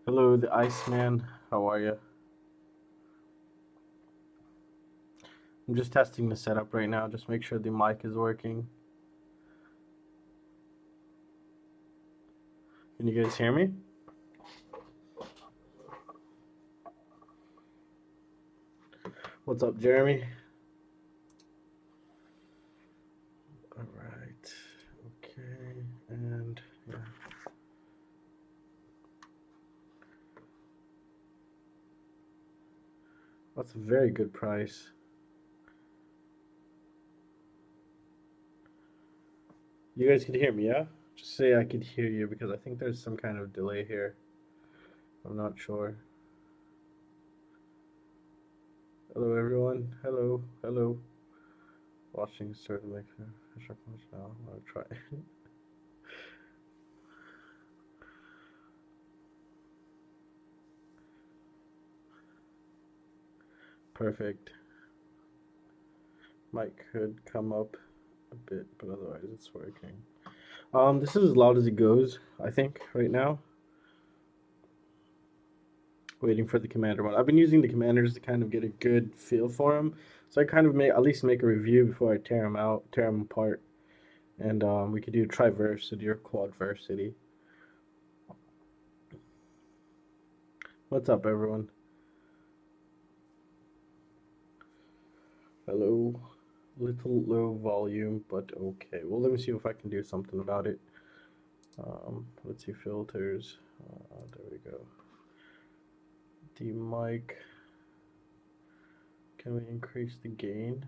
Hello, the Iceman. How are you? I'm just testing the setup right now. Just make sure the mic is working. Can you guys hear me? What's up, Jeremy? All right. Okay. And yeah. That's a very good price. You guys can hear me, yeah? Just say I could hear you because I think there's some kind of delay here. I'm not sure. Hello, everyone. Hello. Hello. Watching started like now. I'll try. Perfect. Mic could come up a bit, but otherwise it's working. This is as loud as it goes, I think, right now. Waiting for the commander one. I've been using the commanders to kind of get a good feel for them, so I kind of at least make a review before I tear them apart, and we could do triversity or quadversity. What's up, everyone? Hello. Little low volume, but okay. Well, let me see if I can do something about it. Let's see filters. There we go. The mic. Can we increase the gain?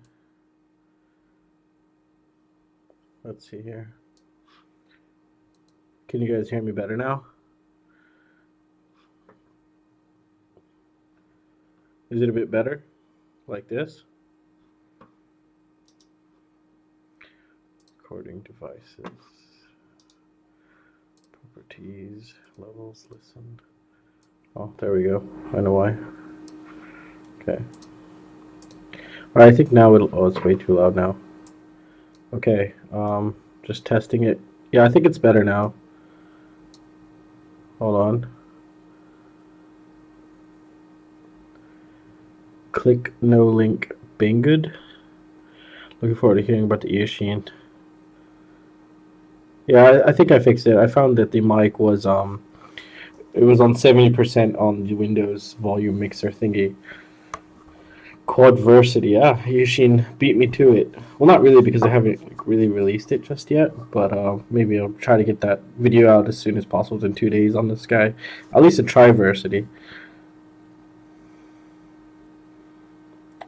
Let's see here. Can you guys hear me better now? Is it a bit better? Like this? Recording devices. Properties. Levels. Listen. Oh, there we go. I know why. Okay. Alright, I think now it'll... Oh, it's way too loud now. Okay. Just testing it. Yeah, I think it's better now. Hold on. Click no link. Being good. Looking forward to hearing about the Eachine. Yeah, I think I fixed it. I found that the mic was it was on 70% on the Windows volume mixer thingy. Quadversity, yeah, Eachine beat me to it. Well, not really because I haven't really released it just yet, but maybe I'll try to get that video out as soon as possible in 2 days on the Sky. At least a triversity.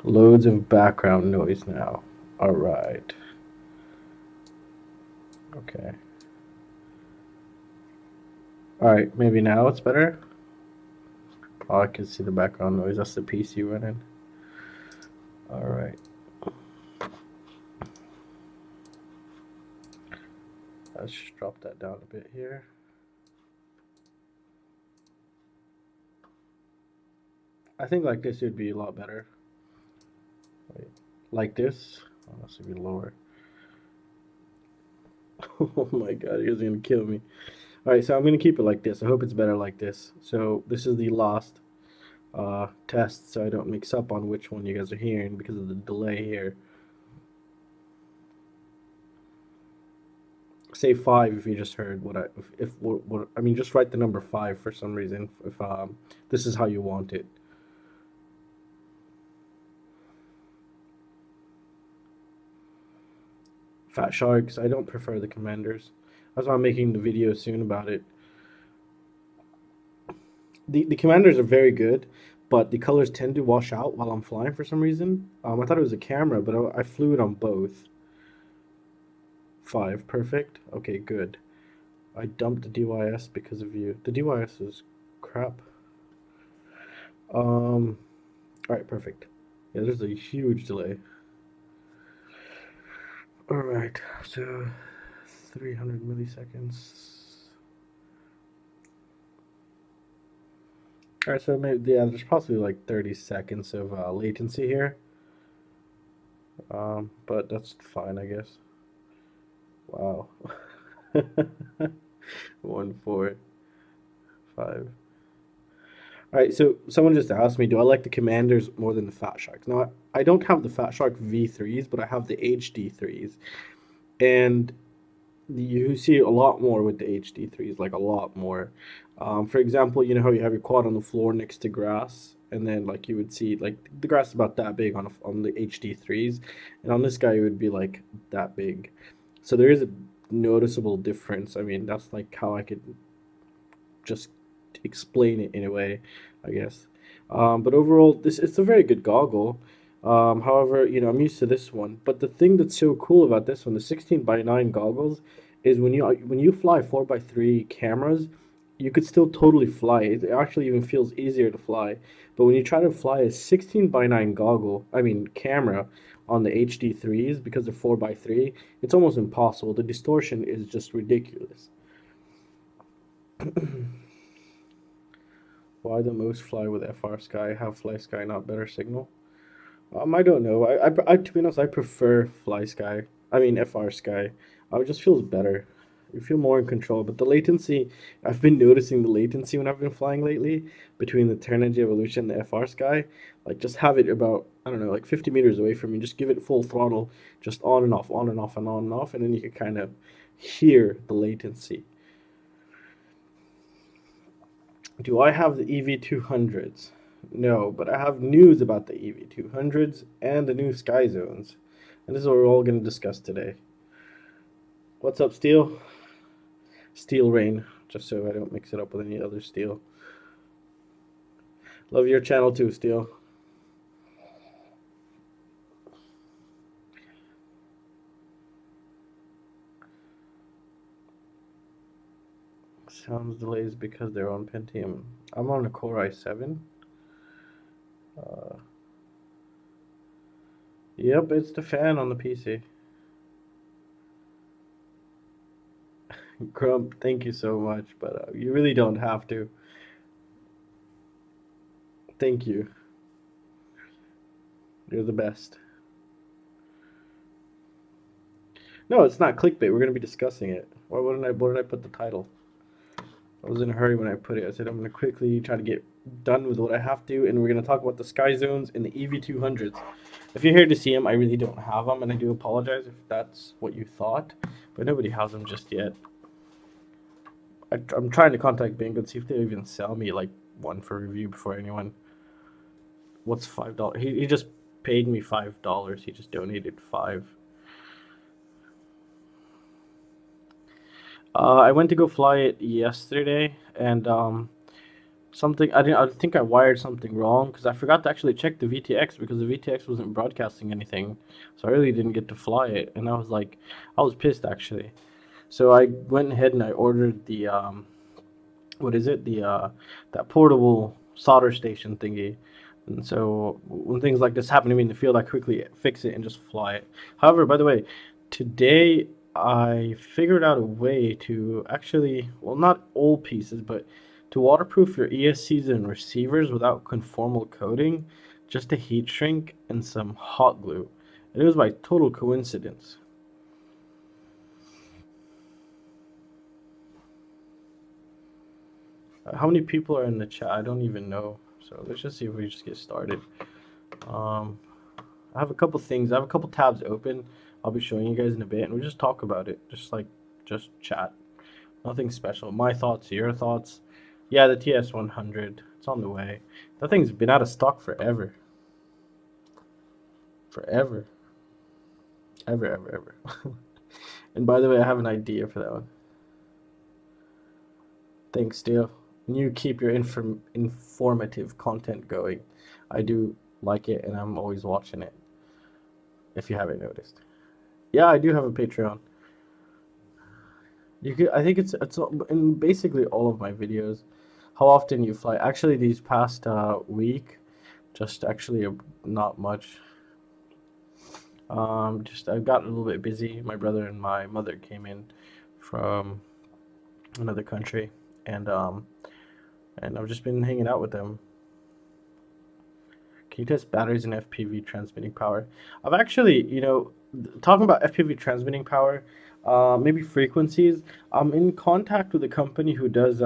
Loads of background noise now. All right. Okay. All right, maybe now it's better. Oh, I can see the background noise. That's the PC running. All right. Let's just drop that down a bit here. I think like this would be a lot better. Wait, like this? Oh, this would be lower. Oh my god, you guys are gonna kill me. Alright, so I'm gonna keep it like this. I hope it's better like this. So this is the last test, so I don't mix up on which one you guys are hearing because of the delay here. Say 5 if you just heard what what I mean, just write the number 5 for some reason if this is how you want it. Fat sharks, I don't prefer the commanders. That's why I'm making the video soon about it. The commanders are very good, but the colors tend to wash out while I'm flying for some reason. I thought it was a camera, but I flew it on both. 5, perfect. Okay, good. I dumped the DYS because of you. The DYS is crap. All right, perfect. Yeah, there's a huge delay. All right, so 300 milliseconds. All right, so maybe yeah, there's possibly like 30 seconds of latency here. But that's fine, I guess. Wow. 1, 4, 5. All right, so someone just asked me, do I like the Commanders more than the Fat Sharks? Now, I don't have the Fat Shark V3s, but I have the HD3s. And you see a lot more with the HD3s, like a lot more. For example, you know how you have your quad on the floor next to grass, and then like you would see like the grass is about that big on the HD3s, and on this guy it would be like that big. So there is a noticeable difference. I mean, that's like how I could just explain it in a way, I guess. But overall, this it's a very good goggle. However, you know, I'm used to this one. But the thing that's so cool about this one, the 16:9 goggles, is when you fly 4:3 cameras, you could still totally fly. It actually even feels easier to fly. But when you try to fly a 16:9 goggle, I mean camera, on the HD3s because they're 4:3, it's almost impossible. The distortion is just ridiculous. Why the most fly with FrSky? Have FlySky not better signal? I don't know. To be honest, I prefer FlySky. I mean FrSky. It just feels better. You feel more in control. But the latency, I've been noticing the latency when I've been flying lately between the Turn Edge Evolution and the FrSky. Like just have it about, I don't know, like 50 meters away from you. Just give it full throttle, just on and off, on and off, and on and off, and then you can kind of hear the latency. Do I have the EV200s? No, but I have news about the EV200s and the new Skyzones. And this is what we're all going to discuss today. What's up, Steel? Steel Rain, just so I don't mix it up with any other Steel. Love your channel too, Steel. Sounds delays because they're on Pentium. I'm on a Core i7. Yep, it's the fan on the PC. Grump, thank you so much, but you really don't have to. Thank you. You're the best. No, it's not clickbait. We're gonna be discussing it. What did I put the title? I was in a hurry when I put it. I said I'm gonna quickly try to get done with what I have to, and we're gonna talk about the Skyzones and the EV200s. If you're here to see them, I really don't have them, and I do apologize if that's what you thought, but nobody has them just yet. I'm trying to contact Bing and see if they even sell me like one for review before anyone. What's $5? He just paid me $5. He just donated 5. I went to go fly it yesterday, and something I didn't. I think I wired something wrong because I forgot to actually check the VTX because the VTX wasn't broadcasting anything, so I really didn't get to fly it, and I was pissed actually. So I went ahead and I ordered the what is it? The that portable solder station thingy. And so when things like this happen to me in the field, I quickly fix it and just fly it. However, by the way, today I figured out a way to actually, well, not all pieces, but to waterproof your ESCs and receivers without conformal coating, just a heat shrink and some hot glue. And it was by total coincidence. How many people are in the chat? I don't even know. So let's just see if we just get started. I have a couple things. I have a couple tabs open. I'll be showing you guys in a bit, and we'll just talk about it. Just chat. Nothing special. My thoughts, your thoughts. Yeah, the TS100. It's on the way. That thing's been out of stock forever. Forever. Ever. And by the way, I have an idea for that one. Thanks, Steel. And you keep your informative content going. I do like it, and I'm always watching it. If you haven't noticed. Yeah, I do have a Patreon. You could, I think it's in basically all of my videos. How often you fly? Actually, these past week, just actually not much. Just I got a little bit busy. My brother and my mother came in from another country, and I've just been hanging out with them. Can you test batteries and FPV transmitting power? I've actually, you know, talking about FPV transmitting power, maybe frequencies. I'm in contact with a company who does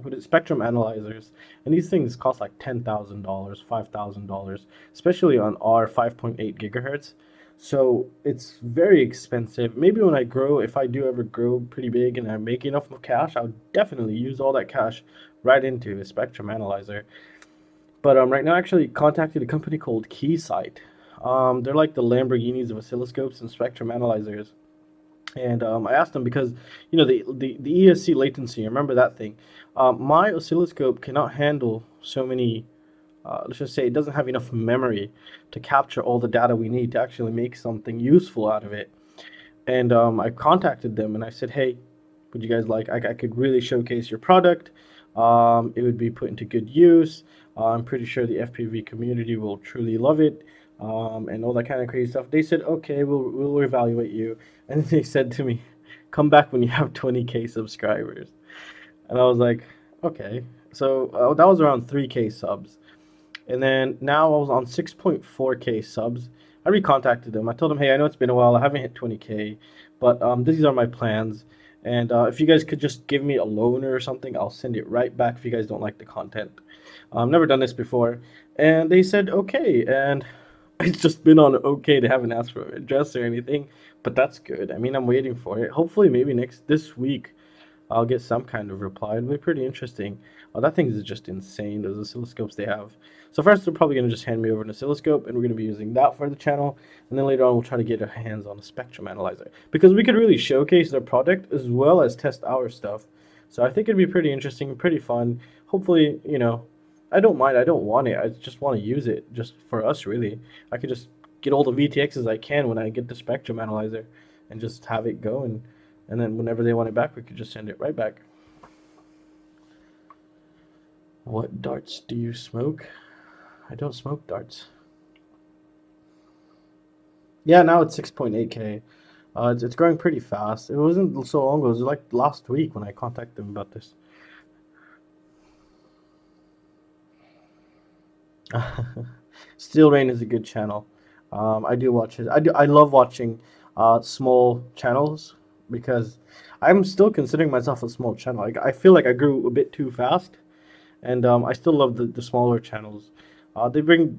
But it's spectrum analyzers, and these things cost like $10,000, $5,000, especially on our 5.8 gigahertz. So it's very expensive. Maybe when I grow, if I do ever grow pretty big and I make enough cash, I'll definitely use all that cash right into a spectrum analyzer. But right now, I actually contacted a company called Keysight. They're like the Lamborghinis of oscilloscopes and spectrum analyzers. And I asked them because, you know, the ESC latency, remember that thing? My oscilloscope cannot handle so many, let's just say it doesn't have enough memory to capture all the data we need to actually make something useful out of it. And I contacted them and I said, hey, would you guys like, I could really showcase your product. It would be put into good use. I'm pretty sure the FPV community will truly love it, and all that kind of crazy stuff. They said, okay, we'll evaluate you. And then they said to me, come back when you have 20K subscribers. And I was like, okay. So that was around 3K subs. And then now I was on 6.4K subs. I recontacted them. I told them, hey, I know it's been a while. I haven't hit 20K, but these are my plans. And if you guys could just give me a loaner or something, I'll send it right back if you guys don't like the content. I've never done this before. And they said, okay. And it's just been on okay. They haven't asked for an address or anything, but that's good. I mean, I'm waiting for it. Hopefully, maybe this week, I'll get some kind of reply. It'll be pretty interesting. Oh, that thing is just insane, those oscilloscopes they have. So first, they're probably going to just hand me over an oscilloscope, and we're going to be using that for the channel. And then later on, we'll try to get our hands on a spectrum analyzer. Because we could really showcase their product as well as test our stuff. So I think it'd be pretty interesting, pretty fun. Hopefully, you know, I don't mind. I don't want it. I just want to use it just for us, really. I could just get all the VTXs I can when I get the spectrum analyzer and just have it go, and then whenever they want it back, we could just send it right back. What darts do you smoke? I don't smoke darts. Yeah, now it's 6.8K. It's growing pretty fast. It wasn't so long ago. It was like last week when I contacted them about this. Steel Rain is a good channel. I do watch it. I love watching small channels because I'm still considering myself a small channel. I feel like I grew a bit too fast, and I still love the smaller channels. They bring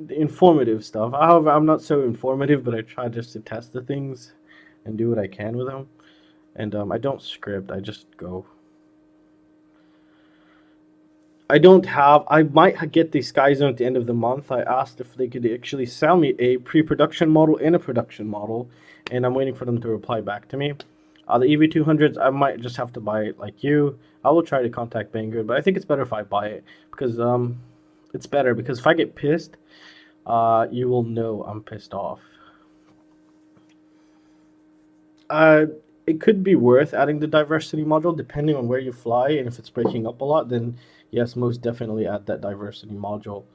informative stuff. However, I'm not so informative, but I try just to test the things and do what I can with them. And I don't script. I just go. I don't have. I might get the Skyzone at the end of the month. I asked if they could actually sell me a pre-production model and a production model, and I'm waiting for them to reply back to me. The EV200s, I might just have to buy it like you. I will try to contact Banggood, but I think it's better if I buy it because it's better because if I get pissed, you will know I'm pissed off. Uh, it could be worth adding the diversity module depending on where you fly, and if it's breaking up a lot, then yes, most definitely add that diversity module.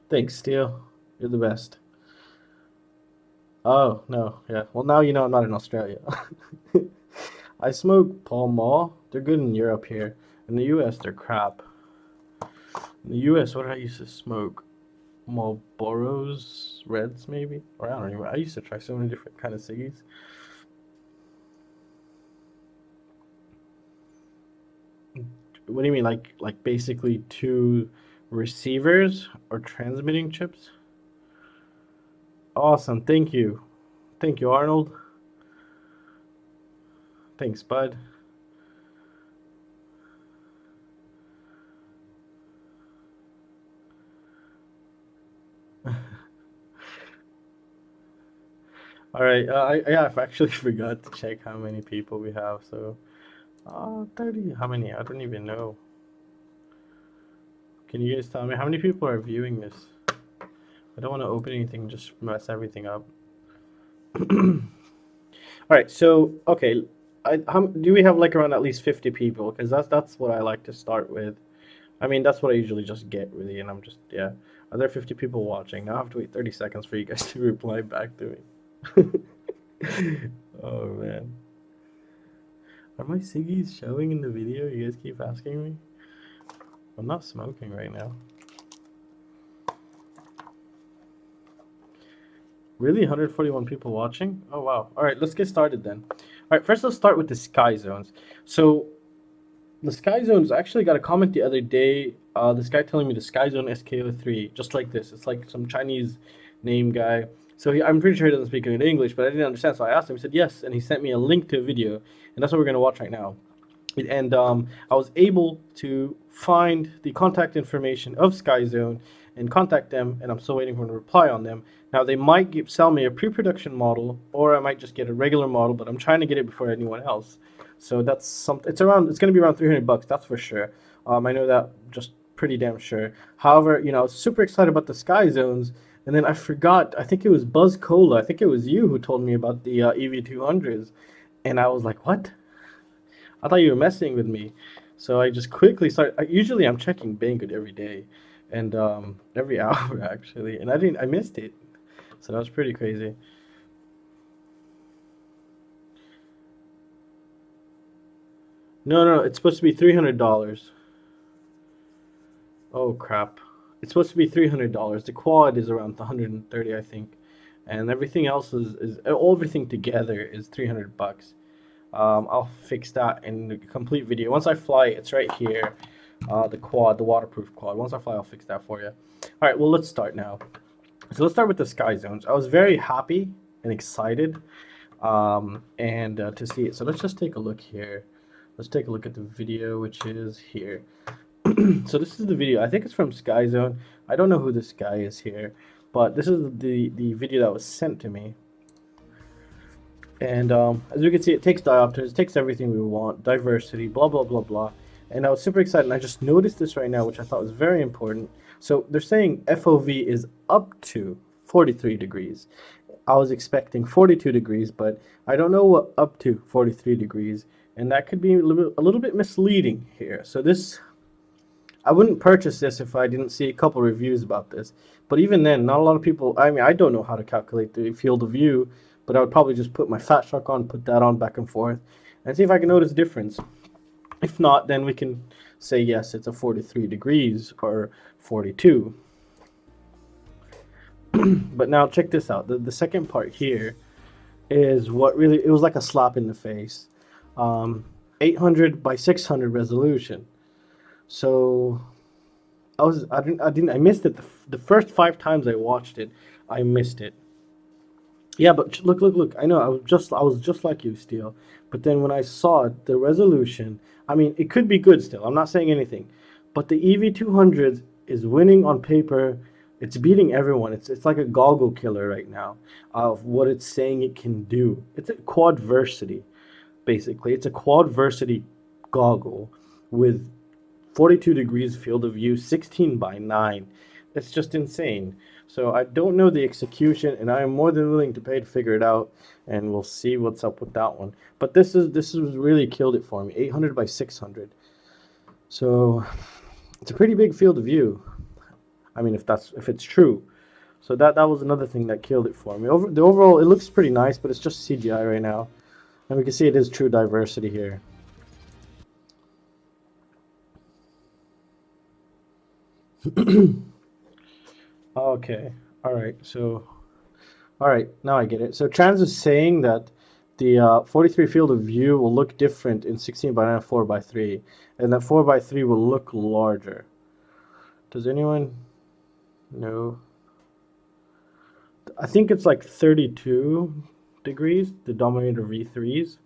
Thanks, Steel. You're the best. Oh, no, yeah. Well, now you know I'm not in Australia. I smoke Pall Mall. They're good in Europe here. In the US, they're crap. In the US, what did I used to smoke? Marlboros, Reds, maybe? Or I don't even. I used to try so many different kind of ciggies. What do you mean, like basically two receivers or transmitting chips? Awesome, thank you, Arnold. Thanks, bud. All right, yeah, I've actually forgot to check how many people we have. So, 30. How many? I don't even know. Can you guys tell me how many people are viewing this? I don't want to open anything, just mess everything up. All right, so okay, do we have like around at least 50 people? Because that's what I like to start with. I mean, that's what I usually just get really, and I'm just yeah. Are there 50 people watching? Now I have to wait 30 seconds for you guys to reply back to me. Oh man, are my ciggies showing in the video? You guys keep asking me. I'm not smoking right now. Really? 141 people watching? Oh, wow. All right, let's get started then. All right, first let's start with the sky zones. So, the sky zones, I actually got a comment the other day. This guy telling me the Skyzone Sky03, just like this. It's like some Chinese name guy. So I'm pretty sure he doesn't speak good English, but I didn't understand. So I asked him. He said yes, and he sent me a link to a video, and that's what we're gonna watch right now. And I was able to find the contact information of Skyzone and contact them, and I'm still waiting for them to reply on them. Now they might sell me a pre-production model, or I might just get a regular model, but I'm trying to get it before anyone else. So that's something. It's going to be around 300 bucks. That's for sure. I know that just pretty damn sure. However, I was super excited about the Sky Zones, and then I forgot. I think it was Buzz Cola. I think it was you who told me about the EV200s, and I was like, what? I thought you were messing with me. So I just quickly started. Usually I'm checking Banggood every day, and every hour actually, and I missed it. So that was pretty crazy. No, no, it's supposed to be $300. Oh crap! It's supposed to be $300. The quad is around 130, I think, and everything else is everything together is 300 bucks. I'll fix that in the complete video. Once I fly, it's right here. The quad, the waterproof quad. Once I fly, I'll fix that for you. All right, well, let's start now. So let's start with the sky zones. I was very happy and excited and to see it. So let's just take a look here. Let's take a look at the video, which is here. So this is the video. I think it's from Skyzone. I don't know who this guy is here, but this is the video that was sent to me. And as you can see, it takes diopters, it takes everything we want, diversity, blah, blah, blah, blah. And I was super excited, and I just noticed this right now, which I thought was very important. So they're saying FOV is up to 43 degrees. I was expecting 42 degrees, but I don't know what up to 43 degrees, and that could be a little bit misleading here. So this, I wouldn't purchase this if I didn't see a couple reviews about this. But even then, not a lot of people. I mean, I don't know how to calculate the field of view, but I would probably just put my fat shark on, put that on back and forth, and see if I can notice a difference. If not, then we can say yes, it's a 43 degrees or 42. But now check this out. The second part here is what really, it was like a slap in the face. 800 by 600 resolution. So I missed it. The first 5 times I watched it, I missed it. Yeah, but look. I know I was just like you, Steel. But then when I saw it, the resolution, I mean, it could be good still. I'm not saying anything, but the EV200 is winning on paper. It's beating everyone. It's like a goggle killer right now of what it's saying it can do. It's a quadversity, basically. It's a quadversity goggle with 42 degrees field of view, 16 by 9. It's just insane. So I don't know the execution, and I am more than willing to pay to figure it out, and we'll see what's up with that one. But this is really killed it for me, 800 by 600. So it's a pretty big field of view. I mean, if it's true. So that was another thing that killed it for me. The overall, it looks pretty nice, but it's just CGI right now, and we can see it is true diversity here. Okay, all right. So all right, now I get it. So Trans is saying that the 43 field of view will look different in 16 by 9 4 by 3, and that 4 by 3 will look larger. Does anyone know? I think it's like 32 degrees, the Dominator V3s,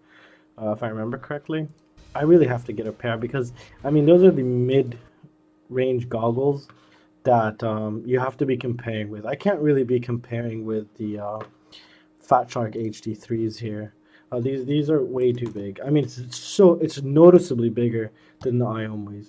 if I remember correctly. I really have to get a pair because, I mean, those are the mid-range goggles that you have to be comparing with. I can't really be comparing with the Fat Shark HD3s here. These are way too big. I mean, it's noticeably bigger than the Iomis.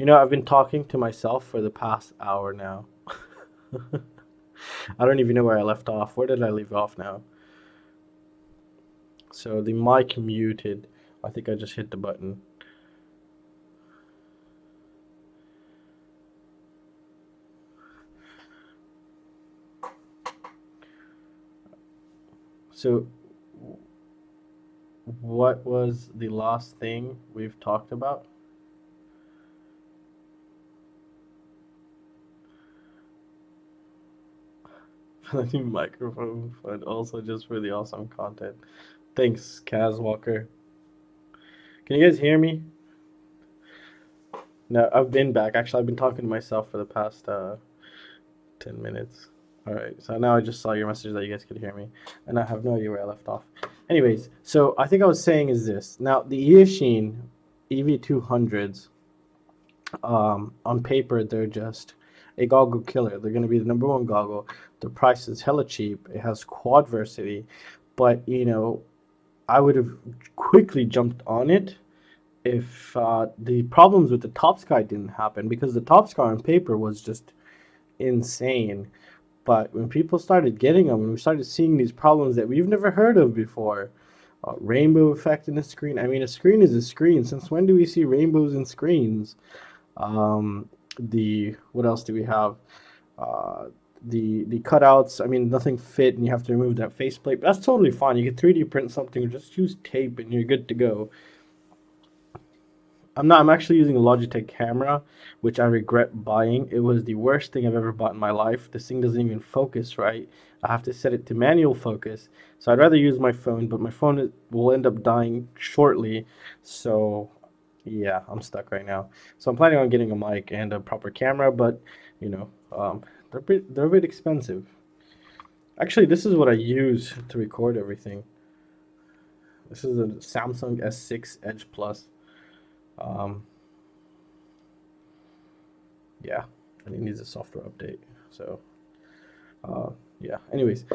You know, I've been talking to myself for the past hour now. I don't even know where I left off. Where did I leave off now? So the mic muted. I think I just hit the button. So what was the last thing we've talked about? The new microphone, but also just for the awesome content. Thanks, Kaz Walker. Can you guys hear me? No, I've been back. Actually, I've been talking to myself for the past 10 minutes. All right, so now I just saw your message that you guys could hear me, and I have no idea where I left off. Anyways, so I think I was saying is this. Now, the Eachine Ev200s, on paper, they're just a goggle killer. They're going to be the #1 goggle. The price is hella cheap. It has quadversity, but, you know, I would have quickly jumped on it if the problems with the Top Sky didn't happen, because the Top Sky on paper was just insane. But when people started getting them, and we started seeing these problems that we've never heard of before, rainbow effect in the screen. I mean, a screen is a screen. Since when do we see rainbows in screens? What else do we have? Uh, the cutouts. I mean, nothing fit, and you have to remove that faceplate. But that's totally fine. You can 3D print something, or just use tape, and you're good to go. I'm actually using a Logitech Camera, which I regret buying. It was the worst thing I've ever bought in my life. This thing doesn't even focus right. I have to set it to manual focus. So I'd rather use my phone, but my phone will end up dying shortly. So yeah, I'm stuck right now. So I'm planning on getting a mic and a proper camera, but you know, they're a bit expensive. Actually, this is what I use to record everything. This is a Samsung S6 Edge Plus. Um, yeah, and it needs a software update. So, yeah. Anyways,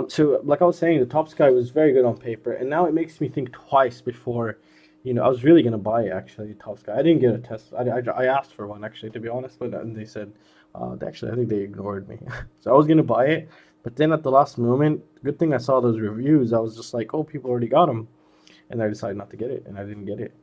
so like I was saying, the Top Sky was very good on paper, and now it makes me think twice before, you know, I was really gonna buy it actually, Top Sky. I didn't get a test. I asked for one actually, to be honest, but and they said, actually, I think they ignored me. So I was gonna buy it, but then at the last moment, good thing I saw those reviews. I was just like, oh, people already got them, and I decided not to get it, and I didn't get it.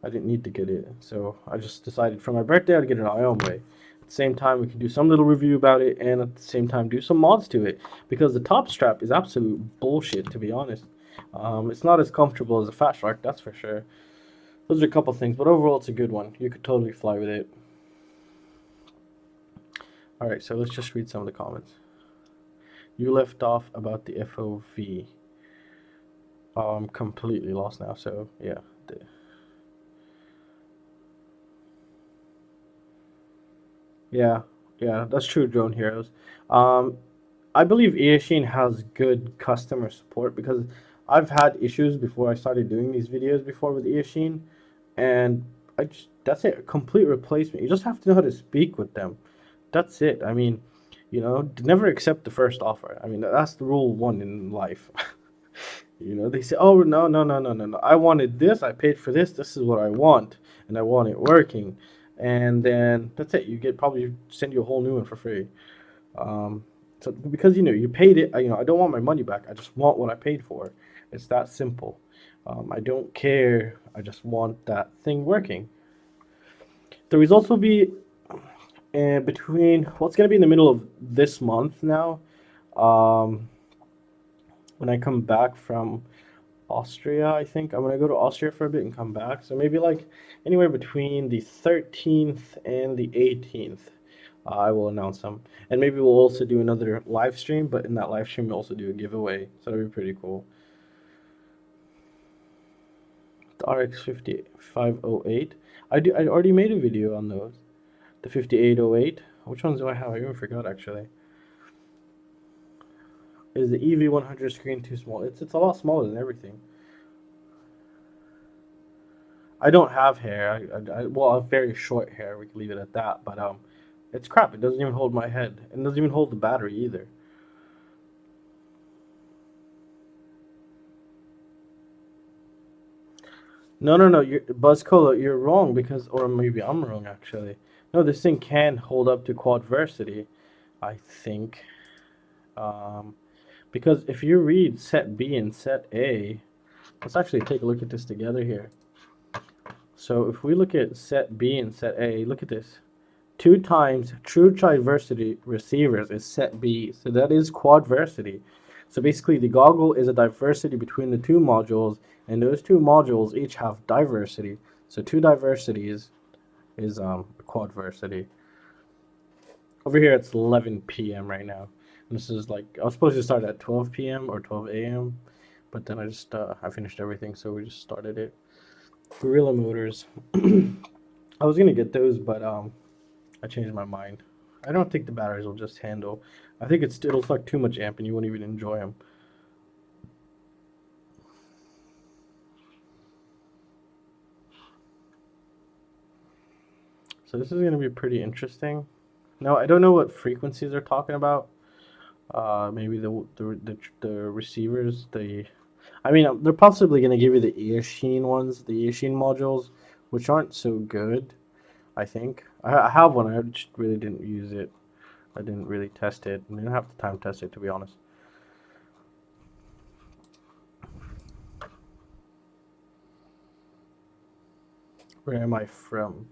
I didn't need to get it, so I just decided for my birthday I'd get it my own way. At the same time, we can do some little review about it, and at the same time do some mods to it, because the top strap is absolute bullshit, to be honest. It's not as comfortable as a Fat Shark, that's for sure. Those are a couple things, but overall it's a good one. You could totally fly with it. Alright, so let's just read some of the comments. You left off about the FOV. I'm completely lost now, so yeah. Yeah, yeah, that's true, Drone Heroes. Um, I believe Eachine has good customer support, because I've had issues before I started doing these videos before with Eachine, and that's it, a complete replacement. You just have to know how to speak with them. That's it. I mean, you know, never accept the first offer. I mean, that's the rule one in life. You know, they say, "Oh, no, no, no, no, no, no. I wanted this. I paid for this. This is what I want, and I want it working." And then that's it. You get probably send you a whole new one for free. Um, so because, you know, you paid it. You know, I don't want my money back. I just want what I paid for. It's that simple. I don't care. I just want that thing working. The results will be between, well, it's going to be in the middle of this month now. Um, when I come back from Austria, I think I'm gonna go to Austria for a bit and come back. So maybe like anywhere between the 13th and the 18th, I will announce them. And maybe we'll also do another live stream, but in that live stream we'll also do a giveaway. So that'll be pretty cool. The RX 5508. I already made a video on those. The 5808. Which ones do I have? I even forgot actually. Is the EV100 screen too small? It's a lot smaller than everything. I don't have hair. Well, I have very short hair. We can leave it at that. But it's crap. It doesn't even hold my head. It doesn't even hold the battery either. No. Buzz Cola, you're wrong because, or maybe I'm wrong actually. No, this thing can hold up to quadversity, I think. Um, because if you read set B and set A, let's actually take a look at this together here. So if we look at set B and set A, look at this. 2 times true triversity receivers is set B, so that is quadversity. So basically, the goggle is a diversity between the two modules, and those two modules each have diversity. So two diversities is quadversity. Over here, it's 11 p.m. right now. And this is like I was supposed to start at 12 p.m. or 12 a.m., but then I finished everything, so we just started it. Gorilla Motors. I was gonna get those, but I changed my mind. I don't think the batteries will just handle. I think it'll suck too much amp and you won't even enjoy them. So this is going to be pretty interesting. Now I don't know what frequencies they're talking about. Maybe the receivers. I mean, they're possibly going to give you the Eachine ones, the Eachine modules, which aren't so good. I think I have one. I just really didn't use it. I didn't really test it. I didn't have the time to test it, to be honest. Where am I from?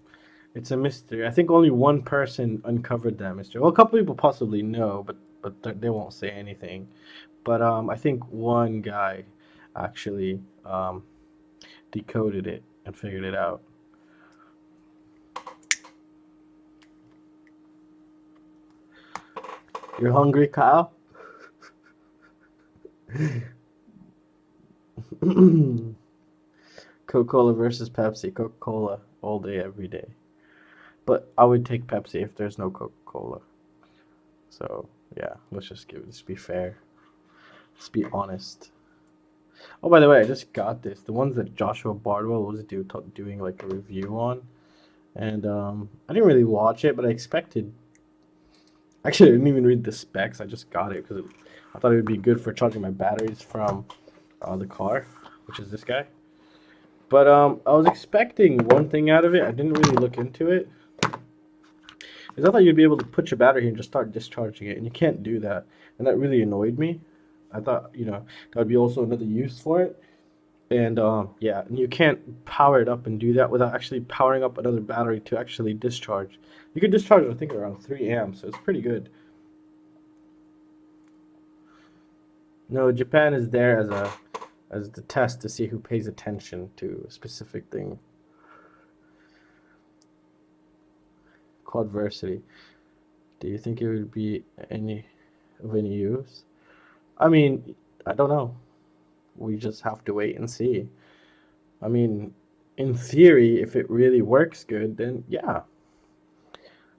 It's a mystery. I think only one person uncovered that mystery. Well, a couple people possibly know, but they won't say anything. But I think one guy actually decoded it and figured it out. You're hungry, Kyle? Coca-Cola versus Pepsi. Coca-Cola all day, every day. But I would take Pepsi if there's no Coca-Cola. So yeah, let's be fair. Let's be honest. Oh, by the way, I just got this. The ones that Joshua Bardwell was doing like a review on, and I didn't really watch it, but I expected. Actually, I didn't even read the specs. I just got it because I thought it would be good for charging my batteries from the car, which is this guy. But I was expecting one thing out of it. I didn't really look into it. Because I thought you'd be able to put your battery and just start discharging it, and you can't do that, and that really annoyed me. I thought that would be also another use for it. And yeah, and you can't power it up and do that without actually powering up another battery to actually discharge. You could discharge, I think, around 3 amps, so it's pretty good. No, Japan is there as the test to see who pays attention to a specific thing. Quadversity. Do you think it would be of any use? I mean, I don't know. We just have to wait and see. I mean, in theory, if it really works good, then yeah,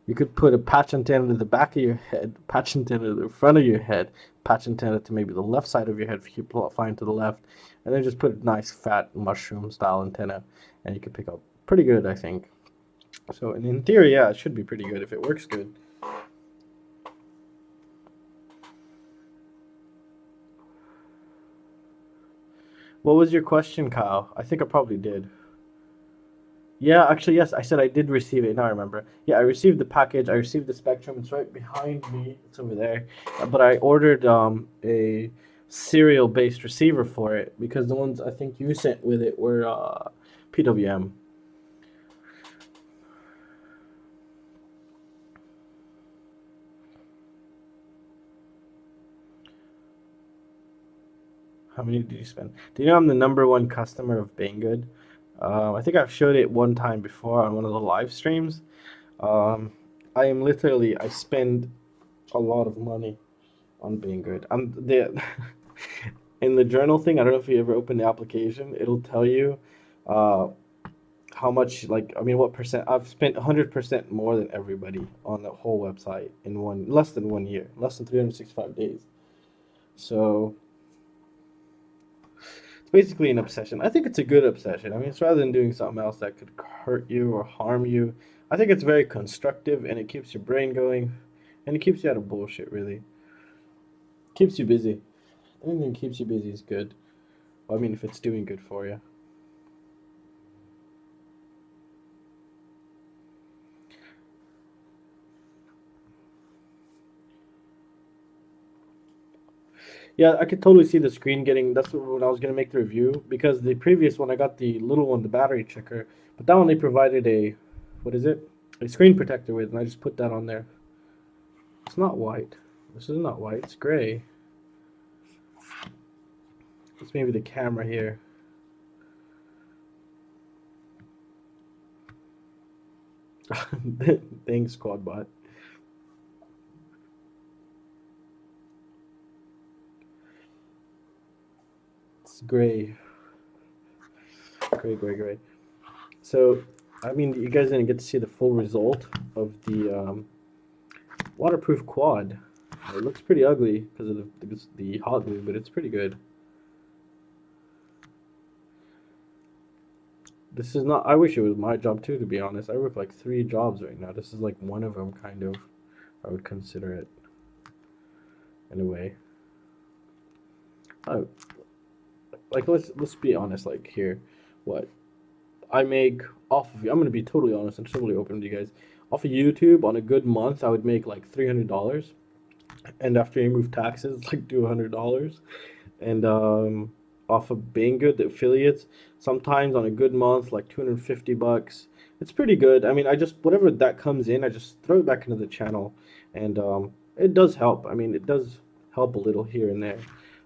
you could put a patch antenna to the back of your head, patch antenna to the front of your head, patch antenna to maybe the left side of your head if you keep flying to the left, and then just put a nice fat mushroom style antenna, and you could pick up pretty good, I think. So, and in theory, yeah, it should be pretty good if it works good. What was your question, Kyle? I think I probably did. Yeah, actually, yes, I said I did receive it. Now I remember. Yeah, I received the package. I received the Spectrum. It's right behind me. It's over there. But I ordered a serial-based receiver for it because the ones I think you sent with it were PWM. How many did you spend? Do you know I'm the number one customer of Banggood? I think I've showed it one time before on one of the live streams. Um, I spend a lot of money on Banggood. I'm the in the journal thing. I don't know if you ever open the application. It'll tell you uh, how much, like, I mean, what percent. I've spent 100% more than everybody on the whole website in less than 1 year, less than 365 days. So it's basically an obsession. I think it's a good obsession. I mean, it's rather than doing something else that could hurt you or harm you. I think it's very constructive and it keeps your brain going and it keeps you out of bullshit, really. Keeps you busy. Anything that keeps you busy is good. Well, I mean, if it's doing good for you. Yeah, I could totally see the screen getting. That's when I was gonna make the review, because the previous one I got the little one, the battery checker, but that one they provided a, what is it? A screen protector with, and I just put that on there. It's not white. This is not white. It's gray. It's maybe the camera here. Thanks, Quadbot. It's gray. Gray, gray, gray. So, I mean, you guys didn't get to see the full result of the waterproof quad. It looks pretty ugly because of the hot glue, but it's pretty good. This is not. I wish it was my job too, to be honest. I work like 3 jobs right now. This is like one of them, kind of. I would consider it in a way. Oh, like let's be honest. Like here, what I make off of. I'm gonna be totally honest and totally open with you guys. Off of YouTube, on a good month, I would make like $300, and after you remove taxes, like $200. And off of Banggood, the affiliates, sometimes on a good month, like 250 bucks. It's pretty good. I mean, I just whatever that comes in, I just throw it back into the channel, and it does help. I mean, it does help a little here and there.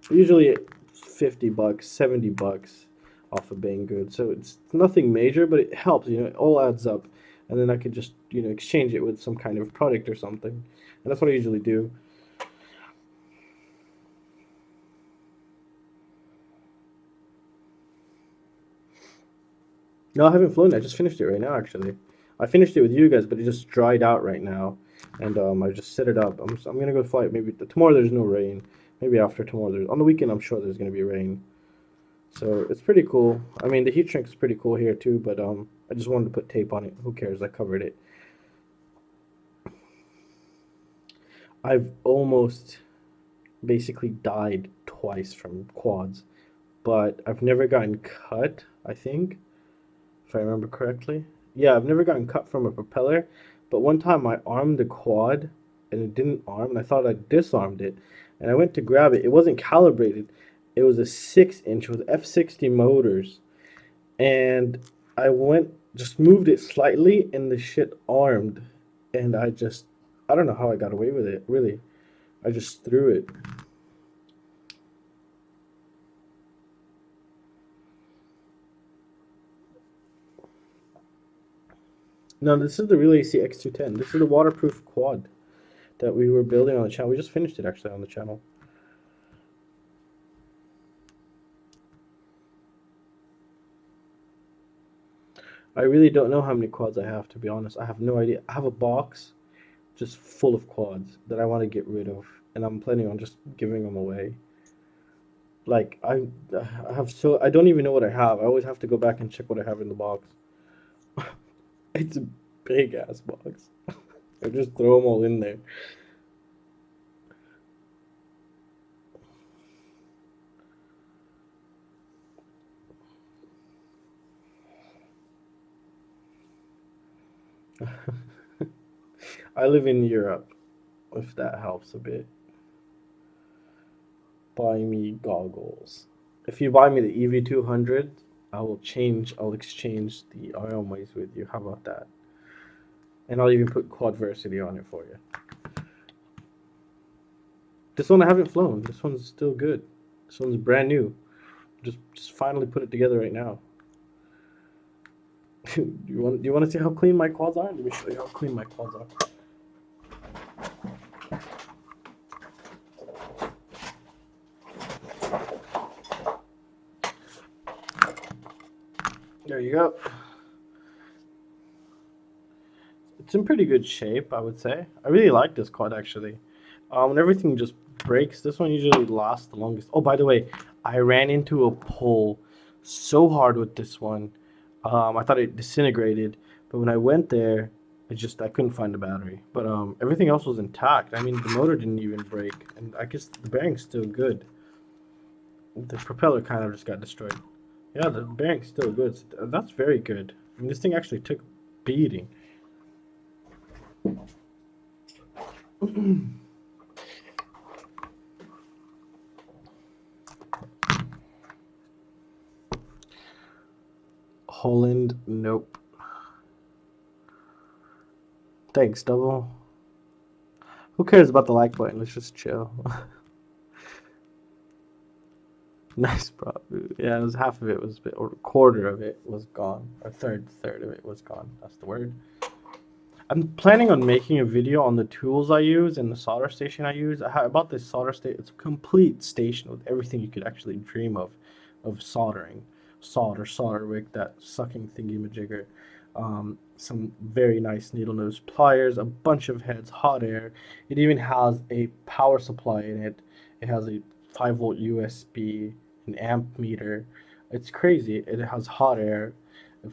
But usually, 50 bucks, 70 bucks off of Banggood. So it's nothing major, but it helps. You know, it all adds up, and then I could just exchange it with some kind of product or something, and that's what I usually do. No, I haven't flown. I just finished it right now, actually. I finished it with you guys, but it just dried out right now, and I just set it up. I'm gonna go fly it. Maybe tomorrow there's no rain. Maybe after tomorrow there's on the weekend. I'm sure there's gonna be rain. So it's pretty cool. I mean, the heat shrink is pretty cool here too, but I just wanted to put tape on it. Who cares? I covered it. I've almost basically died twice from quads, but I've never gotten cut. I think, if I remember correctly. Yeah, I've never gotten cut from a propeller, but one time I armed the quad and it didn't arm, and I thought I disarmed it, and I went to grab it. It wasn't calibrated. It was a 6 inch with F60 motors, and I went just moved it slightly, and the shit armed, and I don't know how I got away with it. Really, I just threw it. No, this is the Real AC X210. This is the waterproof quad that we were building on the channel. We just finished it actually on the channel. I really don't know how many quads I have, to be honest. I have no idea. I have a box just full of quads that I want to get rid of, and I'm planning on just giving them away. Like I have so I don't even know what I have. I always have to go back and check what I have in the box. It's a big ass box. I just throw them all in there. I live in Europe, if that helps a bit. Buy me goggles. If you buy me the EV200, I'll exchange the RLMAs with you. How about that? And I'll even put Quadversity on it for you. This one I haven't flown. This one's still good. This one's brand new. Just finally put it together right now. Do you want to see how clean my quads are? Let me show you how clean my quads are. There you go. It's in pretty good shape, I would say. I really like this quad actually. When everything just breaks, this one usually lasts the longest. Oh, by the way, I ran into a pole so hard with this one. I thought it disintegrated, but when I went there, I couldn't find the battery. But everything else was intact. I mean, the motor didn't even break, and I guess the bearing's still good. The propeller kind of just got destroyed. Yeah, the bearing's still good. That's very good. I mean, this thing actually took beating. Holland, nope. Thanks, Double. Who cares about the like button? Let's just chill. Nice, bro. Yeah, it was half of it was, or a quarter of it was gone, or third of it was gone. That's the word. I'm planning on making a video on the tools I use and the solder station I use. I bought this solder station. It's a complete station with everything you could actually dream of soldering. Solder wick, that sucking thingy majigger. Some very nice needle nose pliers, a bunch of heads, hot air. It even has a power supply in it. It has a 5-volt USB, an amp meter. It's crazy. It has hot air.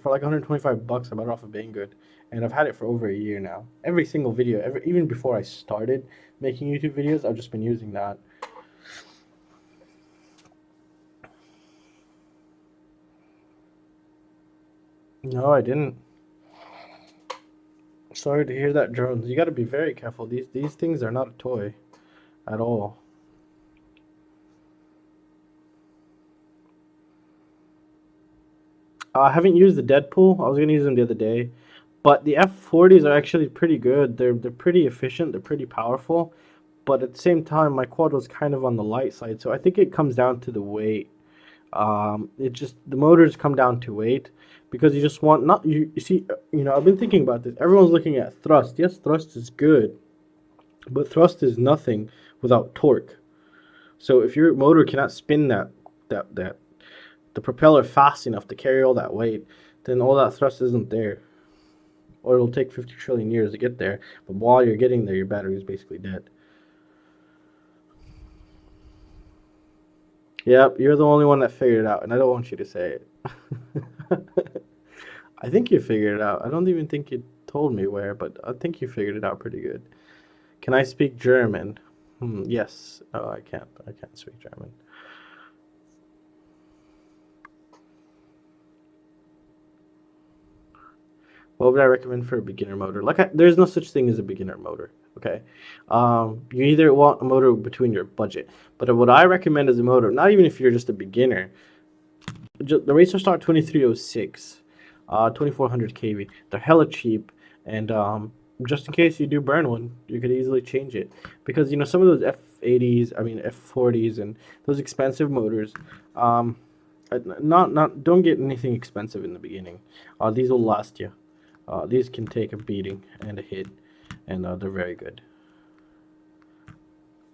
For like 125 bucks, I bought it off of Banggood, and I've had it for over a year now. Every single video, even before I started making YouTube videos, I've just been using that. No, I didn't. Sorry to hear that, drones. You got to be very careful. These things are not a toy at all. I haven't used the Deadpool. I was gonna use them the other day, but the F40s are actually pretty good. They're pretty efficient. They're pretty powerful, but at the same time, my quad was kind of on the light side, so I think it comes down to the weight. It just the motors come down to weight because you just want not you see I've been thinking about this. Everyone's looking at thrust. Yes, thrust is good, but thrust is nothing without torque. So if your motor cannot spin that the propeller fast enough to carry all that weight, then all that thrust isn't there, or it'll take 50 trillion years to get there. But while you're getting there, your battery is basically dead. Yep, you're the only one that figured it out, and I don't want you to say it. I think you figured it out. I don't even think you told me where, but I think you figured it out pretty good. Can I speak German? Yes. Oh, I can't. I can't speak German. What would I recommend for a beginner motor? There's no such thing as a beginner motor. Okay, you either want a motor between your budget, but what I recommend is a motor. Not even if you're just a beginner. The Racer Star 2306, 2400 kV. They're hella cheap, and just in case you do burn one, you could easily change it because some of those F80s, I mean F40s, and those expensive motors. Not don't get anything expensive in the beginning. These will last you. These can take a beating and a hit, and they're very good.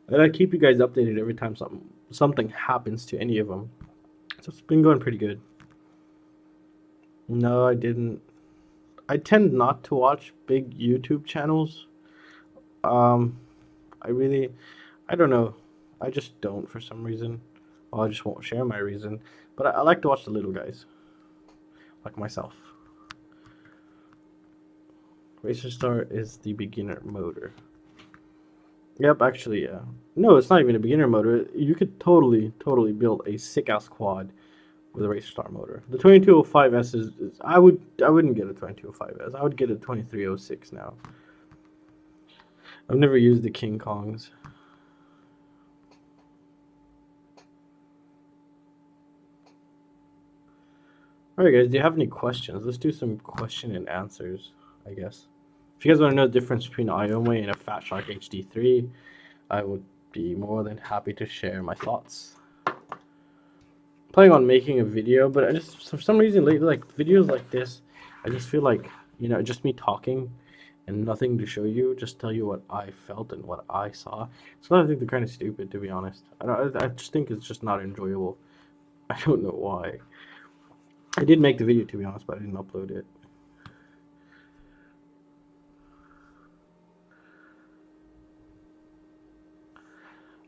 And I keep you guys updated every time something happens to any of them. So it's been going pretty good. No, I didn't. I tend not to watch big YouTube channels. Um, I don't know. I just don't for some reason. Well, I just won't share my reason. But I like to watch the little guys, like myself. Racer Star is the beginner motor. Yep, actually, yeah. No, it's not even a beginner motor. You could totally build a sick ass quad with a Racer Star motor. The 2205S is I wouldn't get a 2205S. I would get a 2306 now. I've never used the King Kongs. Alright guys, do you have any questions? Let's do some question and answers, I guess. If you guys want to know the difference between an Iomway and a Fat Shark HD3, I would be more than happy to share my thoughts. Planning on making a video, but I just for some reason lately, like videos like this, I just feel like just me talking and nothing to show you, just tell you what I felt and what I saw. So I think they're kind of stupid, to be honest. I just think it's just not enjoyable. I don't know why. I did make the video, to be honest, but I didn't upload it.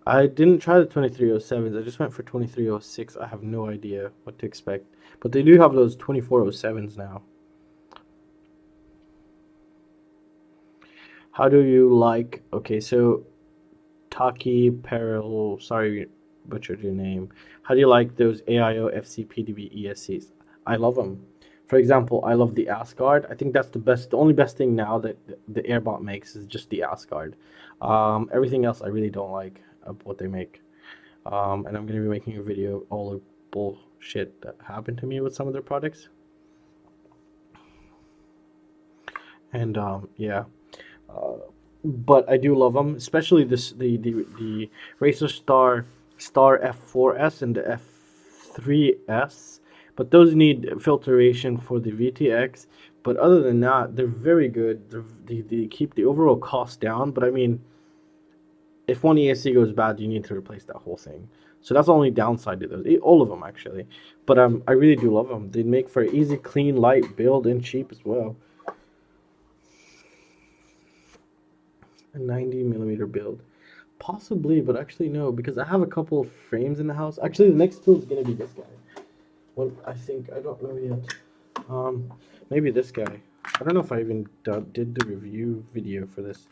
I didn't try the 2307s. I just went for 2306. I have no idea what to expect. But they do have those 2407s now. How do you like... Okay, so... Taki Peril... Sorry, butchered your name. How do you like those AIO FCPDB ESCs? I love them. For example, I love the Asgard. I think that's the only best thing now that the Airbot makes is just the Asgard. Everything else I really don't like what they make. And I'm going to be making a video all the bullshit that happened to me with some of their products. And yeah, uh, but I do love them, especially the Racer Star F4S and the F3S. But those need filtration for the VTX. But other than that, they're very good. They keep the overall cost down. But I mean, if one ESC goes bad, you need to replace that whole thing. So that's the only downside to those. All of them actually. But I really do love them. They make for easy, clean, light build and cheap as well. A 90mm build. Possibly, but actually no, because I have a couple of frames in the house. Actually, the next tool is gonna be this guy. Well, I think I don't know yet. Maybe this guy. I don't know if I even did the review video for this.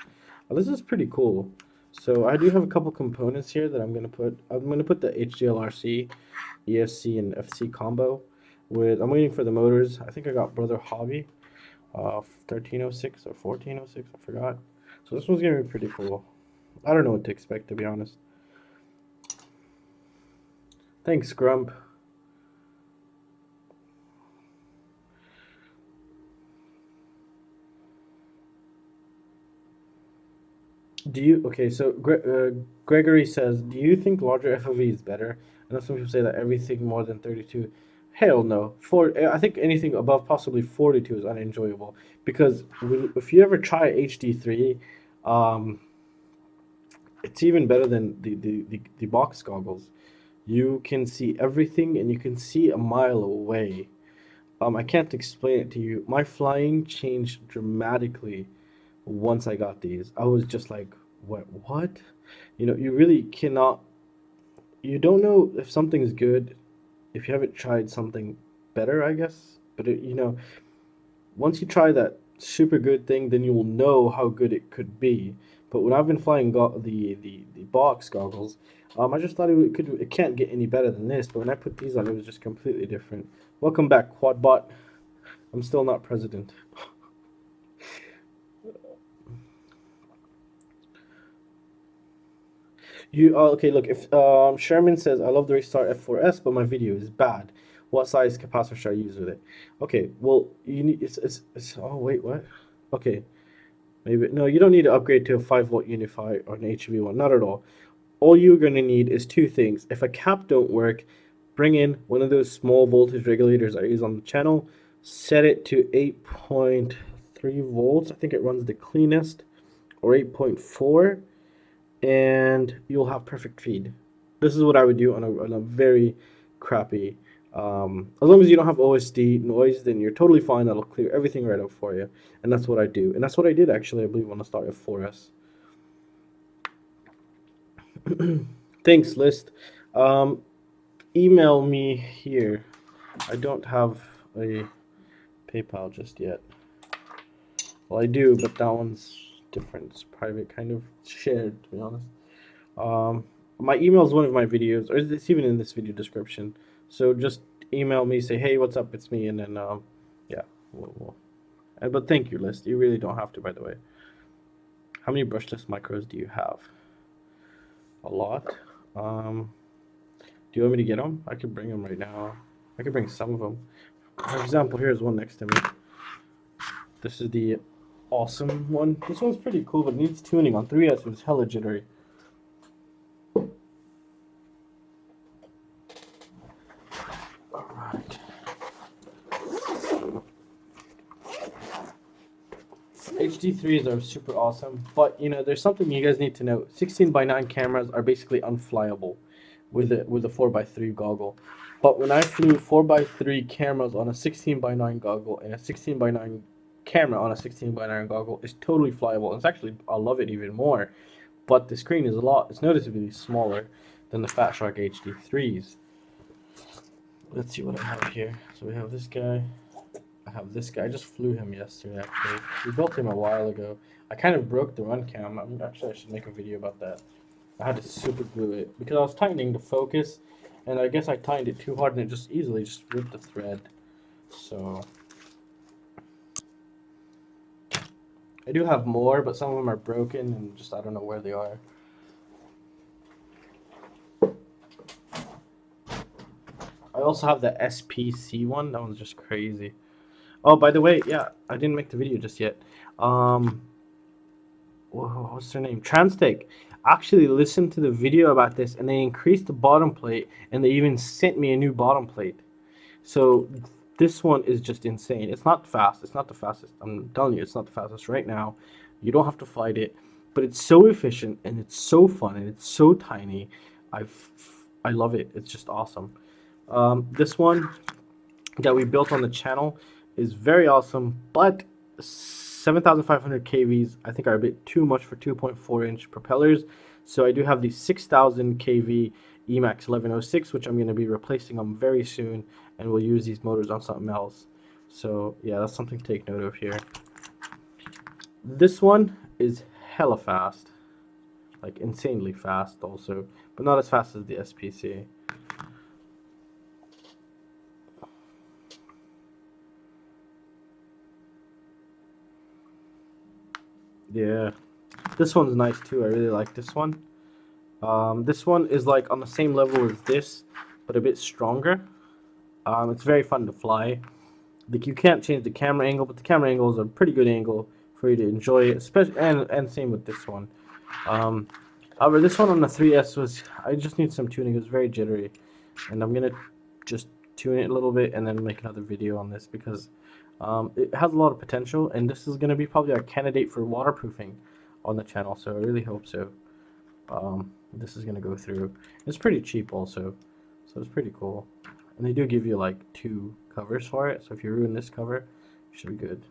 This is pretty cool. So I do have a couple components here that I'm gonna put. I'm gonna put the HDLRC, ESC, and FC combo. With I'm waiting for the motors. I think I got Brother Hobby, 1306 or 1406. I forgot. So this one's gonna be pretty cool. I don't know what to expect, to be honest. Thanks, Grump. Do you okay? So Gregory says, do you think larger FOV is better? I know some people say that everything more than 32. Hell no. I think anything above possibly 42 is unenjoyable because if you ever try HD3, um, it's even better than the box goggles. You can see everything and you can see a mile away. I can't explain it to you. My flying changed dramatically once I got these. I was just like, what? You know, you really cannot, you don't know if something's good if you haven't tried something better, I guess. But, once you try that super good thing, then you will know how good it could be. But when I've been flying the box goggles, I just thought it can't get any better than this. But when I put these on, it was just completely different. Welcome back, Quadbot. I'm still not president. Okay? Look, if Sherman says I love the Restart F4S, but my video is bad. What size capacitor should I use with it? Okay, well you need it's oh wait, what? Okay, maybe no, you don't need to upgrade to a 5 volt Unify or an HV1, not at all. All you're gonna need is two things. If a cap don't work, bring in one of those small voltage regulators I use on the channel. Set it to 8.3 volts. I think it runs the cleanest, or 8.4, and you'll have perfect feed. This is what I would do on a very crappy. As long as you don't have OSD noise, then you're totally fine. That'll clear everything right up for you, and that's what I do. And that's what I did actually. I believe on the start of 4S. Thanks, List. Um, Email me here. I don't have a PayPal just yet. Well, I do, but that one's different. It's private, kind of shared, to be honest. Um, my email is one of my videos, or it's even in this video description. So just email me, say, hey, what's up? It's me, and then yeah, but thank you, List. You really don't have to, by the way. How many brushless micros do you have? A lot. Do you want me to get them? I could bring them right now. I could bring some of them. For example, here's one next to me. This is the awesome one. This one's pretty cool, but it needs tuning. On 3S, it was hella jittery. Alright. HD3s are super awesome, but there's something you guys need to know. 16:9 cameras are basically unflyable with a 4:3 goggle. But when I flew 4:3 cameras on a 16:9 goggle and a 16:9 camera on a 16:9 goggle, it's totally flyable. It's actually, I love it even more. But the screen is it's noticeably smaller than the Fat Shark HD3s. Let's see what I have here. So we have this guy. I have this guy. I just flew him yesterday, actually. We built him a while ago. I kind of broke the run cam. Actually, I should make a video about that. I had to super glue it because I was tightening the focus, and I guess I tightened it too hard, and it just easily just ripped the thread. So I do have more, but some of them are broken, and just I don't know where they are. I also have the SPC one. That one's just crazy. Oh, by the way, yeah, I didn't make the video just yet. What's their name? Transtech actually listened to the video about this, and they increased the bottom plate, and they even sent me a new bottom plate. So this one is just insane. It's not fast. It's not the fastest. I'm telling you, it's not the fastest right now. You don't have to fight it, but it's so efficient and it's so fun and it's so tiny. I love it. It's just awesome. This one that we built on the channel is very awesome, but 7,500 kVs I think are a bit too much for 2.4-inch propellers. So I do have the 6,000 kV Emax 1106, which I'm going to be replacing them very soon, and we'll use these motors on something else. So yeah, that's something to take note of here. This one is hella fast, like insanely fast also, but not as fast as the SPC. Yeah, this one's nice too. I really like this one. This one is like on the same level as this, but a bit stronger. It's very fun to fly. Like you can't change the camera angle, but the camera angle is a pretty good angle for you to enjoy it. Especially and same with this one. However, this one on the 3S was, I just need some tuning. It was very jittery, and I'm gonna just tune it a little bit and then make another video on this because it has a lot of potential, and this is gonna be probably our candidate for waterproofing on the channel. So I really hope so. This is gonna go through. It's pretty cheap also, so it's pretty cool. And they do give you like 2 covers for it, so if you ruin this cover, you should be good.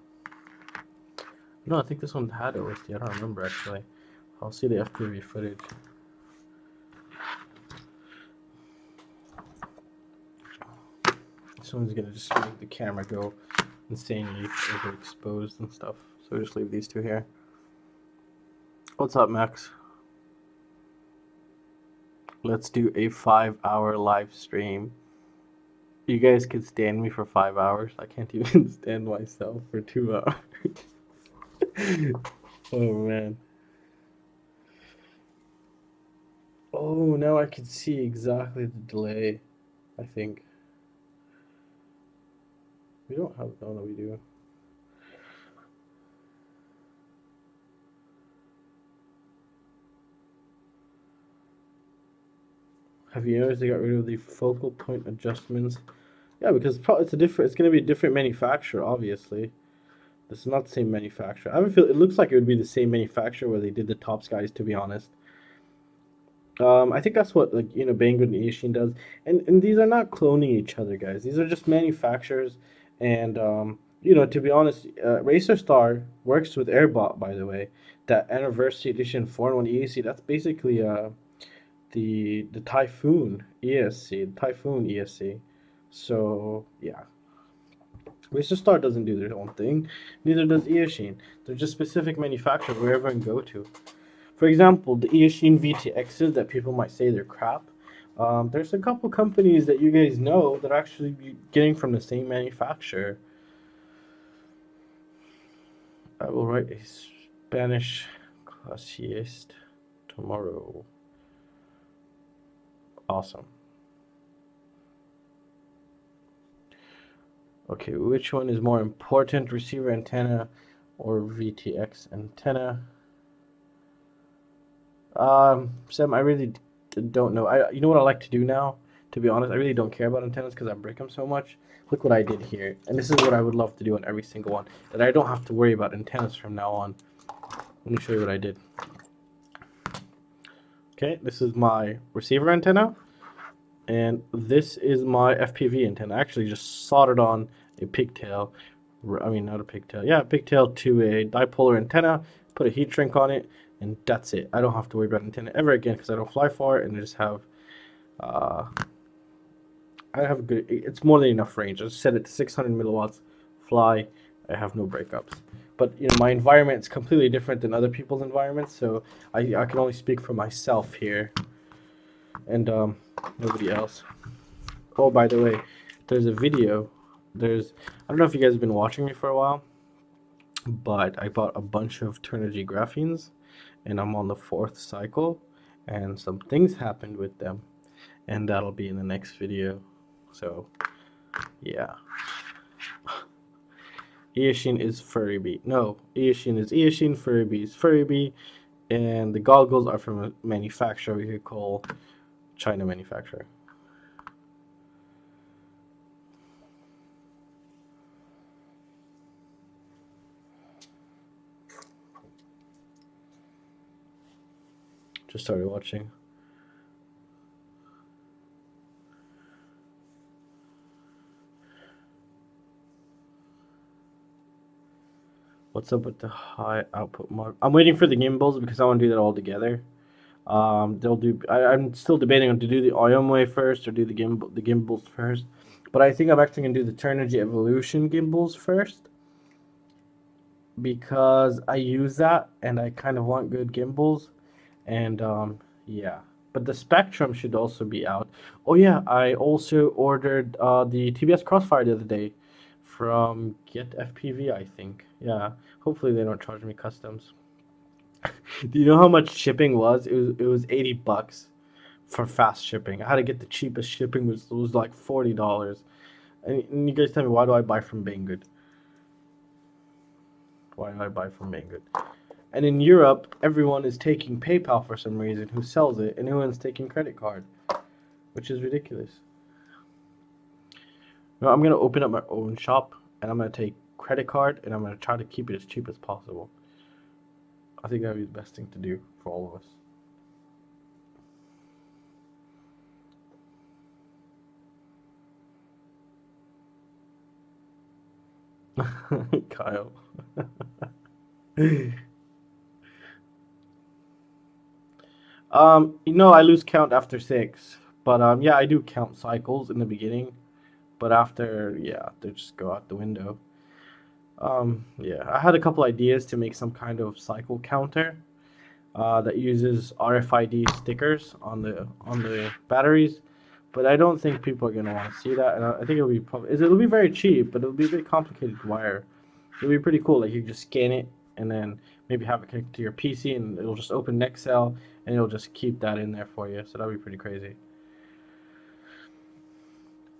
No, I think this one had OSD. I don't remember actually. I'll see the FPV footage. This one's gonna just make the camera go insanely overexposed and stuff. So just leave these 2 here. What's up, Max? Let's do a 5-hour live stream. You guys could stand me for 5 hours. I can't even stand myself for 2 hours. Oh man. Oh, now I can see exactly the delay, I think. We don't have, oh no, we do. Have you noticed they got rid of the focal point adjustments? Yeah, because it's it's going to be a different manufacturer, obviously. This is not the same manufacturer. I have a feel it looks like it would be the same manufacturer where they did the top skies, to be honest. I think that's what, like, you know, Banggood and Eachine does, and these are not cloning each other, guys. These are just manufacturers, and you know, to be honest, Racer Star works with Airbot, by the way. That Anniversary Edition 4-in-1 ESC, that's basically the Typhoon ESC, the Typhoon ESC. So yeah, Racer Star doesn't do their own thing, neither does Eachine. They're just specific manufacturers wherever I go to. For example, the Eachine VTXs that people might say they're crap. There's a couple companies that you guys know that are actually getting from the same manufacturer. I will write a Spanish classist tomorrow. Awesome. Okay, which one is more important, receiver antenna or VTX antenna? Sam, I really don't know. You know what I like to do now? To be honest, I really don't care about antennas because I break them so much. Look what I did here, and this is what I would love to do on every single one. That I don't have to worry about antennas from now on. Let me show you what I did. Okay, this is my receiver antenna, and this is my FPV antenna. I actually just soldered on a pigtail. I mean, not a pigtail. Yeah, a pigtail to a dipolar antenna. Put a heat shrink on it, and that's it. I don't have to worry about antenna ever again because I don't fly far, and I just have I have a good. It's more than enough range. I set it to 600 milliwatts. Fly. I have no breakups. But you know, my environment is completely different than other people's environments, so I can only speak for myself here, and nobody else. Oh, by the way, there's a video. I don't know if you guys have been watching me for a while, but I bought a bunch of Turnigy graphenes, and I'm on the 4th cycle, and some things happened with them, and that'll be in the next video. So yeah, Eachine is Furby. No, Eachine is Eachine, Furby is Furby, and the goggles are from a manufacturer we could call China manufacturer. Just started watching. What's up with the high output mod? I'm waiting for the gimbals because I want to do that all together. They'll do. I'm still debating on to do the IOM way first or do the gimbals first. But I think I'm actually gonna do the Turnigy Evolution gimbals first because I use that and I kind of want good gimbals. And yeah, but the Spectrum should also be out. Oh yeah, I also ordered the TBS Crossfire the other day from Get FPV, I think. Yeah, hopefully they don't charge me customs. Do you know how much shipping was? It was $80 for fast shipping. I had to get the cheapest shipping, which was like $40. And you guys tell me, why do I buy from Banggood? Why do I buy from Banggood? And in Europe, everyone is taking PayPal for some reason, who sells it, and everyone's taking credit card, which is ridiculous. No, I'm gonna open up my own shop, and I'm gonna take credit card, and I'm gonna try to keep it as cheap as possible. I think that'd be the best thing to do for all of us. Kyle. I lose count after 6, but yeah, I do count cycles in the beginning, but after, yeah, they just go out the window. Yeah, I had a couple ideas to make some kind of cycle counter that uses RFID stickers on the batteries, but I don't think people are gonna want to see that, and I think it'll be very cheap, but it'll be a bit complicated to wire. It'll be pretty cool. Like you just scan it and then maybe have it connected to your PC, and it'll just open Nextel, and it'll just keep that in there for you. So that'll be pretty crazy.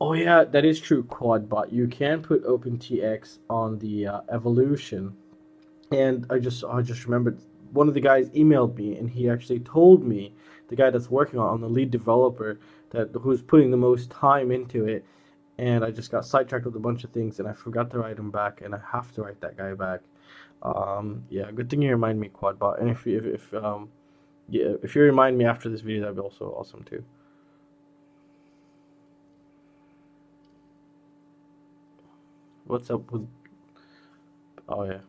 Oh yeah, that is true, Quadbot. You can put OpenTX on the Evolution. And I just remembered one of the guys emailed me, and he actually told me, the guy that's working on the lead developer, that who's putting the most time into it. And I just got sidetracked with a bunch of things, and I forgot to write him back, and I have to write that guy back. Yeah, good thing you remind me, Quadbot. And if you remind me after this video, that'd be also awesome too. What's up with? Oh yeah.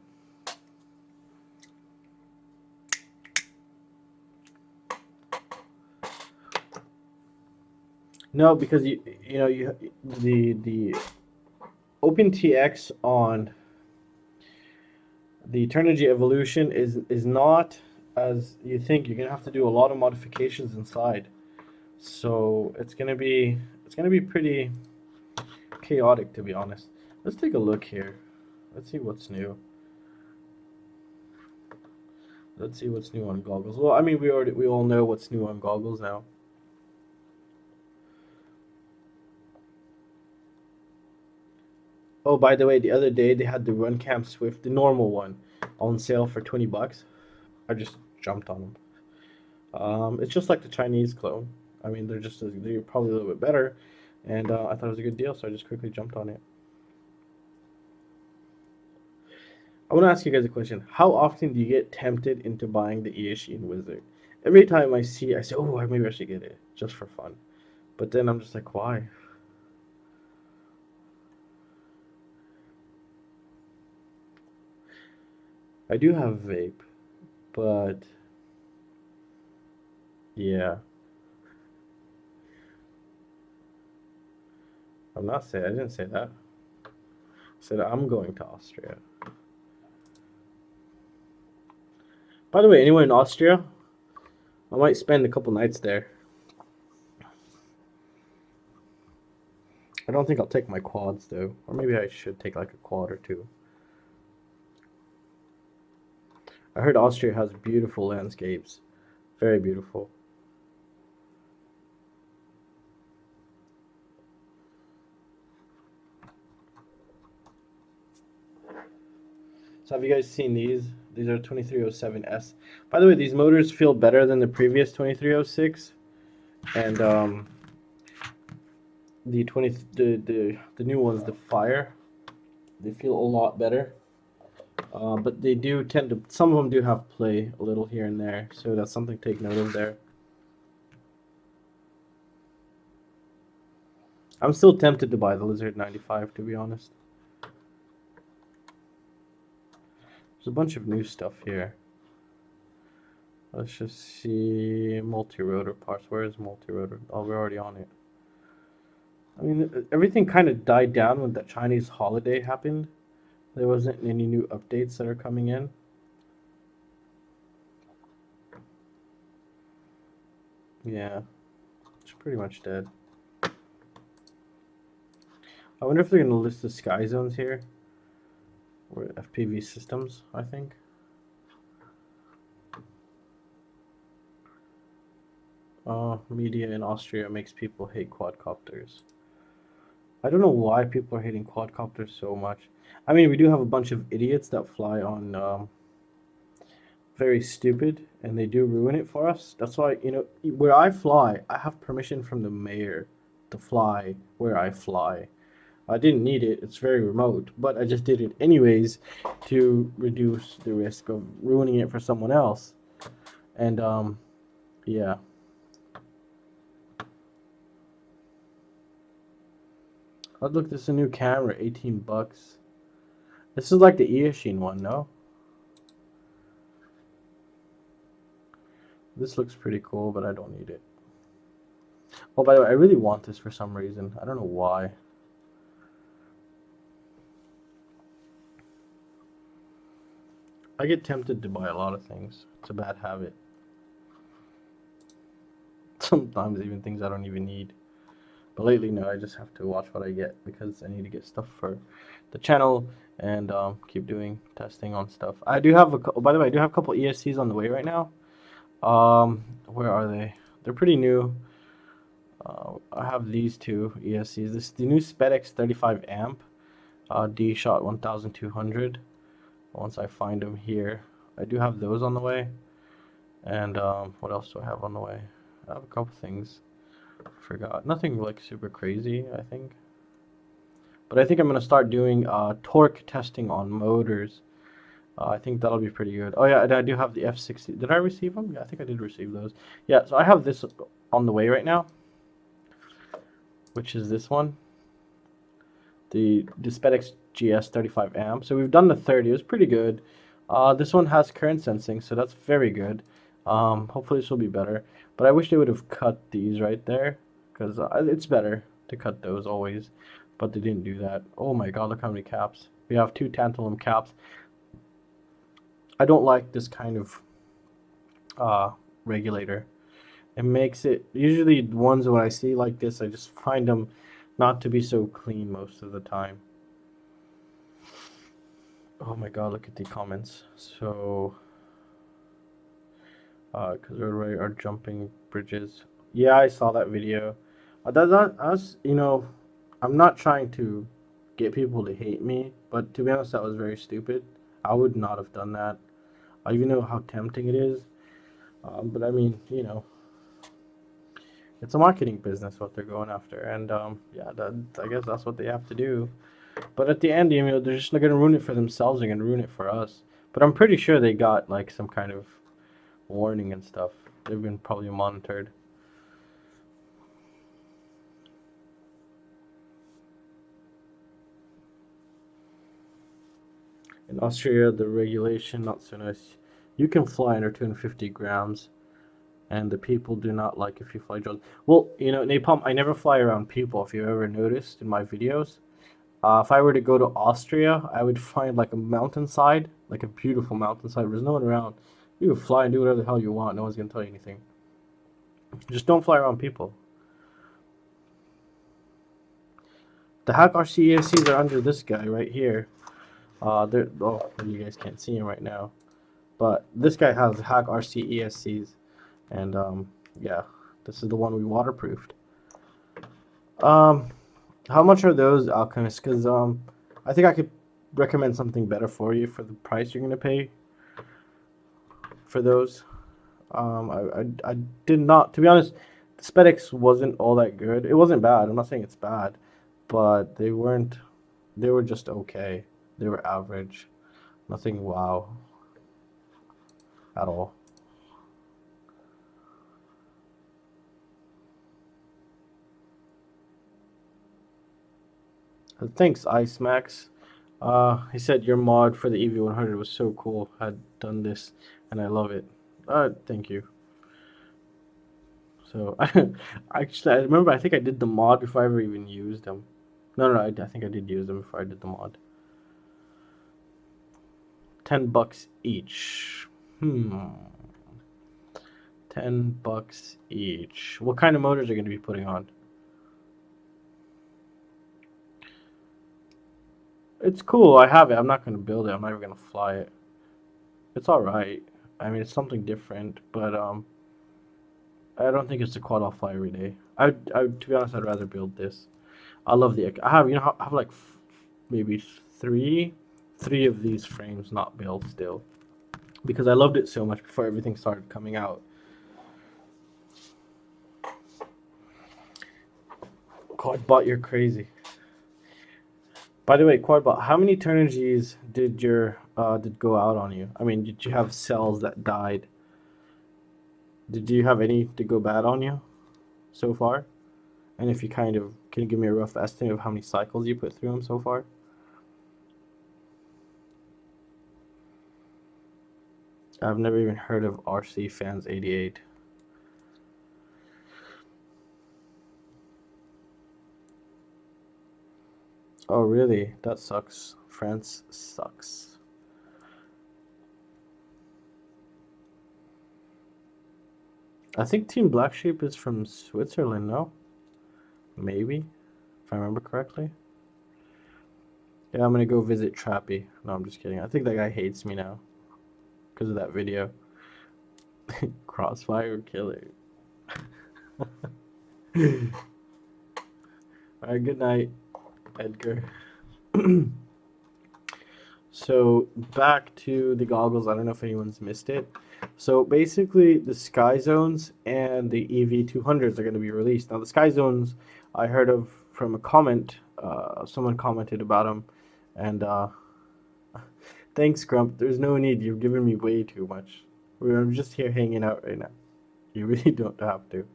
No, because the OpenTX on the Turnigy Evolution is not as you think. You're gonna have to do a lot of modifications inside, so it's gonna be pretty chaotic, to be honest. Let's take a look here. Let's see what's new. Let's see what's new on goggles. Well, I mean, we all know what's new on goggles now. Oh, by the way, the other day they had the Runcam Swift, the normal one, on sale for $20. I just jumped on them. It's just like the Chinese clone. I mean, they're probably a little bit better, and I thought it was a good deal, so I just quickly jumped on it. I want to ask you guys a question. How often do you get tempted into buying the Eachine Wizard? Every time I see it, I say, "Oh, maybe I should get it just for fun," but then I'm just like, "Why?" I do have vape, but yeah, I didn't say that. I said I'm going to Austria. By the way, anyone in Austria? I might spend a couple nights there. I don't think I'll take my quads though, or maybe I should take like a quad or two. I heard Austria has beautiful landscapes, very beautiful. So have you guys seen these? These are 2307S. By the way, these motors feel better than the previous 2306, and the new ones, the Fire, they feel a lot better. But they do tend to, some of them do have play a little here and there, so that's something to take note of there. I'm still tempted to buy the Lizard 95, to be honest. There's a bunch of new stuff here. Let's just see multi-rotor parts. Where is multi-rotor? Oh, we're already on it. I mean, everything kind of died down when that Chinese holiday happened. There wasn't any new updates that are coming in. Yeah, it's pretty much dead. I wonder if they're going to list the sky zones here. Or FPV systems, I think. Media in Austria makes people hate quadcopters. I don't know why people are hating quadcopters so much. I mean, we do have a bunch of idiots that fly on very stupid, and they do ruin it for us. That's why, you know, where I fly, I have permission from the mayor to fly where I fly. I didn't need it, it's very remote, but I just did it anyways to reduce the risk of ruining it for someone else. And, yeah. Oh, look, this is a new camera, 18 bucks. This is like the Eachine one, no? This looks pretty cool, but I don't need it. Oh, by the way, I really want this for some reason. I don't know why. I get tempted to buy a lot of things. It's a bad habit. Sometimes even things I don't even need. But lately, no, I just have to watch what I get because I need to get stuff for the channel and keep doing testing on stuff. I do have by the way, I do have a couple ESCs on the way right now. Where are they? They're pretty new. I have these two ESCs. This is the new SpedX 35 amp, D-Shot 1200. Once I find them here, I do have those on the way. And what else do I have on the way? I have a couple things. Forgot. Nothing like super crazy, I think. But I think I'm going to start doing torque testing on motors. I think that'll be pretty good. Oh yeah, I do have the F60. Did I receive them? Yeah, I think I did receive those. Yeah, so I have this on the way right now, which is this one. The SpedX GS 35 amp. So we've done the 30. It was pretty good. This one has current sensing, so that's very good. Hopefully this will be better. But I wish they would have cut these right there, because it's better to cut those always. But they didn't do that. Oh my god, look how many caps. We have 2 tantalum caps. I don't like this kind of regulator. It makes it, usually the ones when I see like this, I just find them not to be so clean most of the time. Oh my god, look at the comments. So, because we are jumping bridges. Yeah, I saw that video. That's not us, you know, I'm not trying to get people to hate me, but to be honest, that was very stupid. I would not have done that. I even know how tempting it is. But I mean, you know, it's a marketing business what they're going after, and yeah, I guess that's what they have to do. But at the end, you know, they're just not gonna ruin it for themselves. They're gonna ruin it for us. But I'm pretty sure they got like some kind of warning and stuff. They've been probably monitored. In Austria, the regulation not so nice. You can fly under 250 grams, and the people do not like if you fly drones. Well, you know, Napalm, I never fly around people. If you ever noticed in my videos, if I were to go to Austria, I would find like a mountainside, like a beautiful mountainside. There's no one around. You can fly and do whatever the hell you want. No one's gonna tell you anything. Just don't fly around people. The Hack RCESCs are under this guy right here. They're, oh, you guys can't see him right now, but this guy has Hack RCESCs, and yeah, this is the one we waterproofed. How much are those, Alchemist? Because I think I could recommend something better for you for the price you're gonna pay for those. I did not, to be honest. The SpedX wasn't all that good. It wasn't bad. I'm not saying it's bad, but they weren't. They were just okay. They were average. Nothing wow at all. Thanks, Ice Max. He said your mod for the EV100 was so cool. Had done this, and I love it. Thank you. So, actually, I remember. I think I did the mod before I ever even used them. No, I think I did use them before I did the mod. $10 each. $10 each. What kind of motors are you going to be putting on? It's cool. I have it. I'm not going to build it. I'm not even going to fly it. It's all right. I mean, it's something different, but I don't think it's a quad I'll fly every day. To be honest, I'd rather build this. I love the. I have, I have like maybe three of these frames not built still, because I loved it so much before everything started coming out. Quadbot, you're crazy. By the way, Quadbot, how many Turnigies did go out on you? I mean, did you have cells that died? Did you have any to go bad on you so far? And if you kind of can give me a rough estimate of how many cycles you put through them so far? I've never even heard of RC Fans 88. Oh, really? That sucks. France sucks. I think Team Black Sheep is from Switzerland, no? Maybe, if I remember correctly. Yeah, I'm gonna go visit Trappy. No, I'm just kidding. I think that guy hates me now because of that video. Crossfire killer. Alright, good night, Edgar. So back to the goggles. I don't know if anyone's missed it. So basically, the Skyzones and the EV200s are going to be released. Now, the Skyzones, I heard of from a comment. Someone commented about them, and thanks, Grump. There's no need. You've given me way too much. I'm just here hanging out right now. You really don't have to.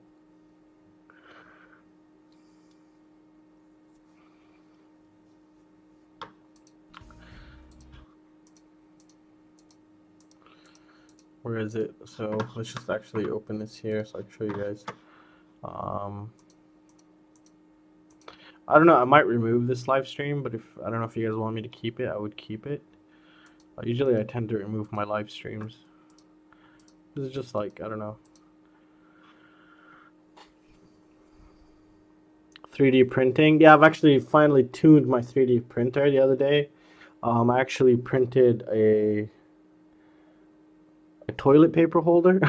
Where is it? So let's just actually open this here so I can show you guys. I don't know. I might remove this live stream, but if I don't know if you guys want me to keep it, I would keep it. Usually, I tend to remove my live streams. This is just like, I don't know. 3D printing. Yeah, I've actually finally tuned my 3D printer the other day. I actually printed a toilet paper holder.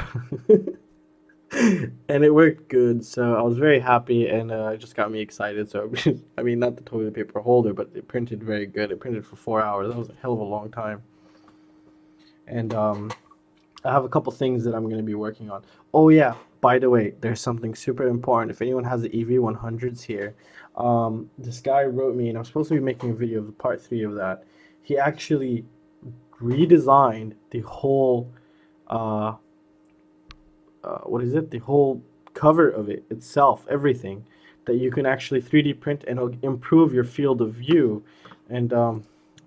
And it worked good, so I was very happy, and it just got me excited. So I mean, not the toilet paper holder, but it printed very good. It printed for 4 hours. That was a hell of a long time. And I have a couple things that I'm going to be working on. Oh yeah, by the way, there's something super important. If anyone has the EV100s here, this guy wrote me, and I'm supposed to be making a video of the part 3 of that. He actually redesigned the whole what is it? The whole cover of it itself, everything that you can actually 3D print, and it'll improve your field of view. And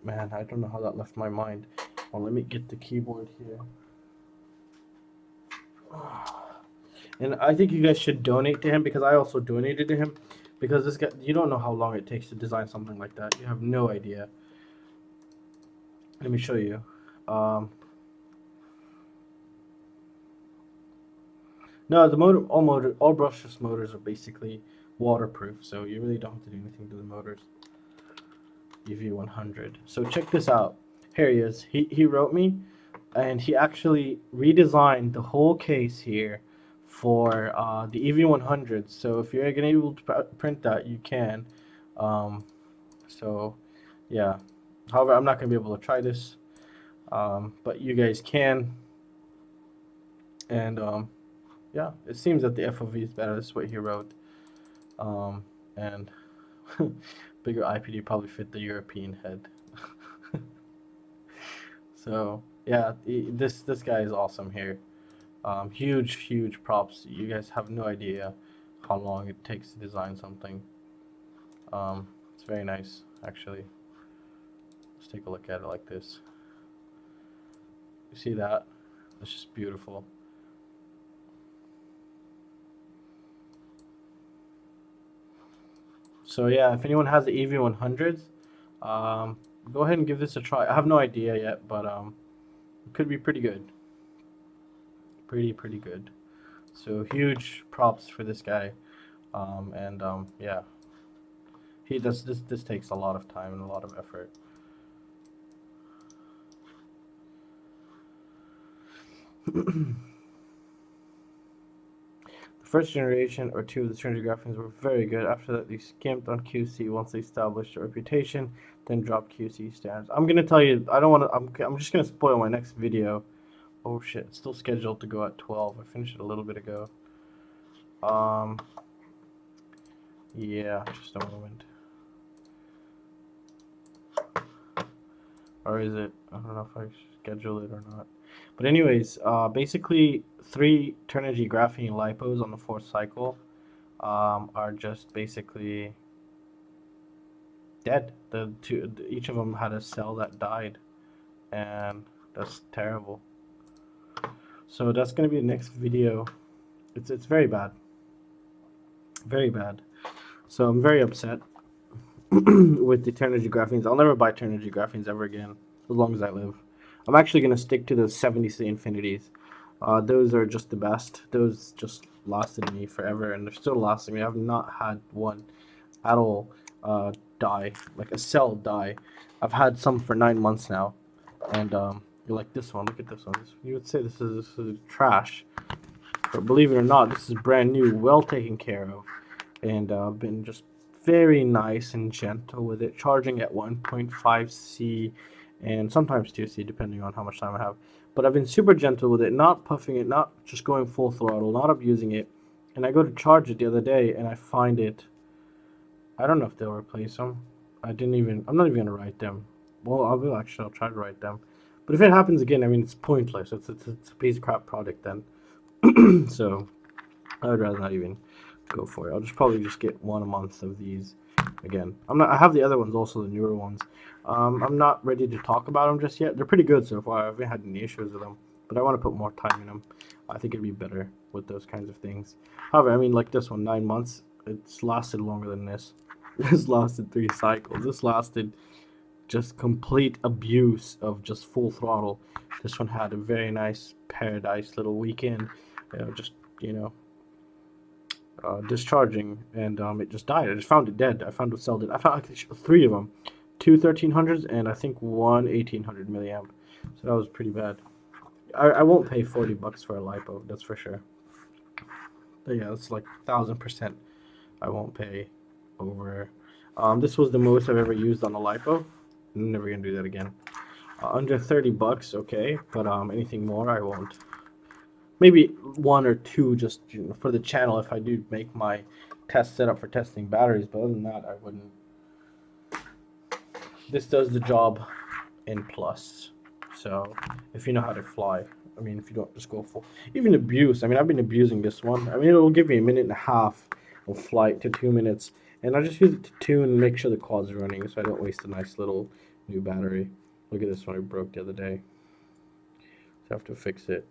man, I don't know how that left my mind. Well, let me get the keyboard here. And I think you guys should donate to him, because I also donated to him, because this guy, you don't know how long it takes to design something like that. You have no idea. Let me show you. No, all brushless motors are basically waterproof, so you really don't have to do anything to the motors. EV100. So check this out. Here he is. He wrote me, and he actually redesigned the whole case here for the EV100. So if you're gonna be able to print that, you can. So yeah, However, I'm not going to be able to try this, but you guys can. And yeah, it seems that the FOV is better. This is what he wrote. And bigger IPD probably fit the European head. So yeah, this guy is awesome here. Huge props. You guys have no idea how long it takes to design something. It's very nice, actually. Let's take a look at it like this. You see that? It's just beautiful. So yeah, if anyone has the EV100s, go ahead and give this a try. I have no idea yet, but it could be pretty good. Pretty good. So huge props for this guy. And yeah, he does this takes a lot of time and a lot of effort. The first generation or two of the strategy graphenes were very good. After that, they skimped on QC once they established a reputation, then dropped QC standards. I'm gonna tell you, I don't want to. I'm just gonna spoil my next video. Oh shit, it's still scheduled to go at 12. I finished it a little bit ago. Yeah, just a moment. Or is it? I don't know if I schedule it or not. But anyways, basically 3 Turnigy graphene lipos on the 4th cycle are just basically dead. Each of them had a cell that died, and that's terrible. So that's gonna be the next video. It's very bad, very bad. So I'm very upset with the Turnigy graphenes. I'll never buy Turnigy graphenes ever again, as long as I live. I'm actually gonna stick to the 70C Infinities. Those are just the best. Those just lasted me forever, and they're still lasting me. I've not had one at all die, like a cell die. I've had some for 9 months now, and you're like, this one, look at this one. You would say this is trash, but believe it or not, this is brand new, well taken care of, and been just very nice and gentle with it, charging at 1.5C and sometimes 2C depending on how much time I have. But I've been super gentle with it, not puffing it, not just going full throttle, not abusing it. And I go to charge it the other day and I find it, I don't know if they'll replace them. I'm not even gonna write them. Well, I will actually, I'll try to write them. But if it happens again, I mean, it's pointless. It's a piece of crap product then. So I would rather not even go for it. I'll probably just get 1 a month of these again. I have the other ones also, the newer ones. I'm not ready to talk about them just yet. They're pretty good so far. I haven't had any issues with them, but I want to put more time in them. I think it'd be better with those kinds of things. However, I mean, like this one, 9 months. It's lasted longer than this. This lasted 3 cycles. This lasted just complete abuse of just full throttle. This one had a very nice paradise little weekend. Just, discharging, and it just died. I just found it dead. I found it cell dead. I found actually 3 of them, 2 1300s and I think 1 1800 milliamp. So that was pretty bad. I won't pay $40 for a lipo, that's for sure. But yeah, it's like 1000%. I won't pay over. This was the most I've ever used on a lipo. I'm never gonna do that again. Under $30, okay, but anything more, I won't. Maybe 1 or 2 just for the channel if I do make my test setup for testing batteries, but other than that, I wouldn't. This does the job in plus. So if you know how to fly, I mean, if you don't just go full, even abuse. I mean, I've been abusing this one. I mean, it'll give me 1.5 minutes of flight to 2 minutes, and I just use it to tune and make sure the quad's running, so I don't waste a nice little new battery. Look at this one I broke the other day. So I have to fix it.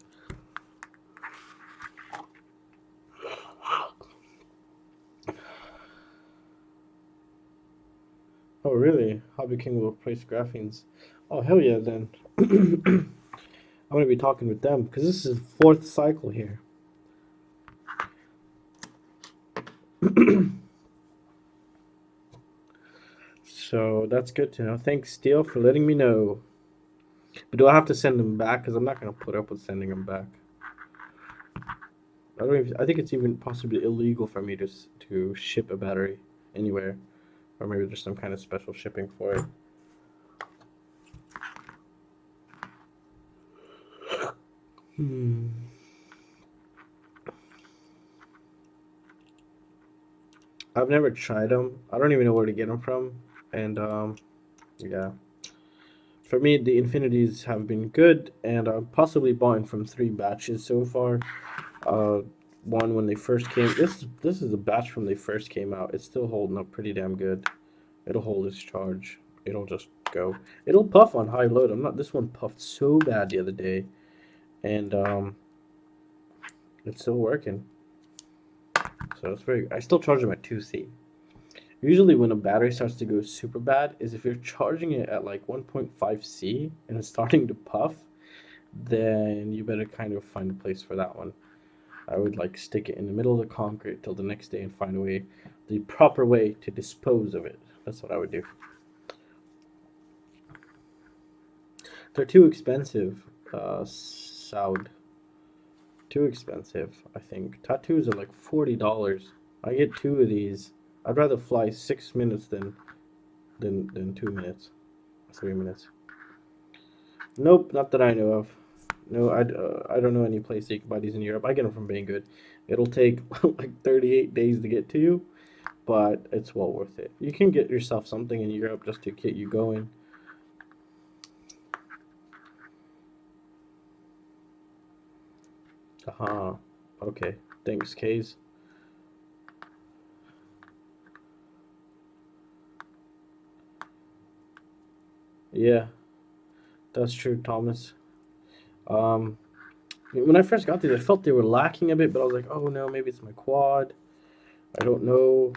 Oh, really? Hobby King will replace graphenes. Oh, hell yeah, then. I'm going to be talking with them, because this is the 4th cycle here. So, that's good to know. Thanks, Steel, for letting me know. But do I have to send them back? Because I'm not going to put up with sending them back. I think it's even possibly illegal for me to ship a battery anywhere. Or maybe there's some kind of special shipping for it. I've never tried them. I don't even know where to get them from. And yeah, for me, the Infinities have been good, and I've possibly bought from 3 batches so far. Uh, one when they first came. This is a batch from they first came out. It's still holding up pretty damn good. It'll hold its charge. It'll just go. It'll puff on high load. I'm not. This one puffed so bad the other day, and it's still working. So it's very. I still charge them at 2C. Usually, when a battery starts to go super bad, is if you're charging it at like 1.5C and it's starting to puff, then you better kind of find a place for that one. I would like stick it in the middle of the concrete till the next day and find a way, the proper way to dispose of it. That's what I would do. They're too expensive, Saud. Too expensive, I think. Tattoos are like $40. I get 2 of these. I'd rather fly 6 minutes than 2 minutes, 3 minutes. Nope, not that I know of. No, I don't know any place that you can buy these in Europe. I get them from Banggood. It'll take like 38 days to get to you, but it's well worth it. You can get yourself something in Europe just to get you going. Aha. Okay. Thanks, Kays. Yeah, that's true, Thomas. Um, when I first got these, I felt they were lacking a bit, but I was like, oh no, maybe it's my quad. I don't know.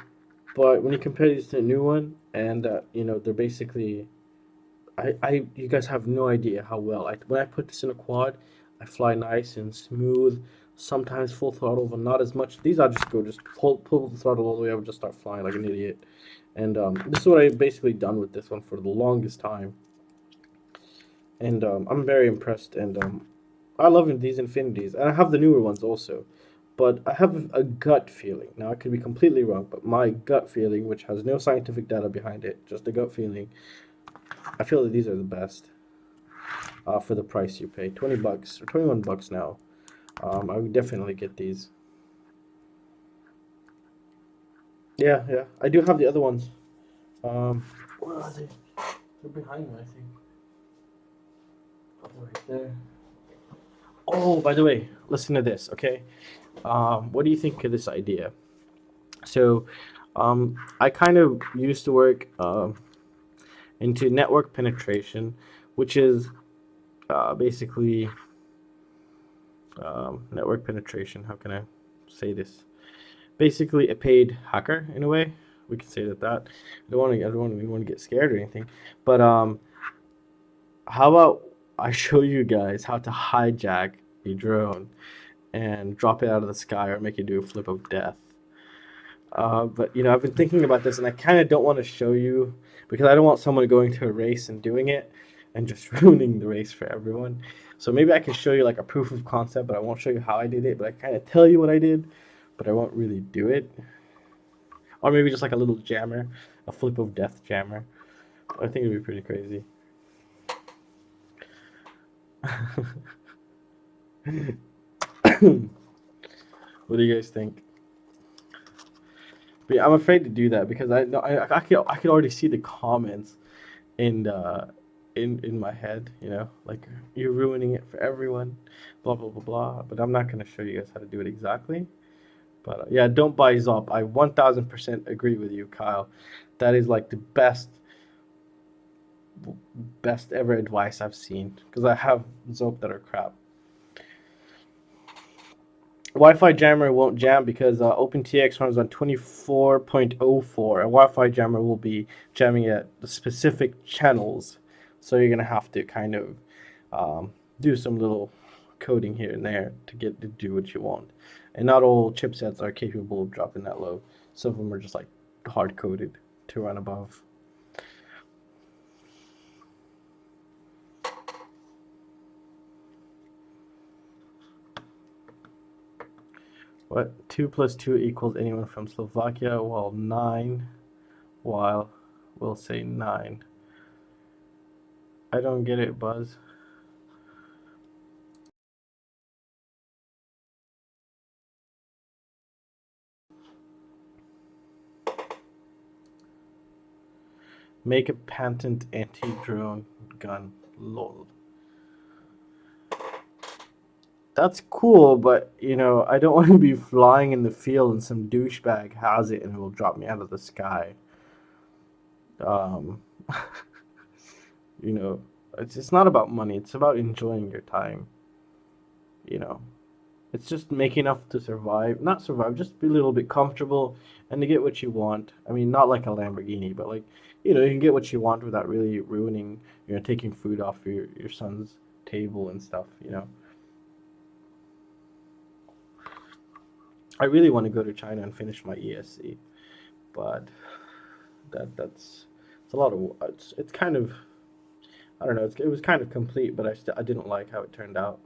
But when you compare these to the new one, and they're basically, you guys have no idea how well. When I put this in a quad, I fly nice and smooth. Sometimes full throttle, but not as much. These I just pull the throttle all the way up and just start flying like an idiot. And this is what I've basically done with this one for the longest time. And I'm very impressed. And I love these Infinities, and I have the newer ones also. But I have a gut feeling. Now I could be completely wrong, but my gut feeling, which has no scientific data behind it, just a gut feeling, I feel that these are the best for the price you pay. $20 or $21 now. I would definitely get these. Yeah, yeah. I do have the other ones. Where are they? They're behind me, I think. Oh, right there. Oh, by the way, listen to this, okay? What do you think of this idea? So, I kind of used to work into network penetration, which is basically network penetration. How can I say this? Basically, a paid hacker in a way. We can say that. I don't want to get scared or anything. But how about I show you guys how to hijack a drone and drop it out of the sky or make it do a flip of death. But I've been thinking about this, and I kind of don't want to show you because I don't want someone going to a race and doing it and just ruining the race for everyone. So maybe I can show you like a proof of concept, but I won't show you how I did it. But I kind of tell you what I did, but I won't really do it. Or maybe just like a little jammer, a flip of death jammer. I think it'd be pretty crazy. What do you guys think? But yeah, I'm afraid to do that because I know I could already see the comments in in my head. Like you're ruining it for everyone, blah blah blah blah. But I'm not gonna show you guys how to do it exactly. But yeah, don't buy Zop. I 1000% agree with you, Kyle. That is like the best ever advice I've seen because I have Zop that are crap. Wi-Fi jammer won't jam because OpenTX runs on 24.04, and Wi-Fi jammer will be jamming at the specific channels. So you're gonna have to kind of do some little coding here and there to get to do what you want. And not all chipsets are capable of dropping that low. Some of them are just like hard coded to run above. What? 2 plus 2 equals anyone from Slovakia, while 9, while we'll say 9. I don't get it, Buzz. Make a patent anti-drone gun. Lol. That's cool, but you know, I don't want to be flying in the field and some douchebag has it and it will drop me out of the sky. Um, you know, it's not about money. It's about enjoying your time. You know, it's just making enough to survive. Not survive, just be a little bit comfortable and to get what you want. I mean, not like a Lamborghini, but like, you know, you can get what you want without really ruining, you know, taking food off your son's table and stuff, you know. I really want to go to China and finish my ESC, but that's it's a lot of it's kind of I don't know. It was kind of complete, but I didn't like how it turned out,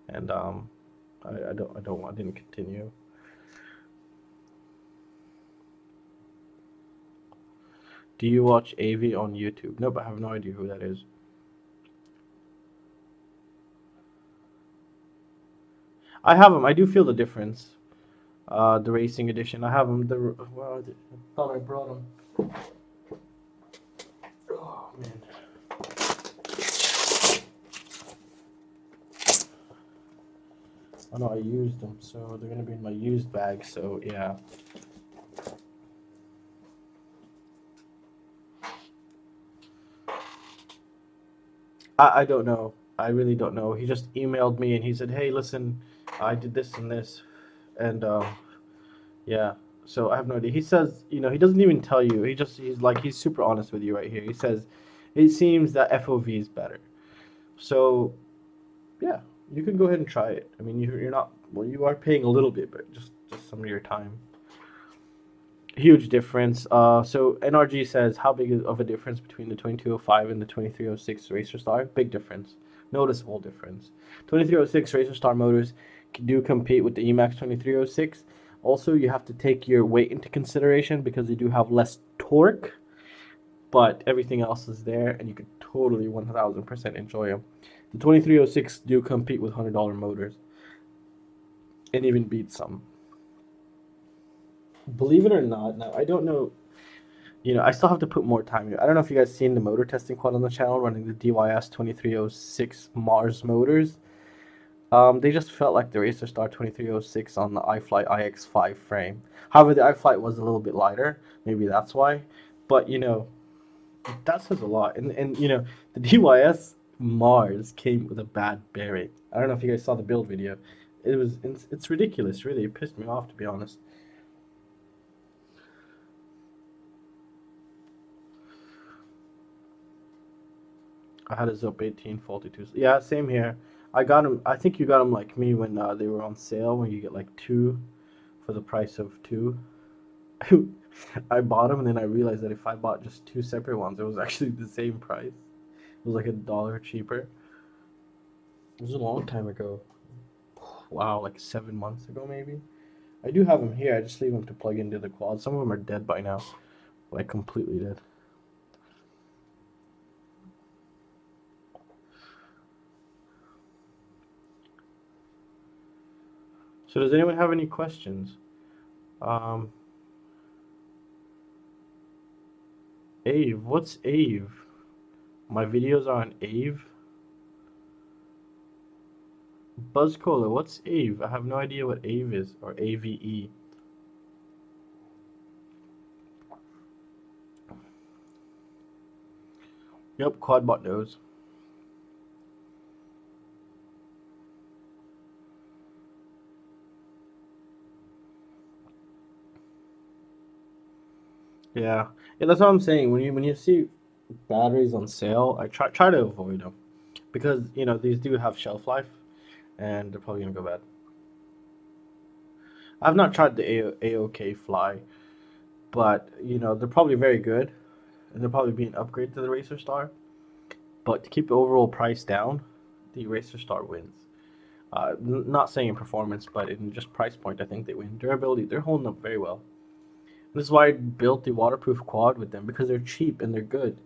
and I didn't continue. Do you watch AV on YouTube? No, but I have no idea who that is. I have them. I do feel the difference. The racing edition. I have them. Well, I thought I brought them. Oh man. Oh no, I used them, so they're gonna be in my used bag. So yeah. I don't know. I really don't know. He just emailed me and he said, "Hey, listen, I did this and this," and yeah. So I have no idea. He says, you know, he doesn't even tell you. He's like he's super honest with you right here. He says, it seems that FOV is better. So yeah, you can go ahead and try it. I mean, you're not well, you are paying a little bit, but just some of your time. Huge difference. So NRG says how big of a difference between the 2205 and the 2306 Racer Star? Big difference, noticeable difference. 2306 Racer Star motors do compete with the Emax 2306. Also, you have to take your weight into consideration because they do have less torque, but everything else is there, and you could totally 1000% enjoy them. The 2306 do compete with $100 motors, and even beat some. Believe it or not, now I don't know. You know, I still have to put more time. I don't know if you guys seen the motor testing quad on the channel running the DYS 2306 Mars motors. They just felt like the Racer Star 2306 on the iFlight IX5 frame. However, the iFlight was a little bit lighter. Maybe that's why. But, you know, that says a lot. And you know, the DYS Mars came with a bad bearing. I don't know if you guys saw the build video. It's ridiculous, really. It pissed me off, to be honest. I had a Zope 18 faulty too. Yeah, same here. I got them. I think you got them like me when they were on sale, when you get like two for the price of two. I bought them and then I realized that if I bought just two separate ones, it was actually the same price. It was like $1 cheaper. It was a long time ago. Wow, like 7 months ago maybe. I do have them here. I just leave them to plug into the quad. Some of them are dead by now, like completely dead. So does anyone have any questions? Um, Ave, what's Ave? My videos are on Ave. Buzz Cola, what's Ave? I have no idea what Ave is, or AVE. Yep, Quadbot knows. Yeah, yeah, that's what I'm saying. When you see batteries on sale, I try to avoid them because you know these do have shelf life, and they're probably gonna go bad. I've not tried the AOK Fly, but you know they're probably very good, and they'll probably be an upgrade to the Racer Star. But to keep the overall price down, the Racer Star wins. Not saying in performance, but in just price point, I think they win. Durability, they're holding up very well. This is why I built the waterproof quad with them because they're cheap and they're good,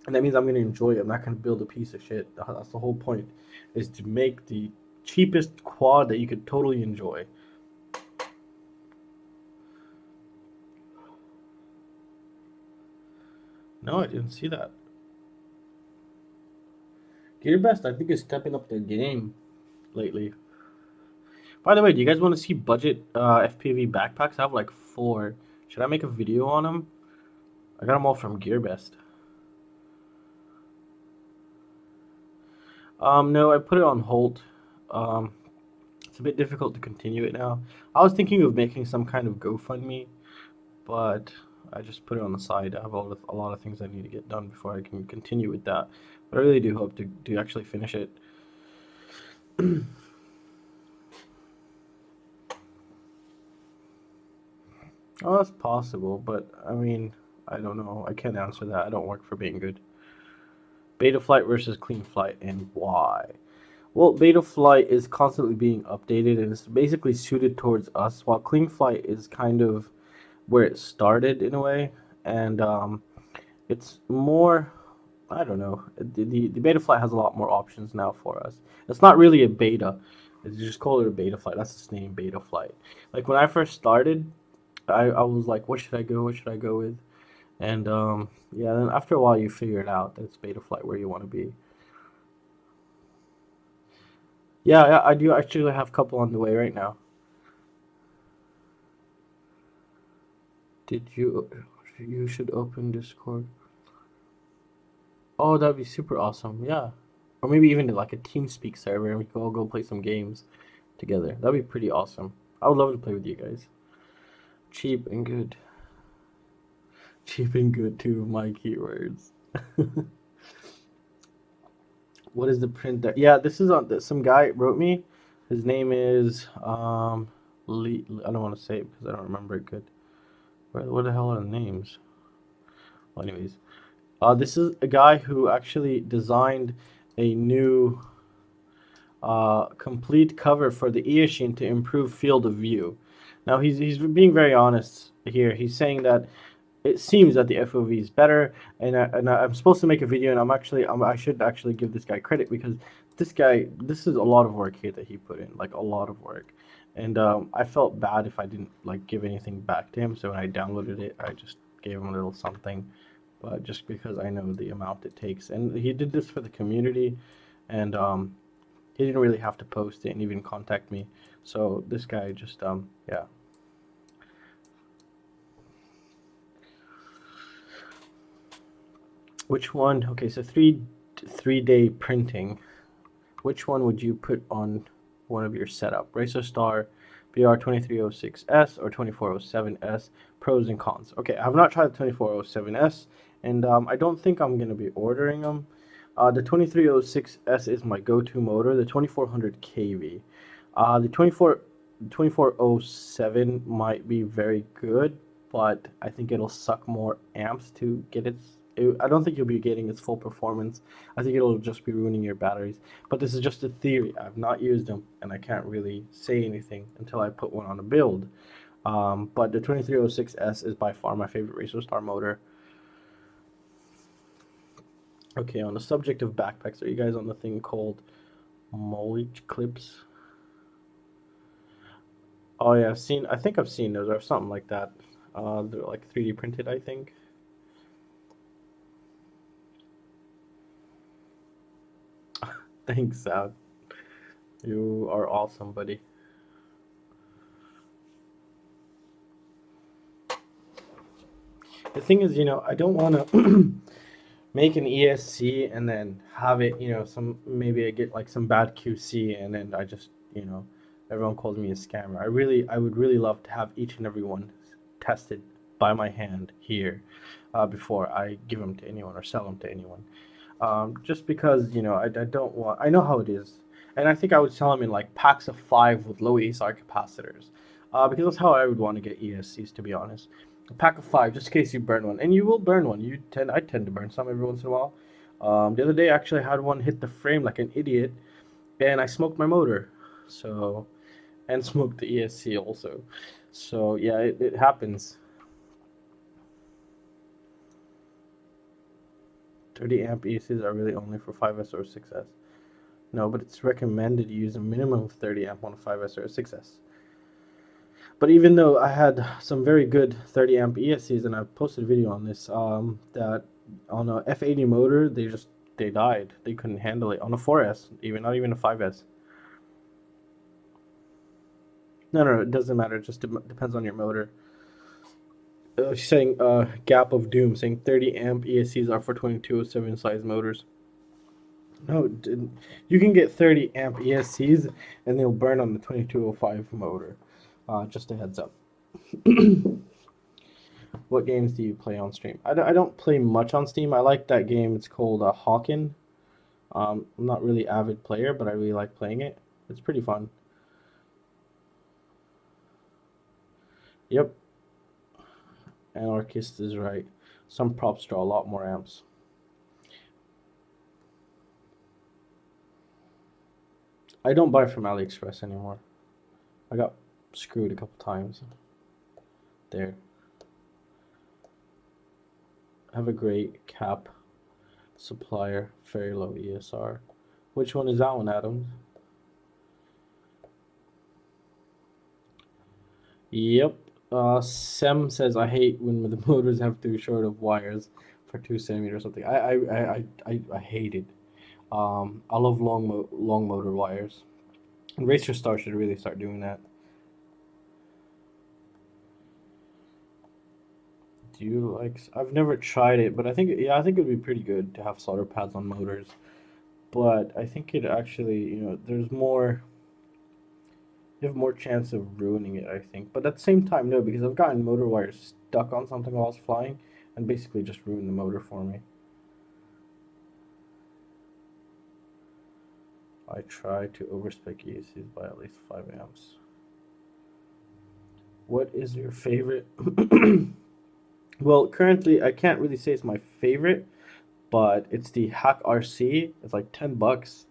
and that means I'm gonna enjoy it. I'm not gonna build a piece of shit. That's the whole point, is to make the cheapest quad that you could totally enjoy. No, I didn't see that. Gear Best, I think, is stepping up their game lately. By the way, do you guys want to see budget FPV backpacks? I have like 4. Should I make a video on them? I got them all from GearBest. No, I put it on hold. It's a bit difficult to continue it now. I was thinking of making some kind of GoFundMe, but I just put it on the side. I have a lot of things I need to get done before I can continue with that. But I really do hope to actually finish it. Oh, that's possible, but I mean, I don't know. I can't answer that. I don't work for Banggood. Beta flight versus clean flight, and why? Well, beta flight is constantly being updated and it's basically suited towards us, while clean flight is kind of where it started in a way, and it's more. I don't know. The beta flight has a lot more options now for us. It's not really a beta. It's just call it a beta flight. That's its name, beta flight. Like when I first started, I was like, what should I go? What should I go with? And yeah, then after a while, you figure it out that it's beta flight where you want to be. Yeah, I do actually have a couple on the way right now. Did you? You should open Discord. Oh, that'd be super awesome. Yeah, or maybe even like a TeamSpeak server, and we can all go play some games together. That'd be pretty awesome. I would love to play with you guys. Cheap and good. Cheap and good, two of my keywords. What is the printer? Yeah, this is on some guy wrote me. His name is Lee. I don't want to say it because I don't remember it good. What the hell are the names? Well, anyways, this is a guy who actually designed a new complete cover for the Eachine to improve field of view. Now he's being very honest here. He's saying that it seems that the FOV is better, and I'm supposed to make a video, and I should actually give this guy credit because this is a lot of work here that he put in, like a lot of work, and I felt bad if I didn't like give anything back to him. So when I downloaded it, I just gave him a little something, but just because I know the amount it takes, and he did this for the community, and he didn't really have to post it and even contact me. So this guy just yeah. Which one? Okay, so 3-day printing. Which one would you put on one of your setup? RacerStar BR2306S or 2407S? Pros and cons. Okay, I have not tried the 2407S, and I don't think I'm gonna be ordering them. The 2306S is my go-to motor. The 2400 kV. The 2407 might be very good, but I think it'll suck more amps to get I don't think you'll be getting its full performance. I think it'll just be ruining your batteries. But this is just a theory. I've not used them, and I can't really say anything until I put one on a build. But the 2306S is by far my favorite RacerStar motor. Okay, on the subject of backpacks, are you guys on the thing called Molly clips? Oh yeah, I think I've seen those or something like that. They're like 3D printed, I think. Thanks, Sad. You are awesome, buddy. The thing is, I don't want to make an ESC and then have it, maybe I get like some bad QC and then I just, everyone calls me a scammer. I would really love to have each and every one tested by my hand here before I give them to anyone or sell them to anyone. Just because, I don't want, I know how it is. And I think I would sell them in like packs of 5 with low ASR capacitors. Because that's how I would want to get ESCs, to be honest. A pack of 5, just in case you burn one. And you will burn one. I tend to burn some every once in a while. The other day, actually, I had one hit the frame like an idiot. And I smoked my motor. So, and smoked the ESC also. So, yeah, it happens. 30 amp ESCs are really only for 5S or 6S. No, but it's recommended to use a minimum of 30 amp on a 5S or a 6S. But even though I had some very good 30 amp ESCs, and I've posted a video on this, that on a F80 motor, they died. They couldn't handle it on a 4S, even not even a 5S. No, it doesn't matter. It just depends on your motor. She's saying Gap of Doom saying 30 amp ESCs are for 2207 size motors. No, you can get 30 amp ESCs and they'll burn on the 2205 motor. Just a heads up. What games do you play on stream? I don't play much on Steam. I like that game. It's called Hawken. I'm not really avid player, but I really like playing it. It's pretty fun. Yep. Anarchist is right. Some props draw a lot more amps. I don't buy from AliExpress anymore. I got screwed a couple times. There. Have a great cap supplier, very low ESR. Which one is that one, Adam? Yep. Sem says I hate when the motors have too short of wires for 2 centimeters or something. I hate it. I love long motor wires. And Racer Star should really start doing that. Do you like? I've never tried it, but I think I think it would be pretty good to have solder pads on motors. But I think it actually, there's more. You have more chance of ruining it, I think. But at the same time, no, because I've gotten motor wires stuck on something while I was flying, and basically just ruined the motor for me. I try to overspec ESCs by at least 5 amps. What is your favorite? Well, currently I can't really say it's my favorite, but it's the Hack RC. It's like $10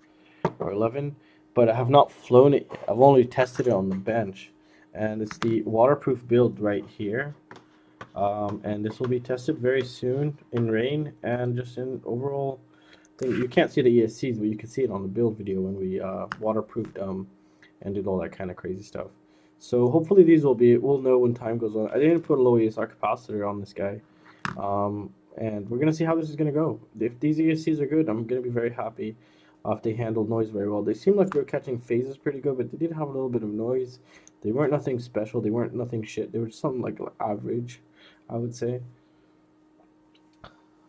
or 11, but I have not flown it. I've only tested it on the bench, and it's the waterproof build right here. And this will be tested very soon in rain and just in overall thing. You can't see the ESCs, but you can see it on the build video when we waterproofed them and did all that kind of crazy stuff. So hopefully these we'll know when time goes on. I didn't put a low ESR capacitor on this guy. And we're gonna see how this is gonna go. If these ESCs are good, I'm gonna be very happy. If they handled noise very well. They seemed like they were catching phases pretty good, but they did have a little bit of noise. They weren't nothing special. They weren't nothing shit. They were something like average, I would say.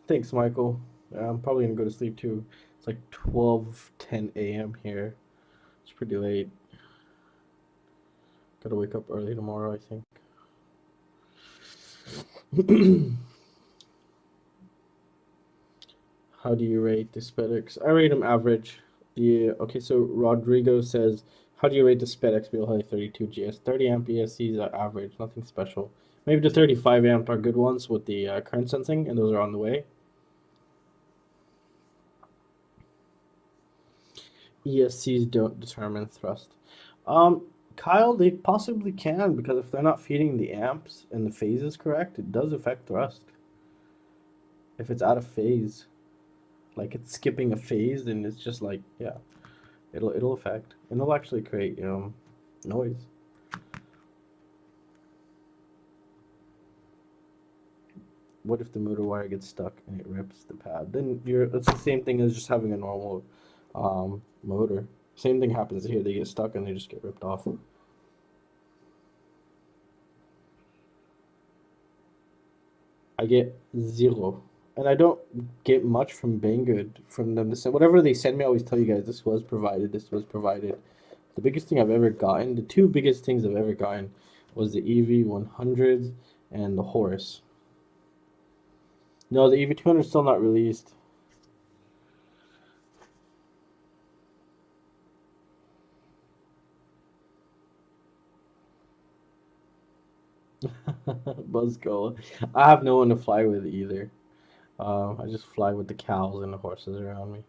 Thanks, Michael. I'm probably gonna go to sleep too. It's like 12:10 a.m. here. It's pretty late. Gotta wake up early tomorrow, I think. How do you rate the SpedX? I rate them average. Okay, so Rodrigo says, how do you rate the SpedX BLHI 32GS? 30 amp ESCs are average, nothing special. Maybe the 35 amp are good ones with the current sensing, and those are on the way. ESCs don't determine thrust. Kyle, they possibly can, because if they're not feeding the amps and the phases correct, it does affect thrust. If it's out of phase, like it's skipping a phase, then it's just like, yeah, it'll affect, and it'll actually create noise. What if the motor wire gets stuck and it rips the pad? Then it's the same thing as just having a normal motor. Same thing happens here. They get stuck and they just get ripped off. I get 0. And I don't get much from Banggood from them. Whatever they send me, I always tell you guys this was provided. This was provided. The biggest thing I've ever gotten, the two biggest things I've ever gotten, was the EV100s and the Horse. No, the EV200 is still not released. Buzzkill. I have no one to fly with either. I just fly with the cows and the horses around me.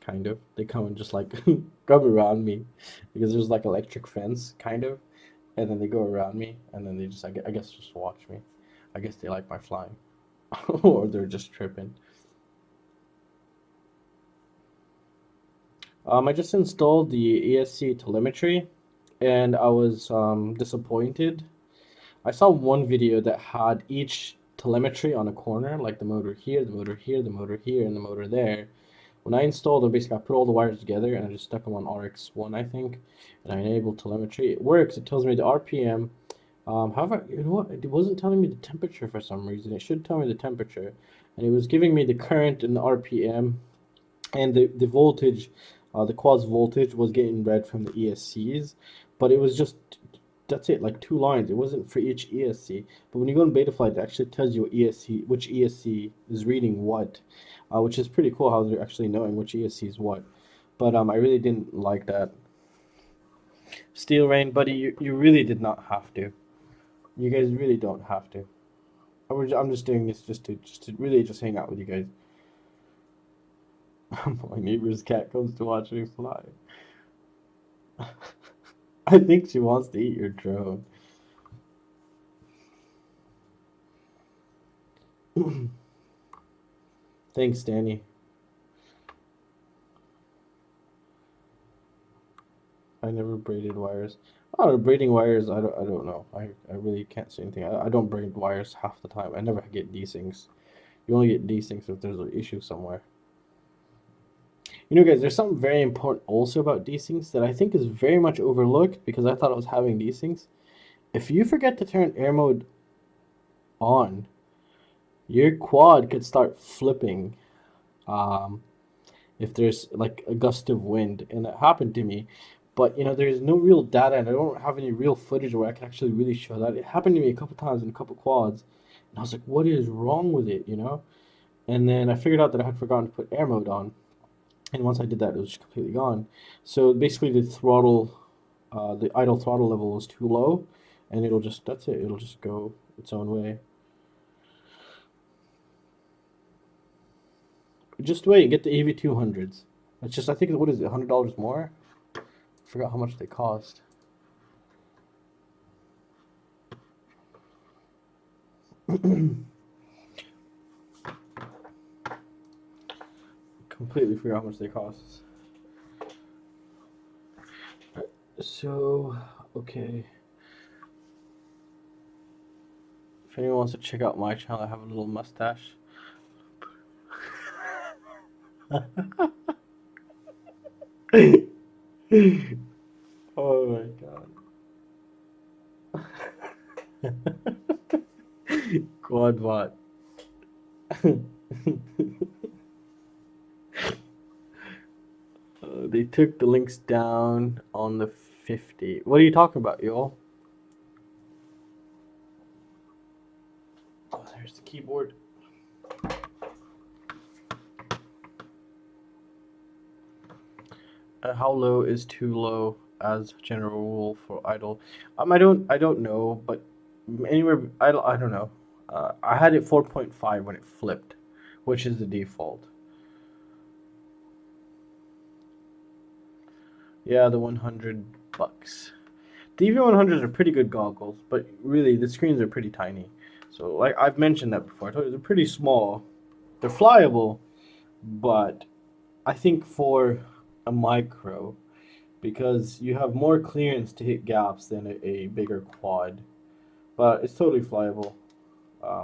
Kind of. They come and just like come around me because there's like electric fence, kind of, and then they go around me and then they just I guess just watch me. I guess they like my flying, or they're just tripping. I just installed the ESC telemetry, and I was disappointed. I saw one video that had each telemetry on a corner, like the motor here, the motor here, the motor here, and the motor there. When I installed them, basically I put all the wires together and I just stuck them on RX1, I think, and I enabled telemetry. It works. It tells me the RPM. However, you know what? It wasn't telling me the temperature for some reason. It should tell me the temperature, and it was giving me the current and the RPM, and the voltage. The quad's voltage was getting read from the ESCs, but it was just that's it, like 2 lines. It wasn't for each ESC. But when you go in Betaflight, it actually tells you which ESC is reading what, which is pretty cool how they're actually knowing which ESC is what. But I really didn't like that. Steel Rain, buddy, you really did not have to. You guys really don't have to. I'm just doing this just to really just hang out with you guys. My neighbor's cat comes to watch me fly. I think she wants to eat your drone. Thanks, Danny. I never braided wires. Oh, braiding wires, I don't know. I really can't say anything. I don't braid wires half the time. I never get desyncs. You only get desyncs if there's an issue somewhere. You know, guys, there's something very important also about desyncs that I think is very much overlooked because I thought I was having desyncs. If you forget to turn air mode on, your quad could start flipping if there's like a gust of wind, and that happened to me. But you know, there's no real data, and I don't have any real footage where I can actually really show that. It happened to me a couple times in a couple quads, and I was like, "What is wrong with it?" You know. And then I figured out that I had forgotten to put air mode on, and once I did that, it was just completely gone. So basically, the throttle, the idle throttle level was too low, and that's it. It'll just go its own way. Just wait, get the Ev200s. It's just, I think, what is it, $100 more? I forgot how much they cost. Completely forgot how much they cost. So, okay. If anyone wants to check out my channel, I have a little mustache. Oh my god. Quadbot. They took the links down on the 50. What are you talking about, y'all? Oh, there's the keyboard. How low is too low as general rule for idle? I don't know, but anywhere I don't know. I had it 4.5 when it flipped, which is the default. Yeah, the $100. The EV100s are pretty good goggles, but really the screens are pretty tiny. So like I've mentioned that before, I told you they're pretty small. They're flyable, but I think for a micro, because you have more clearance to hit gaps than a bigger quad, but it's totally flyable. I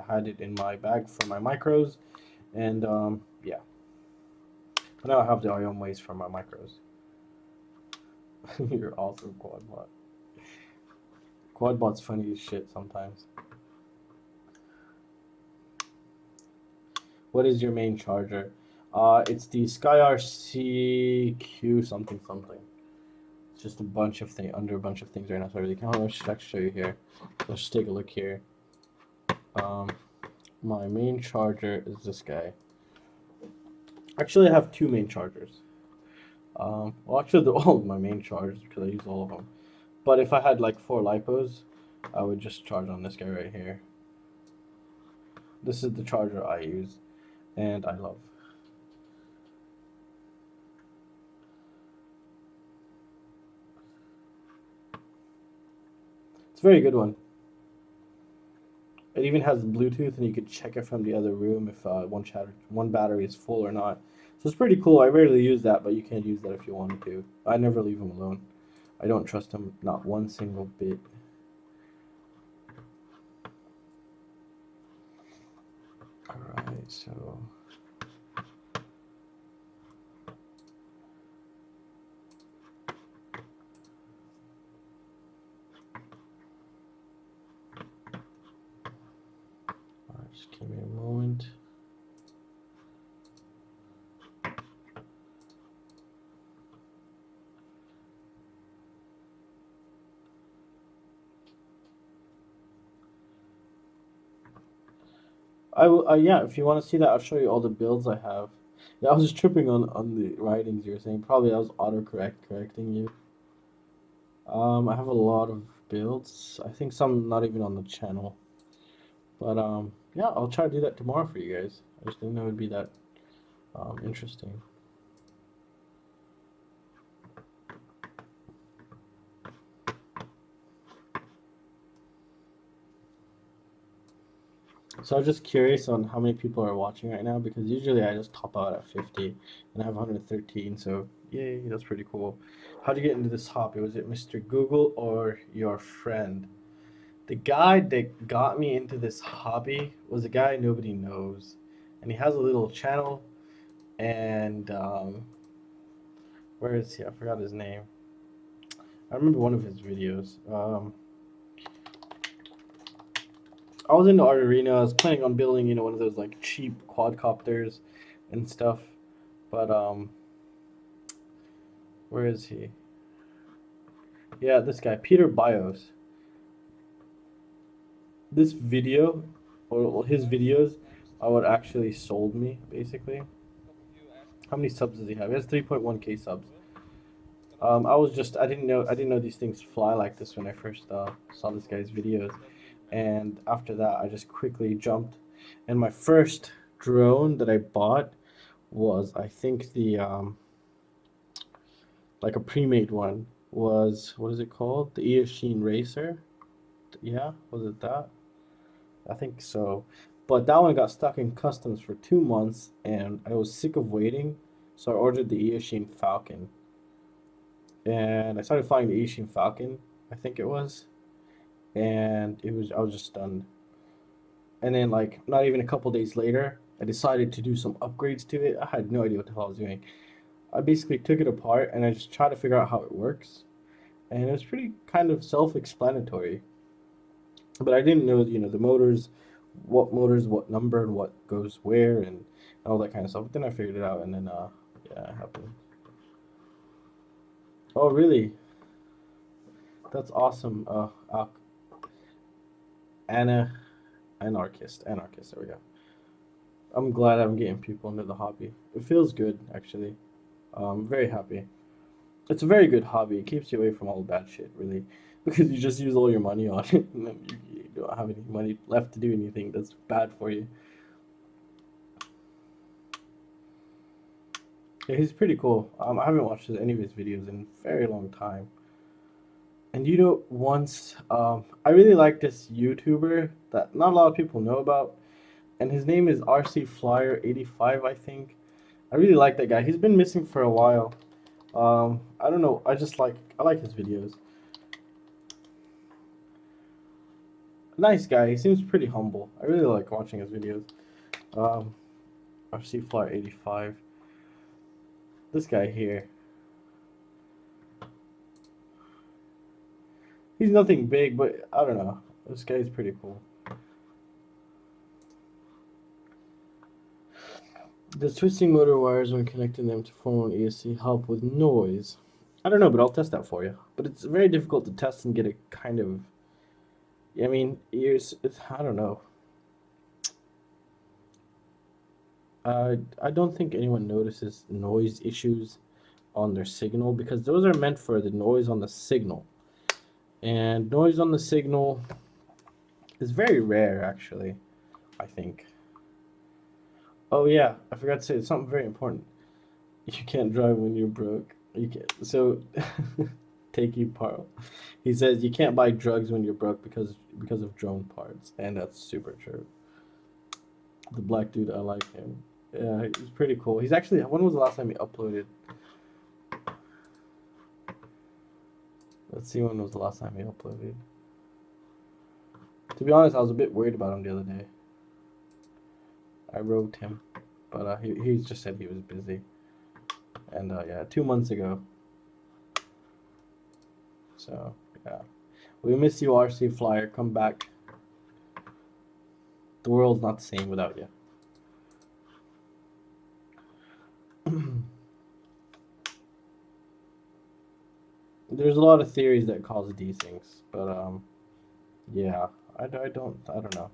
had it in my bag for my micros, and yeah. But now I have the ion waste for my micros. You're awesome, Quadbot. Quadbot's funny as shit sometimes. What is your main charger? It's the SkyRCQ something something. It's just a bunch of things under a bunch of things right now, so I really can't. I should actually show you here. Let's just take a look here. My main charger is this guy. Actually, I have two main chargers. Well, actually, they're all my main chargers because I use all of them. But if I had like 4 lipos, I would just charge on this guy right here. This is the charger I use, and I love. It's a very good one. It even has Bluetooth, and you could check it from the other room if one battery is full or not. So it's pretty cool. I rarely use that, but you can use that if you wanted to. I never leave them alone. I don't trust them, not one single bit. so just give me a moment. I will, yeah, if you want to see that, I'll show you all the builds I have. Yeah, I was just tripping on the writings you were saying. Probably I was correcting you. I have a lot of builds. I think some not even on the channel. But yeah, I'll try to do that tomorrow for you guys. I just didn't know it'd be that interesting. So I was just curious on how many people are watching right now, because usually I just top out at 50 and I have 113, so yay, that's pretty cool. How'd you get into this hobby? Was it Mr. Google or your friend? The guy that got me into this hobby was a guy nobody knows, and he has a little channel, and where is he? I forgot his name. I remember one of his videos. I was into Art Arena. I was planning on building, one of those like cheap quadcopters and stuff. But where is he? Yeah, this guy, Peter Bios. This video, or his videos, are what actually sold me, basically. How many subs does he have? He has 3.1k subs. I didn't know these things fly like this when I first saw this guy's videos, and after that, I just quickly jumped. And my first drone that I bought was, I think, the like a pre-made one, was, what is it called? The Eachine Racer. Yeah, was it that? I think so. But that one got stuck in customs for 2 months, and I was sick of waiting, so I ordered the Eachine Falcon. And I started flying the Eachine Falcon, I think it was, and I was just stunned. And then, like, not even a couple days later, I decided to do some upgrades to it. I had no idea what the hell I was doing. I basically took it apart and I just tried to figure out how it works, and it was pretty kind of self-explanatory. But I didn't know, the motors, what number, and what goes where, and all that kind of stuff. But then I figured it out, and then yeah, it happened. Oh, really? That's awesome. Anna, anarchist. There we go. I'm glad I'm getting people into the hobby. It feels good, actually. I'm very happy. It's a very good hobby. It keeps you away from all the bad shit, really, because you just use all your money on it, and then you don't have any money left to do anything that's bad for you. Yeah, he's pretty cool. I haven't watched any of his videos in a very long time. And once I really like this YouTuber that not a lot of people know about, and his name is RC Flyer 85, I think. I really like that guy. He's been missing for a while. I don't know. I like his videos. Nice guy. He seems pretty humble. I really like watching his videos. Um, RC Flyer 85. This guy here. He's nothing big, but I don't know. This guy's pretty cool. Does twisting motor wires when connecting them to form an ESC help with noise? I don't know, but I'll test that for you. But it's very difficult to test and get a kind of. I mean, I don't know. I don't think anyone notices noise issues on their signal, because those are meant for the noise on the signal. And noise on the signal is very rare, actually, I think. Oh yeah, I forgot to say something very important. You can't drive when you're broke. You can't. So, take you Parl. He says you can't buy drugs when you're broke because of drone parts, and that's super true. The black dude, I like him. Yeah, he's pretty cool. He's actually. When was the last time he uploaded? Let's see, when was the last time he uploaded. To be honest, I was a bit worried about him the other day. I wrote him, but he just said he was busy. And yeah, 2 months ago. So yeah, we miss you, RC Flyer. Come back. The world's not the same without you. There's a lot of theories that cause these things, but yeah, I don't know.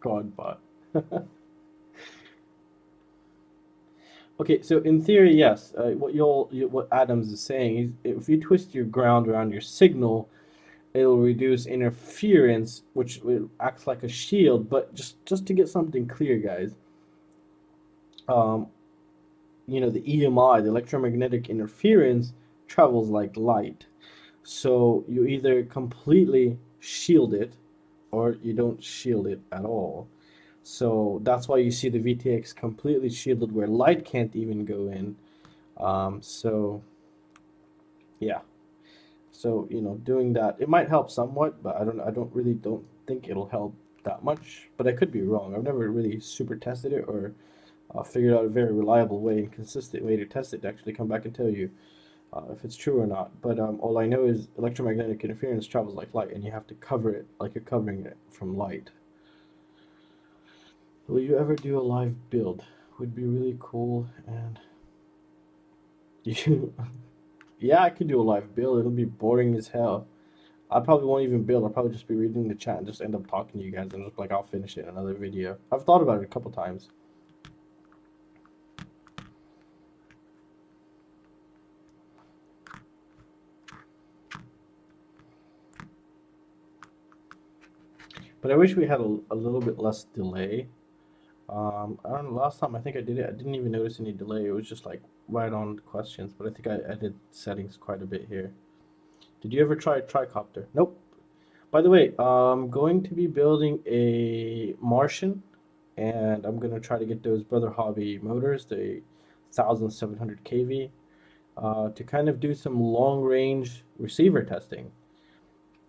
God, bot. Okay, so in theory, yes. What Adams is saying is, if you twist your ground around your signal, it'll reduce interference, which will acts like a shield. But just to get something clear, guys, um, the EMI, the electromagnetic interference, travels like light. So you either completely shield it, or you don't shield it at all. So that's why you see the VTX completely shielded where light can't even go in. So yeah, so doing that, it might help somewhat, but I don't think it'll help that much. But I could be wrong. I've never really super tested it or figured out a very reliable way and consistent way to test it to actually come back and tell you if it's true or not. But all I know is electromagnetic interference travels like light, and you have to cover it like you're covering it from light. Will you ever do a live build? Would be really cool. And you, yeah, I could do a live build. It'll be boring as hell. I probably won't even build. I'll probably just be reading the chat and just end up talking to you guys and just like I'll finish it in another video. I've thought about it a couple times. But I wish we had a little bit less delay. I don't know. Last time I think I did it, I didn't even notice any delay. It was just like right on questions. But I think I edited settings quite a bit here. Did you ever try a tricopter? Nope. By the way, I'm going to be building a Martian, and I'm gonna try to get those Brother Hobby motors, the 1700 kV, to kind of do some long range receiver testing.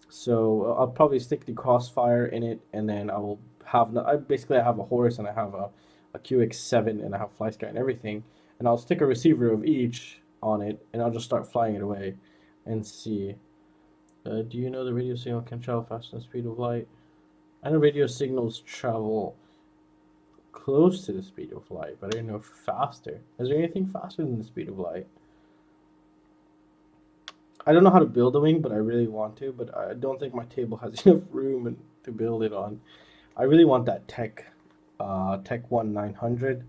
So I'll probably stick the Crossfire in it, and then I will have I have a Horus and I have a QX7 and I have FlySky and everything, and I'll stick a receiver of each on it, and I'll just start flying it away, and see. Do you know the radio signal can travel faster than the speed of light? I know radio signals travel close to the speed of light, but I didn't know faster. Is there anything faster than the speed of light? I don't know how to build a wing, but I really want to. But I don't think my table has enough room to build it on. I really want that Tech 1 900.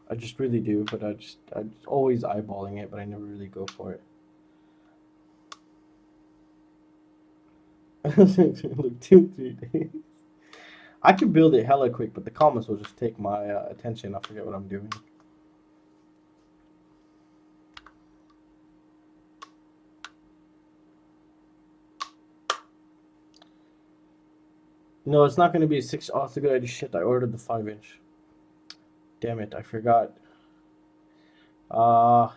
I just really do, but I'm always eyeballing it, but I never really go for it. Look, 2-3 days. I can build it hella quick, but the comments will just take my attention. I forget what I'm doing. No, it's not going to be a 6. Oh, it's a good idea. Shit, I ordered the 5-inch. Damn it, I forgot. Uh,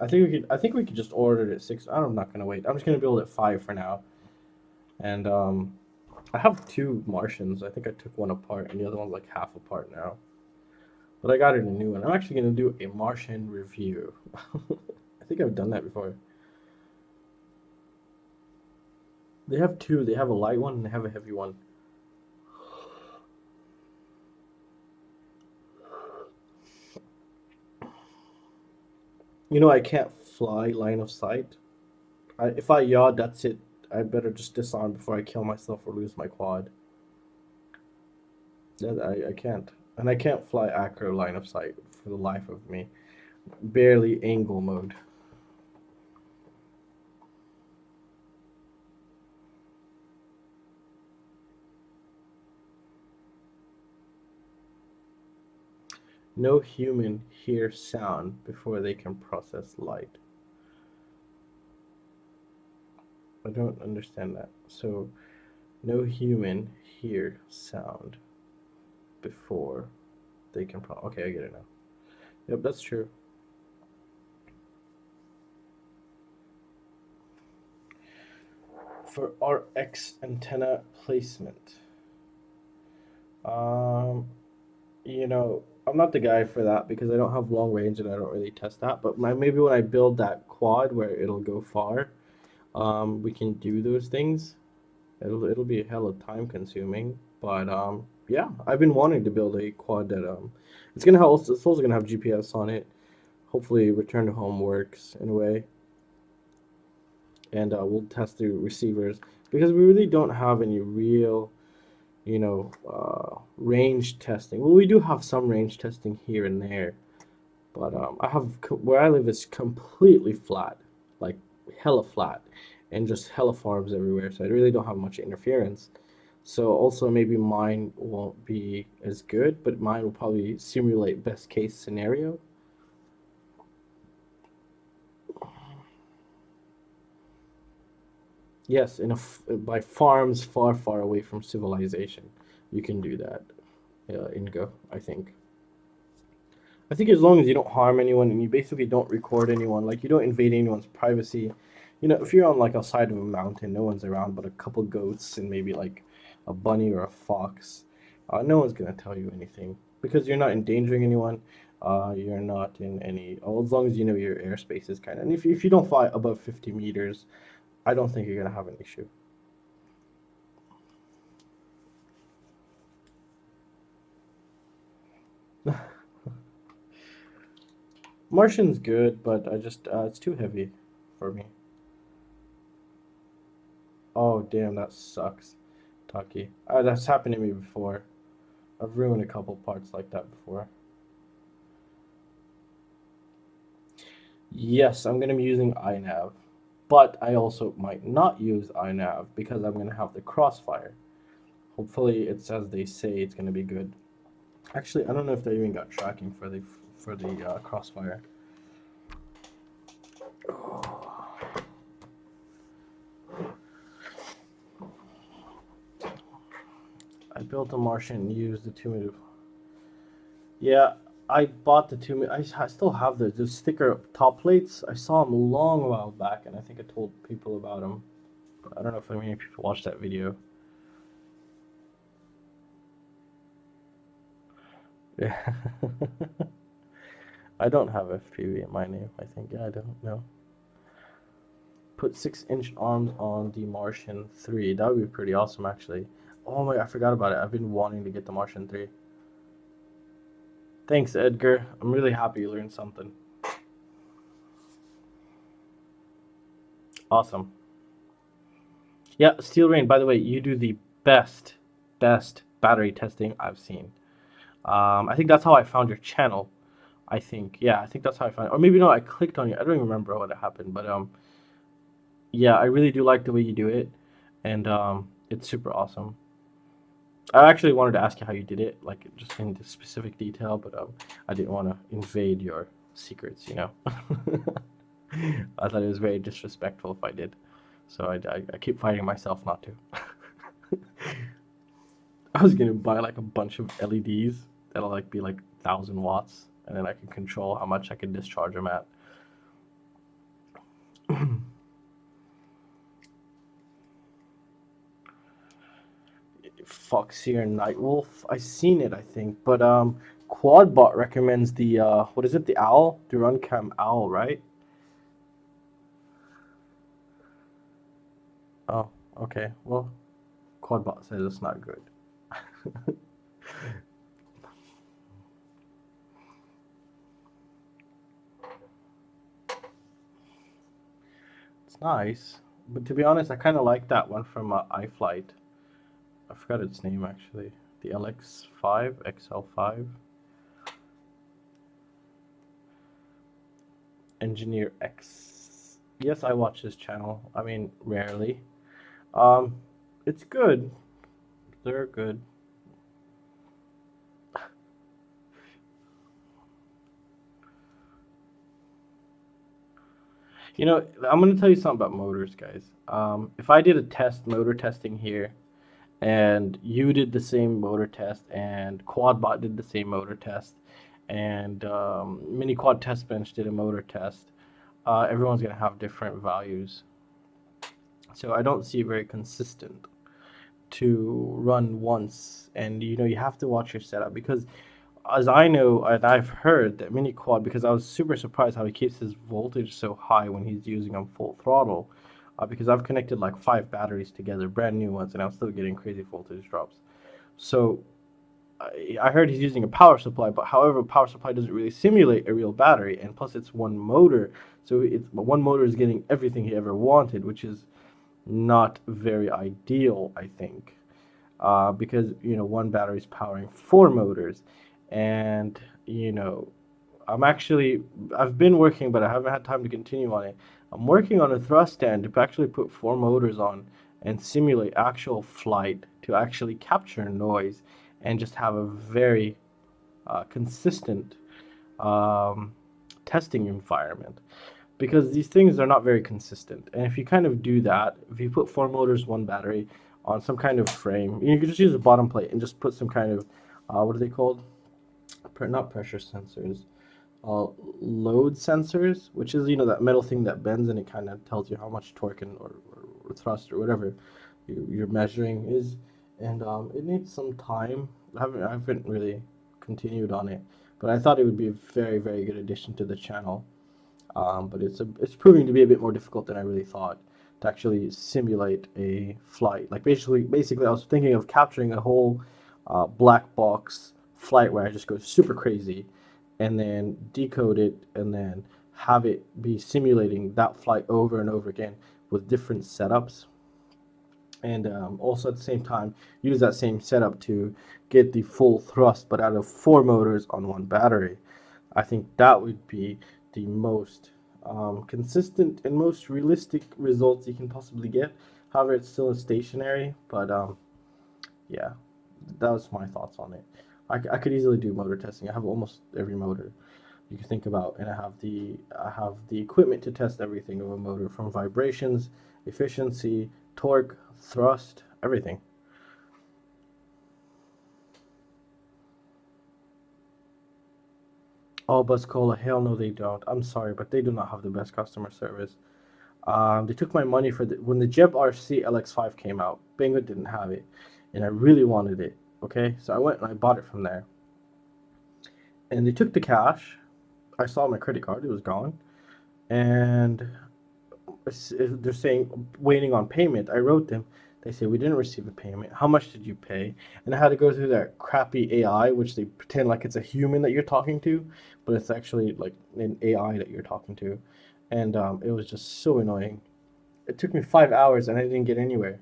I think we could just order it at 6. I'm not gonna wait. I'm just gonna build at 5 for now. And I have 2 Martians. I think I took one apart, and the other one's like half apart now. But I got it a new one. I'm actually gonna do a Martian review. I think I've done that before. They have 2. They have a light one and they have a heavy one. I can't fly line of sight. If I yaw, that's it. I better just disarm before I kill myself or lose my quad. I can't. And I can't fly acro line of sight for the life of me. Barely angle mode. No human hears sound before they can process light. I don't understand that. So, no human hear sound before they can okay, I get it now. Yep, that's true. for RX antenna placement. You know, I'm not the guy for that because I don't have long range and I don't really test that. But maybe when I build that quad where it'll go far, we can do those things. It'll be hella time consuming, but yeah, I've been wanting to build a quad that it's also gonna have GPS on it. Hopefully, return to home works in a way, and we'll test the receivers because we really don't have any real, range testing. Well, we do have some range testing here and there, but where I live is completely flat, like hella flat, and just hella farms everywhere. So I really don't have much interference. So also maybe mine won't be as good, but mine will probably simulate best case scenario. Yes, by farms far, far away from civilization, you can do that in Go, I think. I think as long as you don't harm anyone and you basically don't record anyone, like you don't invade anyone's privacy. You know, if you're on like a side of a mountain, no one's around but a couple goats and maybe like a bunny or a fox, no one's gonna tell you anything because you're not endangering anyone. You're not in any. Oh, as long as you know your airspace is kind of. And if you don't fly above 50 meters, I don't think you're gonna have an issue. Martian's good, but I just it's too heavy for me. Oh damn, that sucks, Taki. That's happened to me before. I've ruined a couple parts like that before. Yes, I'm gonna be using iNav, but I also might not use iNav because I'm gonna have the crossfire. Hopefully, it's as they say it's gonna be good. Actually, I don't know if they even got tracking for the crossfire. I built a Martian and used the 2 meter. Yeah, I bought the 2 meter. I still have the sticker top plates. I saw them a long while back, and I think I told people about them. But I don't know if many people watched that video. Yeah. I don't have FPV in my name, I think. Yeah, I don't know. Put 6-inch arms on the Martian 3. That would be pretty awesome, actually. Oh my, I forgot about it. I've been wanting to get the Martian 3. Thanks, Edgar. I'm really happy you learned something. Awesome. Yeah, Steel Rain, by the way, you do the best battery testing I've seen. I think that's how I found your channel. I think, yeah, I think that's how I found it. Or maybe no, I clicked on you. I don't even remember what happened, but yeah, I really do like the way you do it, and it's super awesome. I actually wanted to ask you how you did it, like just in specific detail, but I didn't want to invade your secrets, you know. I thought it was very disrespectful if I did, so I keep fighting myself not to. I was gonna buy like a bunch of LEDs that'll like be like 1,000 watts, and then I can control how much I can discharge them at. Foxier Nightwolf. I seen it, I think, but Quadbot recommends the what is it? The Owl, the Runcam Owl, right? Oh, okay. Well, Quadbot says it's not good. It's nice, but to be honest, I kind of like that one from iFlight. I forgot its name actually. The LX5, XL5. Engineer X. Yes, I watch this channel. I mean, rarely. Um, it's good. They're good. You know, I'm gonna tell you something about motors, guys. If I did a motor testing here, and you did the same motor test, and Quadbot did the same motor test, and Mini Quad Test Bench did a motor test, everyone's gonna have different values. So I don't see it very consistent to run once, and you have to watch your setup, because as I know and I've heard that mini quad, because I was super surprised how he keeps his voltage so high when he's using on full throttle, because I've connected like 5 batteries together, brand new ones, and I'm still getting crazy voltage drops. So I heard he's using a power supply, but however, power supply doesn't really simulate a real battery, and plus it's one motor, so it's one motor is getting everything he ever wanted, which is not very ideal, I think, because one battery is powering 4 motors, and you know I've been working, but I haven't had time to continue on it. I'm working on a thrust stand to actually put 4 motors on and simulate actual flight to actually capture noise and just have a very consistent um, testing environment, because these things are not very consistent. And if you kind of do that, if you put 4 motors, 1 battery on some kind of frame, you can just use a bottom plate and just put some kind of what are they called? Not pressure sensors, uh, load sensors, which is that metal thing that bends and it kind of tells you how much torque or thrust or whatever you're measuring is. And it needs some time. I haven't really continued on it, but I thought it would be a very, very good addition to the channel. But it's proving to be a bit more difficult than I really thought to actually simulate a flight. Like basically, I was thinking of capturing a whole black box flight where I just go super crazy, and then decode it, and then have it be simulating that flight over and over again with different setups, and also at the same time use that same setup to get the full thrust, but out of 4 motors on 1 battery. I think that would be the most consistent and most realistic results you can possibly get. However, it's still a stationary, but yeah, that was my thoughts on it. I could easily do motor testing. I have almost every motor you can think about, and I have the equipment to test everything of a motor, from vibrations, efficiency, torque, thrust, everything. Oh, Buzz Cola, hell no, they don't. I'm sorry, but they do not have the best customer service. They took my money when the Jeb RC LX5 came out. Banggood didn't have it, and I really wanted it. Okay, so I went and I bought it from there, and they took the cash. I saw my credit card; it was gone, and they're saying waiting on payment. I wrote them. They say we didn't receive a payment. How much did you pay? And I had to go through that crappy AI, which they pretend like it's a human that you're talking to, but it's actually like an AI that you're talking to, and it was just so annoying. It took me 5 hours and I didn't get anywhere.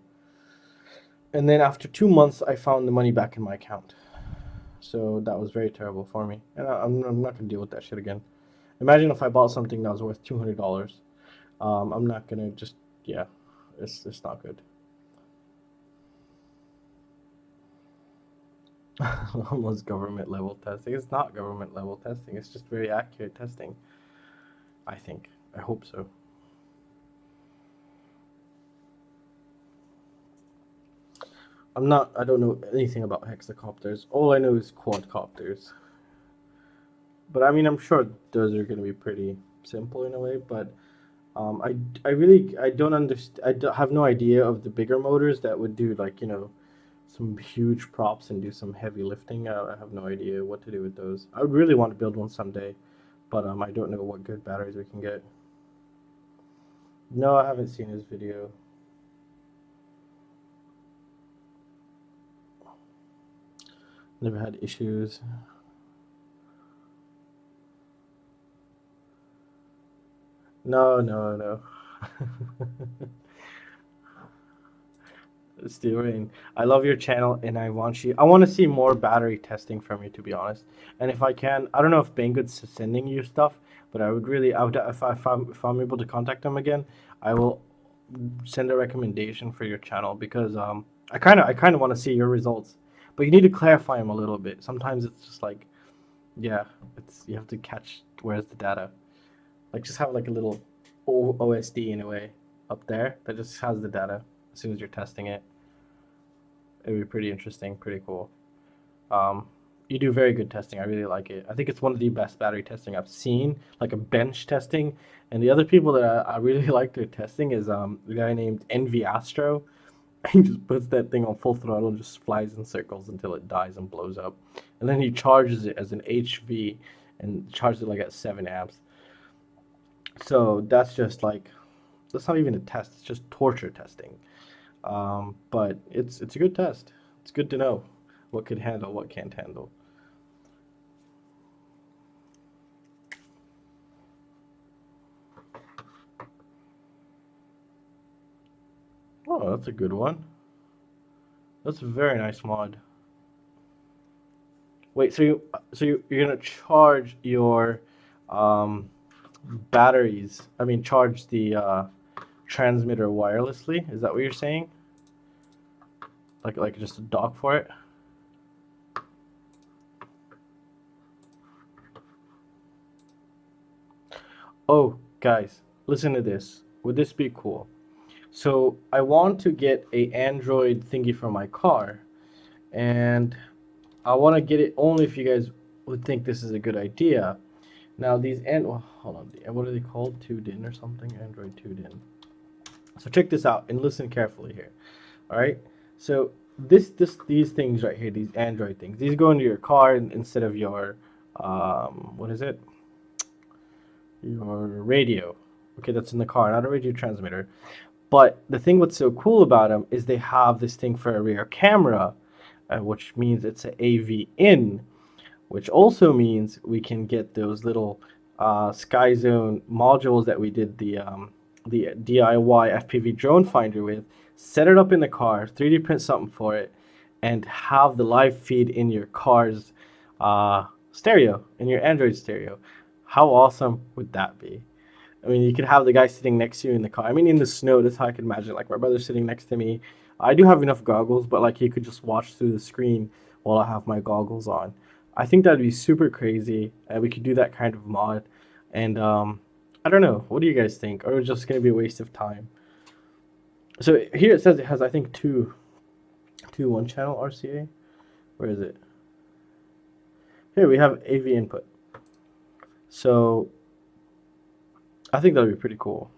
And then after 2 months, I found the money back in my account. So that was very terrible for me, and I'm not gonna deal with that shit again. Imagine if I bought something that was worth $200. I'm not gonna just yeah, it's not good. Almost government level testing. It's not government level testing. It's just very accurate testing. I think. I hope so. I don't know anything about hexacopters. All I know is quadcopters. But I mean, I'm sure those are going to be pretty simple in a way. But I don't understand. Have no idea of the bigger motors that would do like some huge props and do some heavy lifting. I have no idea what to do with those. I would really want to build one someday, but I don't know what good batteries we can get. No, I haven't seen his video. Never had issues. No, no, no. Steel Rain, I love your channel, and I want to see more battery testing from you, to be honest. And if I can, I don't know if Banggood's sending you stuff, but I would, if I'm able to contact them again, I will send a recommendation for your channel, because I kind of want to see your results, but you need to clarify them a little bit. Sometimes it's just like, yeah, it's you have to catch where's the data. Like just have like a little OSD in a way up there that just has the data as soon as you're testing it. It would be pretty interesting, pretty cool. Um, You do very good testing. I really like it. I think it's one of the best battery testing I've seen, like a bench testing. And the other people that I really like their testing is the guy named Envy Astro. He just puts that thing on full throttle and just flies in circles until it dies and blows up. And then he charges it as an HV and charges it like at 7 amps. So that's just like, that's not even a test. It's just torture testing. But it's a good test. It's good to know what could handle, what can't handle. Oh, that's a good one. That's a very nice mod. Wait, you're gonna charge your um, batteries? I mean, charge the transmitter wirelessly? Is that what you're saying? Like just a dock for it? Oh, guys, listen to this. Would this be cool? So I want to get a Android thingy for my car, and I want to get it only if you guys would think this is a good idea. Now well, hold on, what are they called? Tuned in or something? Android tuned in. So check this out and listen carefully here. All right. So these things right here, these Android things, these go into your car instead of your what is it? Your radio. Okay, that's in the car, not a radio transmitter. But the thing what's so cool about them is they have this thing for a rear camera, which means it's an AV in, which also means we can get those little Skyzone modules that we did the DIY FPV drone finder with, set it up in the car, 3D print something for it, and have the live feed in your car's stereo, in your Android stereo. How awesome would that be? I mean, you could have the guy sitting next to you in the car. I mean, in the snow, that's how I can imagine. Like, my brother's sitting next to me. I do have enough goggles, but, like, he could just watch through the screen while I have my goggles on. I think that'd be super crazy. We could do that kind of mod. And, I don't know. What do you guys think? Or is it just going to be a waste of time? So, here it says it has, I think, two 1-channel RCA. Where is it? Here, we have AV input. So, I think that'd be pretty cool.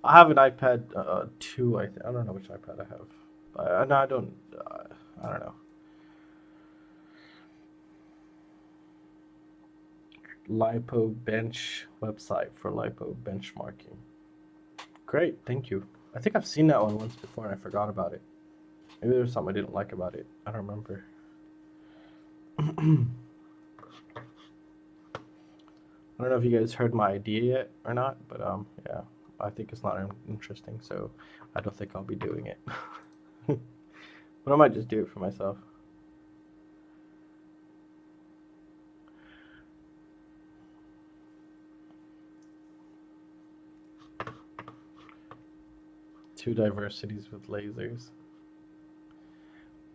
I have an iPad 2. I don't know which iPad I have. No, I don't. I don't know. Lipo Bench website for lipo benchmarking. Great, thank you. I think I've seen that one once before and I forgot about it. Maybe there was something I didn't like about it. I don't remember. I don't know if you guys heard my idea yet or not, but yeah, I think it's not interesting, so I don't think I'll be doing it. But I might just do it for myself. Two diversities with lasers.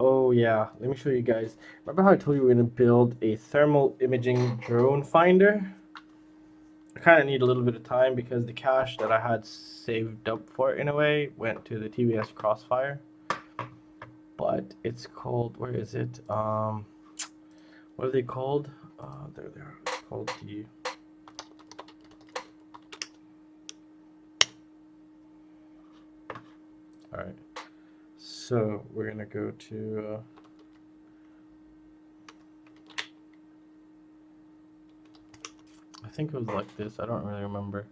Oh yeah, let me show you guys. Remember how I told you we're gonna build a thermal imaging drone finder? I kind of need a little bit of time because the cache that I had saved up for it in a way went to the TBS Crossfire. But it's called, where is it? What are they called? There they are. It's called the all right. So we're gonna go to I think it was like this. I don't really remember.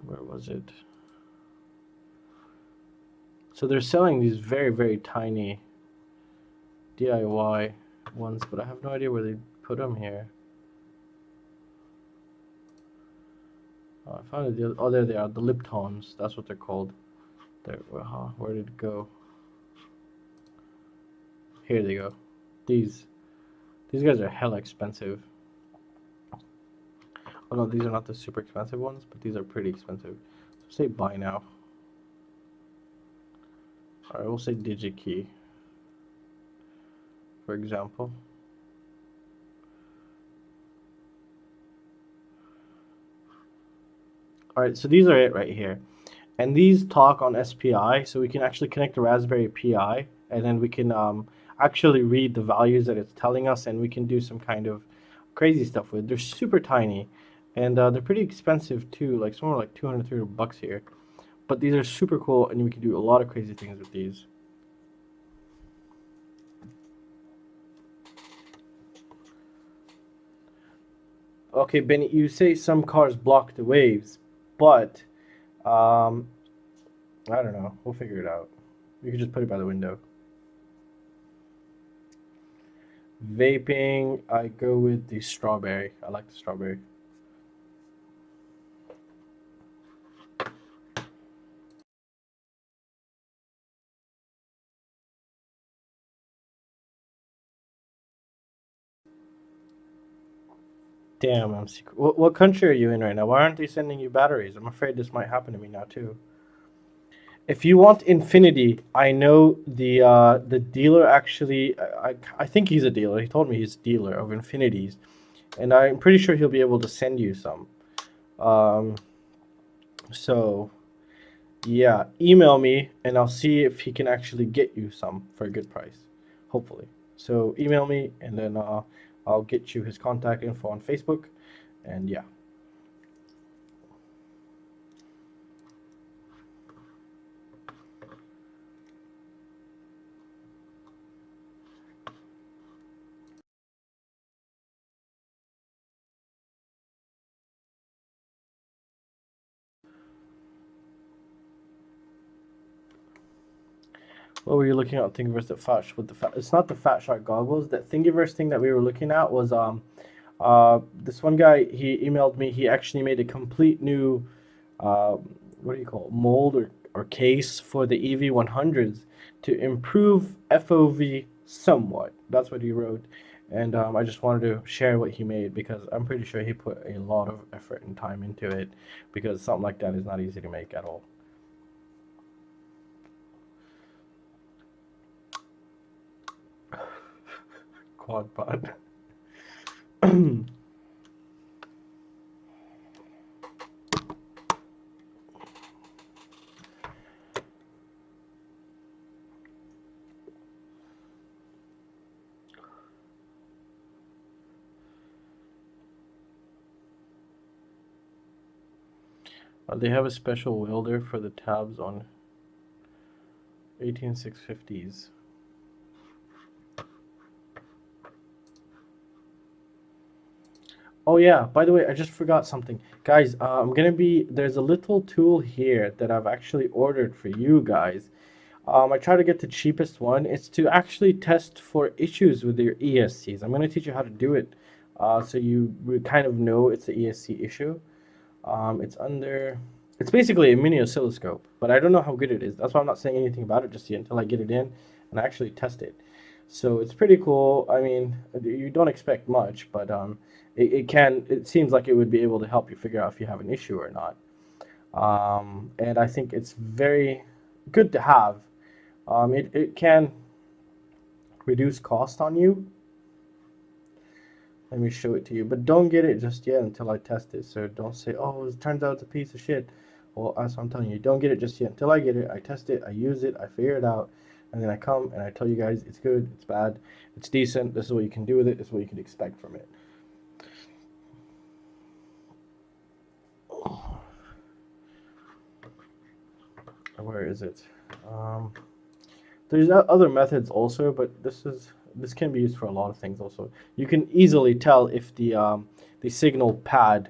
Where was it? So they're selling these very, very tiny DIY ones, but I have no idea where they put them here. Oh, I found it. Oh, there they are. The Liptons. That's what they're called. There. Where did it go? Here they go. These guys are hella expensive. Oh no, these are not the super expensive ones, but these are pretty expensive. So say buy now. Alright, we'll say DigiKey, for example. All right, so these are it right here. And these talk on SPI, so we can actually connect the Raspberry Pi, and then we can actually read the values that it's telling us, and we can do some kind of crazy stuff with. They're super tiny, and they're pretty expensive too, like somewhere like 200, 300 bucks here. But these are super cool, and we can do a lot of crazy things with these. Okay, Benny, you say some cars block the waves, but um, I don't know. We'll figure it out. You can just put it by the window. Vaping, I go with the strawberry. I like the strawberry. Damn, I'm secret. What country are you in right now? Why aren't they sending you batteries? I'm afraid this might happen to me now too. If you want Infinity, I know the dealer actually. I think he's a dealer. He told me he's a dealer of Infinities, and I'm pretty sure he'll be able to send you some. Um, so yeah, email me and I'll see if he can actually get you some for a good price, hopefully. So email me and then I'll get you his contact info on Facebook, and yeah. What were you looking at? Thingiverse that fat with the fat. It's not the Fat Shark goggles. That Thingiverse thing that we were looking at was this one guy. He emailed me. He actually made a complete new what do you call it, mold or case for the EV100s to improve FOV somewhat. That's what he wrote, and I just wanted to share what he made because I'm pretty sure he put a lot of effort and time into it because something like that is not easy to make at all. Quad pod. They have a special welder for the tabs on 18650s. Oh yeah, by the way, I just forgot something. Guys, there's a little tool here that I've actually ordered for you guys. I try to get the cheapest one. It's to actually test for issues with your ESCs. I'm going to teach you how to do it so you kind of know it's an ESC issue. It's basically a mini oscilloscope, but I don't know how good it is. That's why I'm not saying anything about it just yet until I get it in and actually test it. So it's pretty cool. I mean, you don't expect much, but it seems like it would be able to help you figure out if you have an issue or not. And I think it's very good to have. It can reduce cost on you. Let me show it to you, but don't get it just yet until I test it. So don't say, "Oh, it turns out it's a piece of shit." Well, that's what I'm telling you. Don't get it just yet until I get it. I test it, I use it, I figure it out, and then I come and I tell you guys it's good, it's bad, it's decent. This is what you can do with it. This is what you can expect from it. Where is it? There's other methods also, but this can be used for a lot of things also. You can easily tell if the signal pad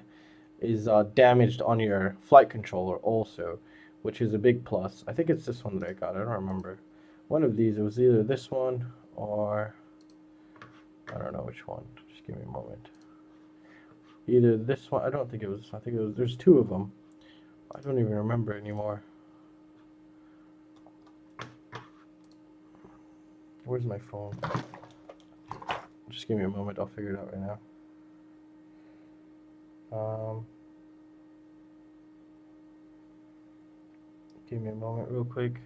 is damaged on your flight controller also, which is a big plus. I think it's this one that I got. I don't remember. One of these. It was either this one or I don't know which one. Just give me a moment. Either this one. I don't think it was. I think it was. There's two of them. I don't even remember anymore. Where's my phone? Just give me a moment. I'll figure it out right now. Give me a moment real quick.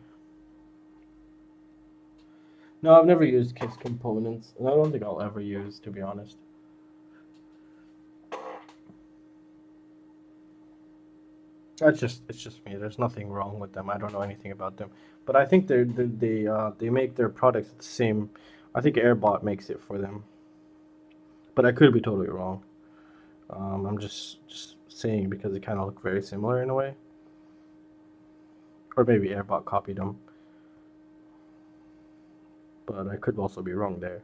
No, I've never used case components, and I don't think I'll ever use, to be honest. . 。 . 。 . . . . . . . . . . . . . . . . . . . . . . . . . . . . . . . . . . . . . . . . . . . . . . . . . . . . . . . It's just me. There's nothing wrong with them. I don't know anything about them, but I think they make their products the same. I think Airbot makes it for them, but I could be totally wrong. I'm just saying because they kind of look very similar in a way, or maybe Airbot copied them, but I could also be wrong there.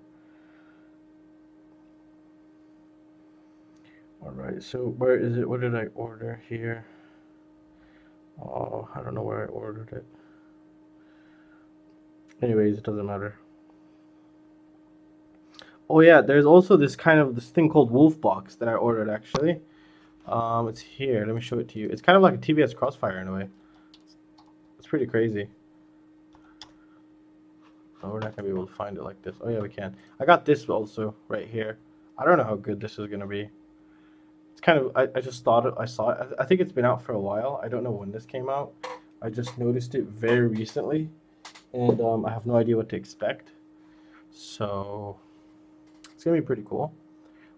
All right, so where is it? What did I order here? Oh, I don't know where I ordered it. Anyways, it doesn't matter. Oh yeah, there's also this thing called Wolf Box that I ordered actually. It's here. Let me show it to you. It's kind of like a TBS Crossfire in a way. It's pretty crazy. Oh, we're not gonna be able to find it like this. Oh yeah, we can. I got this also right here. I don't know how good this is gonna be. It's kind of. I just thought it. I saw it. I think it's been out for a while. I don't know when this came out. I just noticed it very recently, and I have no idea what to expect. So it's gonna be pretty cool.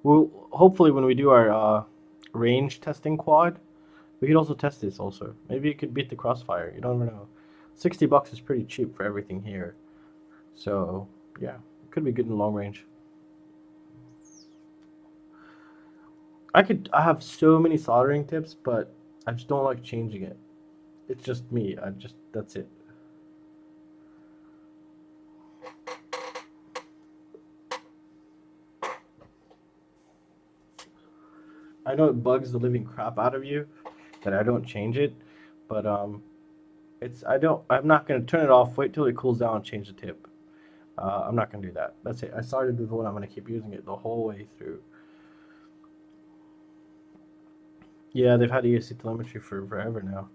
We'll hopefully when we do our range testing quad, we could also test this also. Maybe it could beat the Crossfire. You don't ever know. $60 is pretty cheap for everything here. So yeah, it could be good in long range. I have so many soldering tips, but I just don't like changing it. It's just me. That's it. I know it bugs the living crap out of you that I don't change it, but I'm not gonna turn it off. Wait till it cools down and change the tip. I'm not gonna do that. That's it. I started with one. I'm gonna keep using it the whole way through. Yeah, they've had ESC telemetry for forever now.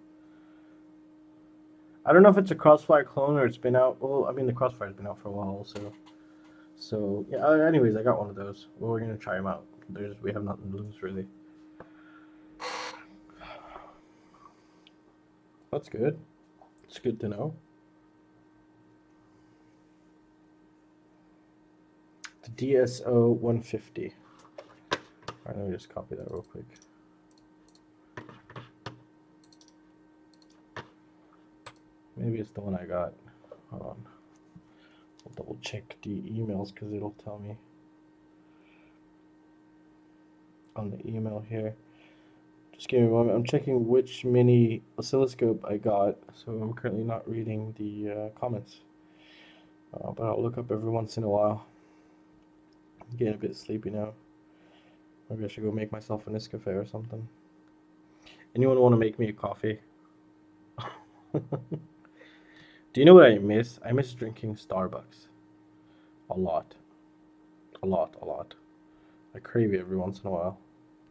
I don't know if it's a Crossfire clone or it's been out. Well, I mean the Crossfire's been out for a while also. So yeah. Anyways, I got one of those. Well, we're gonna try them out. We have nothing to lose really. That's good. It's good to know. The DSO 150. All right, let me just copy that real quick. Maybe it's the one I got. Hold on. I'll double check the emails because it'll tell me on the email here. Just give me a moment. I'm checking which mini oscilloscope I got, so I'm currently not reading the comments. But I'll look up every once in a while. I'm getting a bit sleepy now. Maybe I should go make myself a Nescafe or something. Anyone want to make me a coffee? Do you know what I miss? I miss drinking Starbucks. A lot. A lot, a lot. I crave it every once in a while.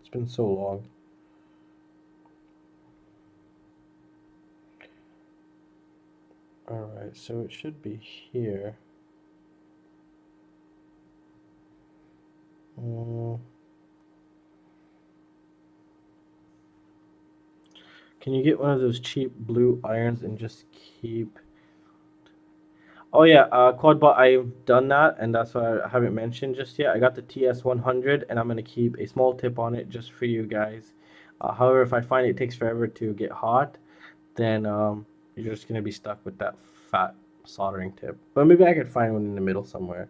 It's been so long. Alright, so it should be here. Can you get one of those cheap blue irons and just keep... Oh yeah, Quadbot, I've done that, and that's why I haven't mentioned just yet. I got the TS100, and I'm going to keep a small tip on it just for you guys. However, if I find it takes forever to get hot, then you're just going to be stuck with that fat soldering tip. But maybe I could find one in the middle somewhere.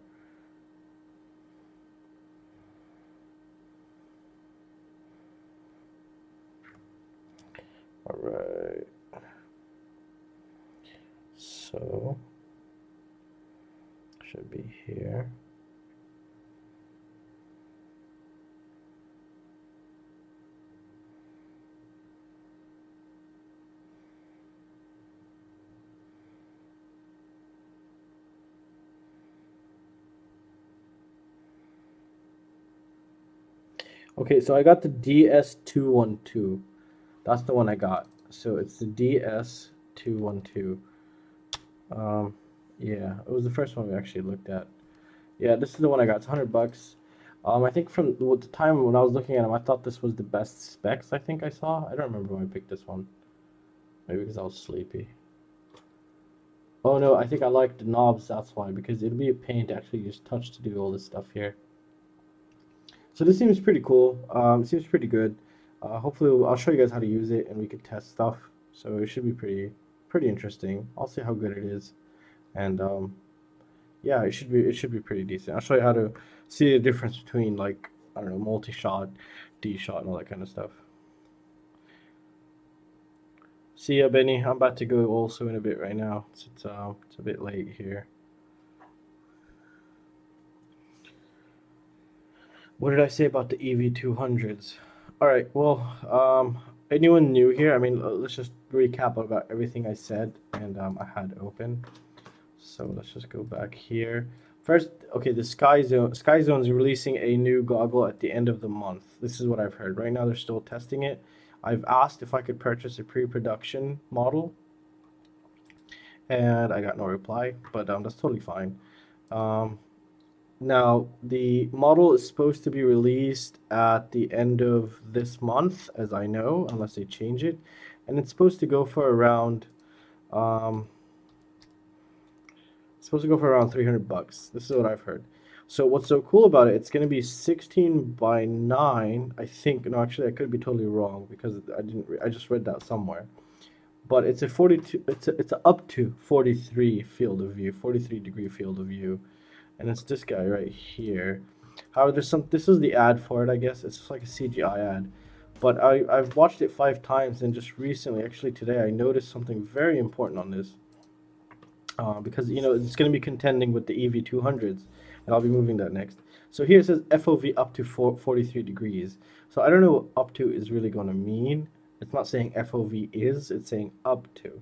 All right. So, should be here. Okay, so I got the DS212. That's the one I got. So it's the DS212. Yeah, it was the first one we actually looked at. Yeah, this is the one I got. It's $100. I think from the time when I was looking at them, I thought this was the best specs I think I saw. I don't remember when I picked this one. Maybe because I was sleepy. Oh no, I think I liked the knobs, that's why, because it'll be a pain to actually just touch to do all this stuff here. So this seems pretty cool. It seems pretty good. Hopefully, I'll show you guys how to use it, and we could test stuff. So it should be pretty interesting. I'll see how good it is, and yeah, it should be pretty decent. I'll show you how to see the difference between, like, I don't know, multi-shot, D-shot, and all that kind of stuff. See ya, Benny. I'm about to go also in a bit right now. It's a bit late here. What did I say about the EV200s? All right. Well, anyone new here? I mean, let's just recap about everything I said and I had open. So let's just go back here. First, okay, the Skyzone is releasing a new goggle at the end of the month. This is what I've heard. Right now, they're still testing it. I've asked if I could purchase a pre-production model, and I got no reply. But that's totally fine. Um, Now, the model is supposed to be released at the end of this month, as I know, unless they change it. And it's supposed to go for around, um, it's supposed to go for around 300 bucks. This is what I've heard. So what's so cool about it, it's going to be 16 by 9, I think. No, actually, I could be totally wrong because I just read that somewhere. But it's a 42, it's a up to 43 field of view, 43-degree field of view. And it's this guy right here. However, this is the ad for it, I guess. It's just like a CGI ad. But I've watched it 5 times, and just recently, actually today, I noticed something very important on this. Because, you know, it's going to be contending with the EV200s, and I'll be moving that next. So here it says FOV up to 43 degrees. So I don't know what up to is really going to mean. It's not saying FOV is, it's saying up to.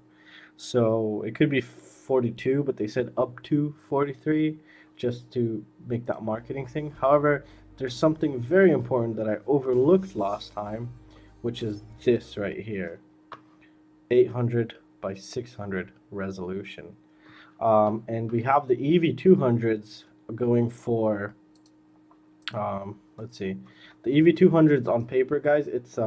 So it could be 42, but they said up to 43 just to make that marketing thing. However, there's something very important that I overlooked last time, which is this right here, 800 by 600 resolution. And we have the EV200s going for, let's see, the EV200s on paper, guys, it's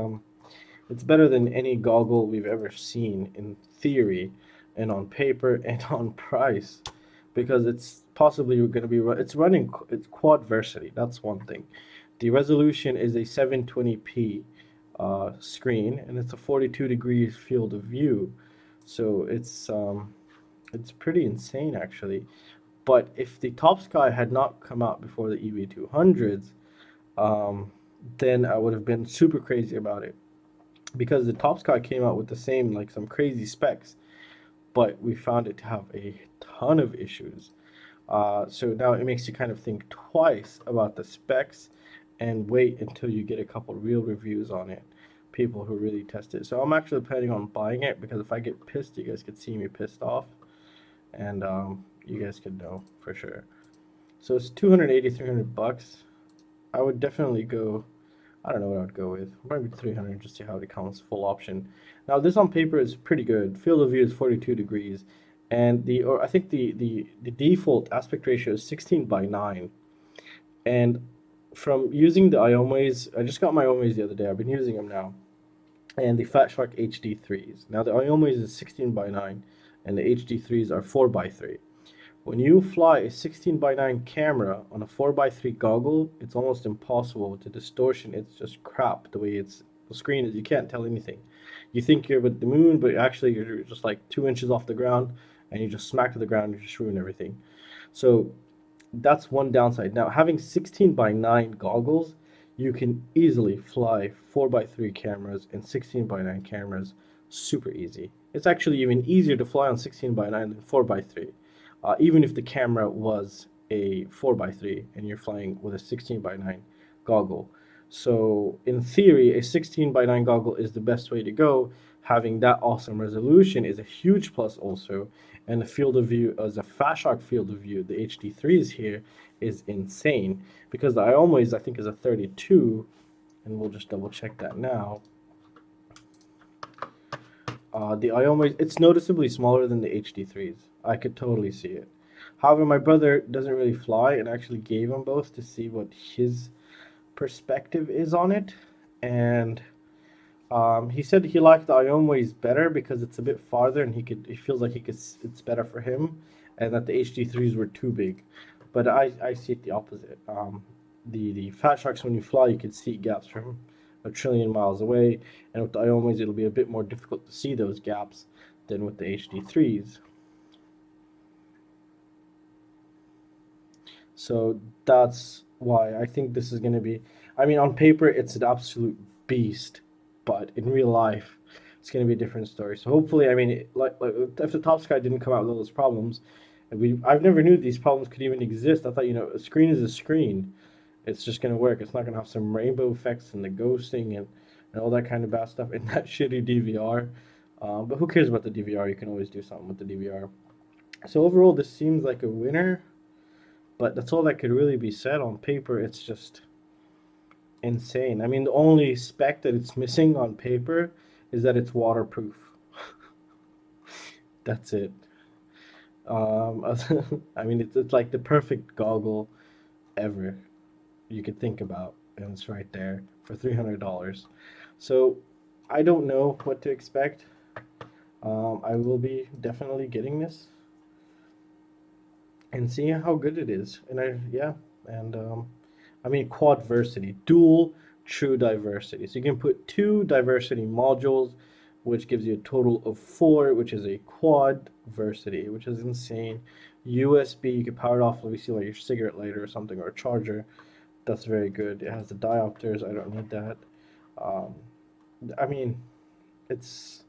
better than any goggle we've ever seen in theory and on paper and on price, because it's possibly going to be it's quad versity. That's one thing. The resolution is a 720p screen, and it's a 42 degrees field of view, so it's pretty insane actually. But if the Top Sky had not come out before the EV200s, then I would have been super crazy about it, because the Top Sky came out with the same, like, some crazy specs, but we found it to have a ton of issues. So now it makes you kind of think twice about the specs and wait until you get a couple real reviews on it, people who really test it. So I'm actually planning on buying it, because if I get pissed, you guys could see me pissed off, and you guys could know for sure. So it's 280, 300 bucks. I would definitely go, I don't know what I would go with. Maybe 300, just see how it counts full option. Now this on paper is pretty good. Field of view is 42 degrees, and I think the default aspect ratio is 16 by 9. And from using the Iomays, I just got my Iomays the other day. I've been using them now, and the Fat Shark HD3s. Now the Iomays is 16 by 9, and the HD3s are 4 by 3. When you fly a 16 by 9 camera on a 4 by 3 goggle, it's almost impossible. With the distortion, it's just crap. The way the screen is, you can't tell anything. You think you're with the moon, but actually you're just like 2 inches off the ground, and you just smack to the ground, you just ruin everything. So that's one downside. Now, having 16 by 9 goggles, you can easily fly 4 by 3 cameras and 16 by 9 cameras super easy. It's actually even easier to fly on 16 by 9 than 4 by 3. Even if the camera was a 4 by 3 and you're flying with a 16 by 9 goggle. So in theory, a 16 by 9 goggle is the best way to go. Having that awesome resolution is a huge plus also. And the field of view, as a Fat Shark field of view, the HD3s here is insane, because the Iomays, I think, is a 32, and we'll just double check that now. The Iomays, it's noticeably smaller than the HD3s. I could totally see it. However, my brother doesn't really fly, and I actually gave him both to see what his perspective is on it. And he said he liked the Iomays better because it's a bit farther, and he feels like it's better for him, and that the HD3s were too big. But I see it the opposite. The Fat Sharks, when you fly, you can see gaps from a trillion miles away, and with the ionoways it'll be a bit more difficult to see those gaps than with the HD3s. So that's why I think this is going to be, I mean, on paper it's an absolute beast, but in real life it's going to be a different story. So hopefully, I mean, like if the Top Sky didn't come out with all those problems, I've never knew these problems could even exist. I thought, a screen is a screen. It's just going to work. It's not going to have some rainbow effects and the ghosting and all that kind of bad stuff in that shitty DVR. But who cares about the DVR? You can always do something with the DVR. So overall, this seems like a winner, but that's all that could really be said. On paper, it's just insane. I mean, the only spec that it's missing on paper is that it's waterproof. That's it. I mean, it's like the perfect goggle ever you could think about, and it's right there for $300. So I don't know what to expect. I will be definitely getting this and seeing how good it is. And I mean, quadversity, dual true diversity. So you can put 2 diversity modules, which gives you a total of 4, which is a quadversity, which is insane. USB, you can power it off, let me see, like your cigarette lighter or something, or a charger. That's very good. It has the diopters. I don't need that. I mean, it's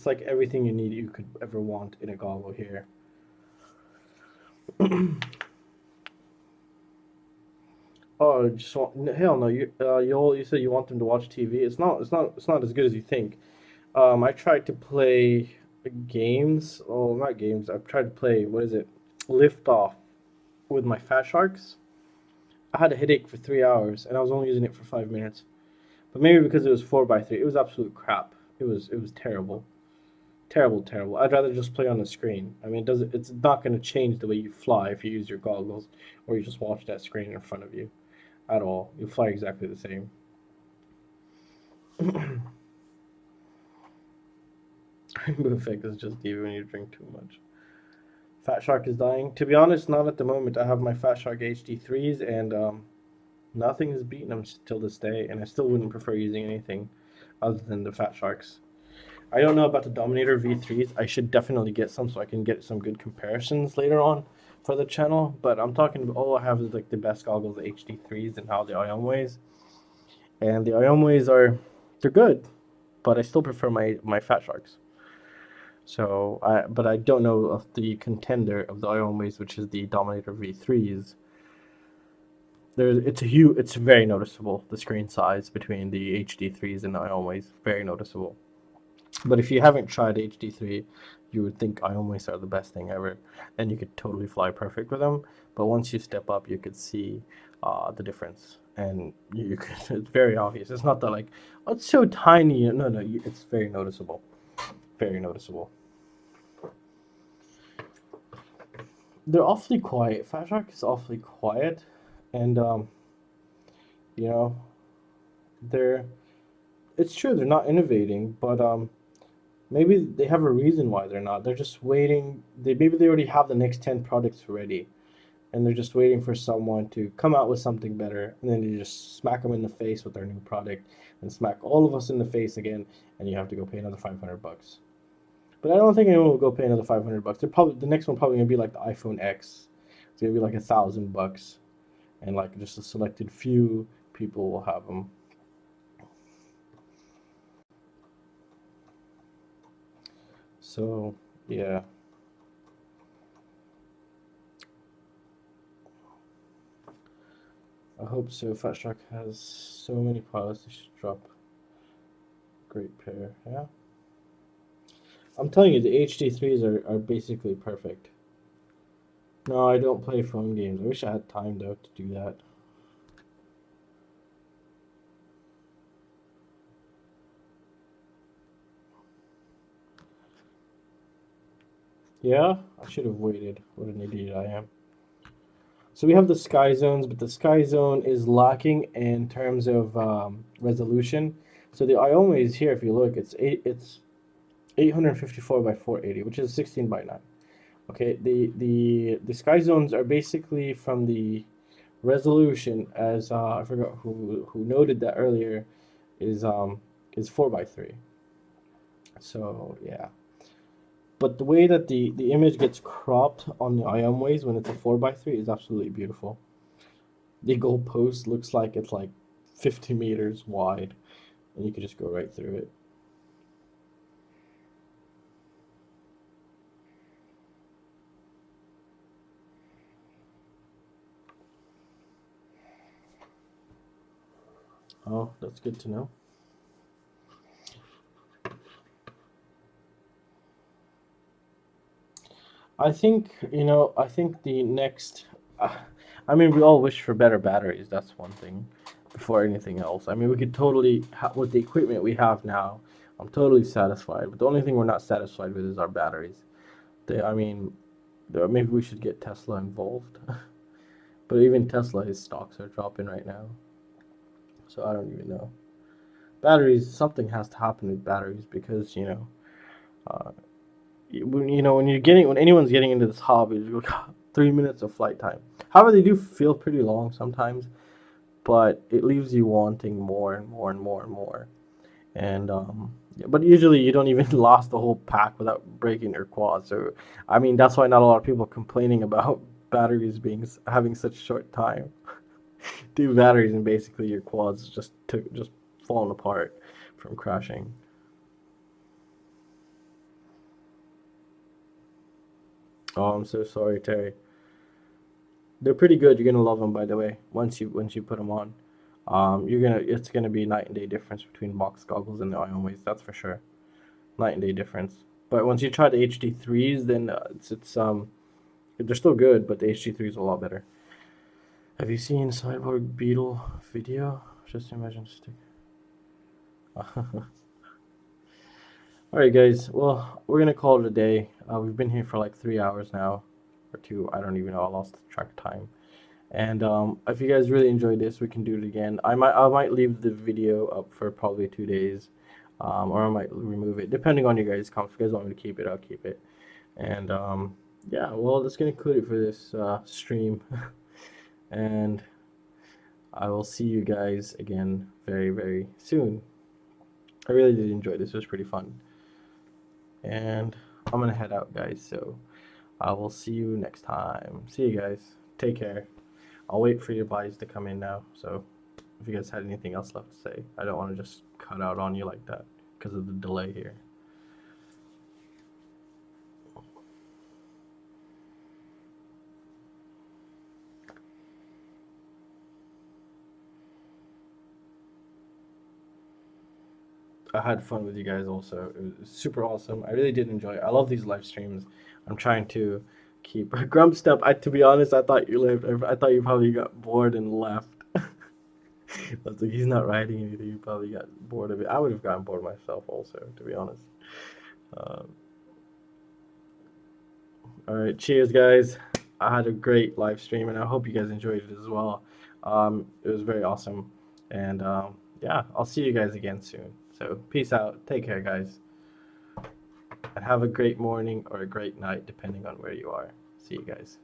like everything you could ever want in a goggle here. Oh, just want, hell no! You said you want them to watch TV. It's not as good as you think. I tried to play games. Oh, not games. I've tried to play, what is it? Lift Off with my Fat Sharks. I had a headache for 3 hours, and I was only using it for 5 minutes. But maybe because it was 4x3, it was absolute crap. It was terrible, terrible. I'd rather just play on the screen. I mean, it's not going to change the way you fly if you use your goggles or you just watch that screen in front of you at all. You fly exactly the same. Rainbow effect is just even when you drink too much. Fat Shark is dying. To be honest, not at the moment. I have my Fat Shark HD3s, and nothing has beaten them till this day, and I still wouldn't prefer using anything other than the Fat Sharks. I don't know about the Dominator V3s. I should definitely get some so I can get some good comparisons later on for the channel, but I'm talking about all I have is like the best goggles, the HD3s, and how the ionoways. And the ionoways they're good, but I still prefer my Fat Sharks. So but I don't know of the contender of the ionoways, which is the Dominator V3s. It's very noticeable, the screen size between the HD3s and the ionoways, very noticeable. But if you haven't tried HD3, you would think ionoways are the best thing ever, and you could totally fly perfect with them. But once you step up, you could see the difference, and you could, it's very obvious. It's not that like, oh, it's so tiny. No, it's very noticeable, very noticeable. They're awfully quiet. Fat Shark is awfully quiet, and you know, it's true they're not innovating, but maybe they have a reason why they're not. They're just waiting. Maybe they already have the next 10 products ready, and they're just waiting for someone to come out with something better, and then you just smack them in the face with their new product, and smack all of us in the face again, and you have to go pay another $500. But I don't think anyone will go pay another $500. The next one probably gonna be like the iPhone X. It's gonna be like $1,000, and like just a selected few people will have them. So yeah. I hope so. Fat Shark has so many pilots, they should drop a great pair, yeah? I'm telling you, the HD3s are basically perfect. No, I don't play phone games. I wish I had time, though, to do that. Yeah? I should have waited. What an idiot I am. So we have the Skyzones, but the Skyzone is lacking in terms of resolution. So the ionoways here, if you look, it's 854 by 480, which is 16 by 9. Okay, the Skyzones are basically from the resolution, as I forgot who noted that earlier. is 4:3. So yeah. But the way that the image gets cropped on the IMways when it's a 4:3 is absolutely beautiful. The goalpost looks like it's like 50 meters wide, and you can just go right through it. Oh, that's good to know. I think, I think the next, I mean, we all wish for better batteries. That's one thing before anything else. I mean, we could totally, with the equipment we have now, I'm totally satisfied. But the only thing we're not satisfied with is our batteries. I mean, maybe we should get Tesla involved. But even Tesla, his stocks are dropping right now. So I don't even know. Batteries, something has to happen with batteries because, uh, when anyone's getting into this hobby, you got 3 minutes of flight time. However, they do feel pretty long sometimes, but it leaves you wanting more and more and more and more. And yeah, but usually you don't even last the whole pack without breaking your quad. So I mean that's why not a lot of people are complaining about batteries having such short time. 2 batteries and basically your quads just falling apart from crashing. Oh, I'm so sorry, Terry. They're pretty good. You're gonna love them, by the way. Once you put them on, it's gonna be night and day difference between box goggles and the IonWays. That's for sure. Night and day difference. But once you try the HD3s, then it's they're still good, but the HD3s are a lot better. Have you seen Cyborg Beetle video? Just imagine stick. All right, guys. Well, we're gonna call it a day. We've been here for like 3 hours now, or two. I don't even know. I lost track of time. And if you guys really enjoyed this, we can do it again. I might leave the video up for probably 2 days, or I might remove it depending on you guys' comments. If you guys want me to keep it, I'll keep it. And yeah, well, that's gonna conclude it for this stream. And I will see you guys again very, very soon. I really did enjoy this. It was pretty fun. And I'm gonna head out, guys. So I will see you next time. See you guys. Take care. I'll wait for your buys to come in now. So if you guys had anything else left to say, I don't want to just cut out on you like that because of the delay here. I had fun with you guys also. It was super awesome. I really did enjoy it. I love these live streams. I'm trying to keep Grump Step. To be honest, I thought you left. I thought you probably got bored and left. I was like, he's not writing anything. You probably got bored of it. I would have gotten bored myself also, to be honest. Um, all right, cheers, guys. I had a great live stream, and I hope you guys enjoyed it as well. It was very awesome, and yeah, I'll see you guys again soon. So peace out. Take care, guys, and have a great morning or a great night, depending on where you are. See you guys.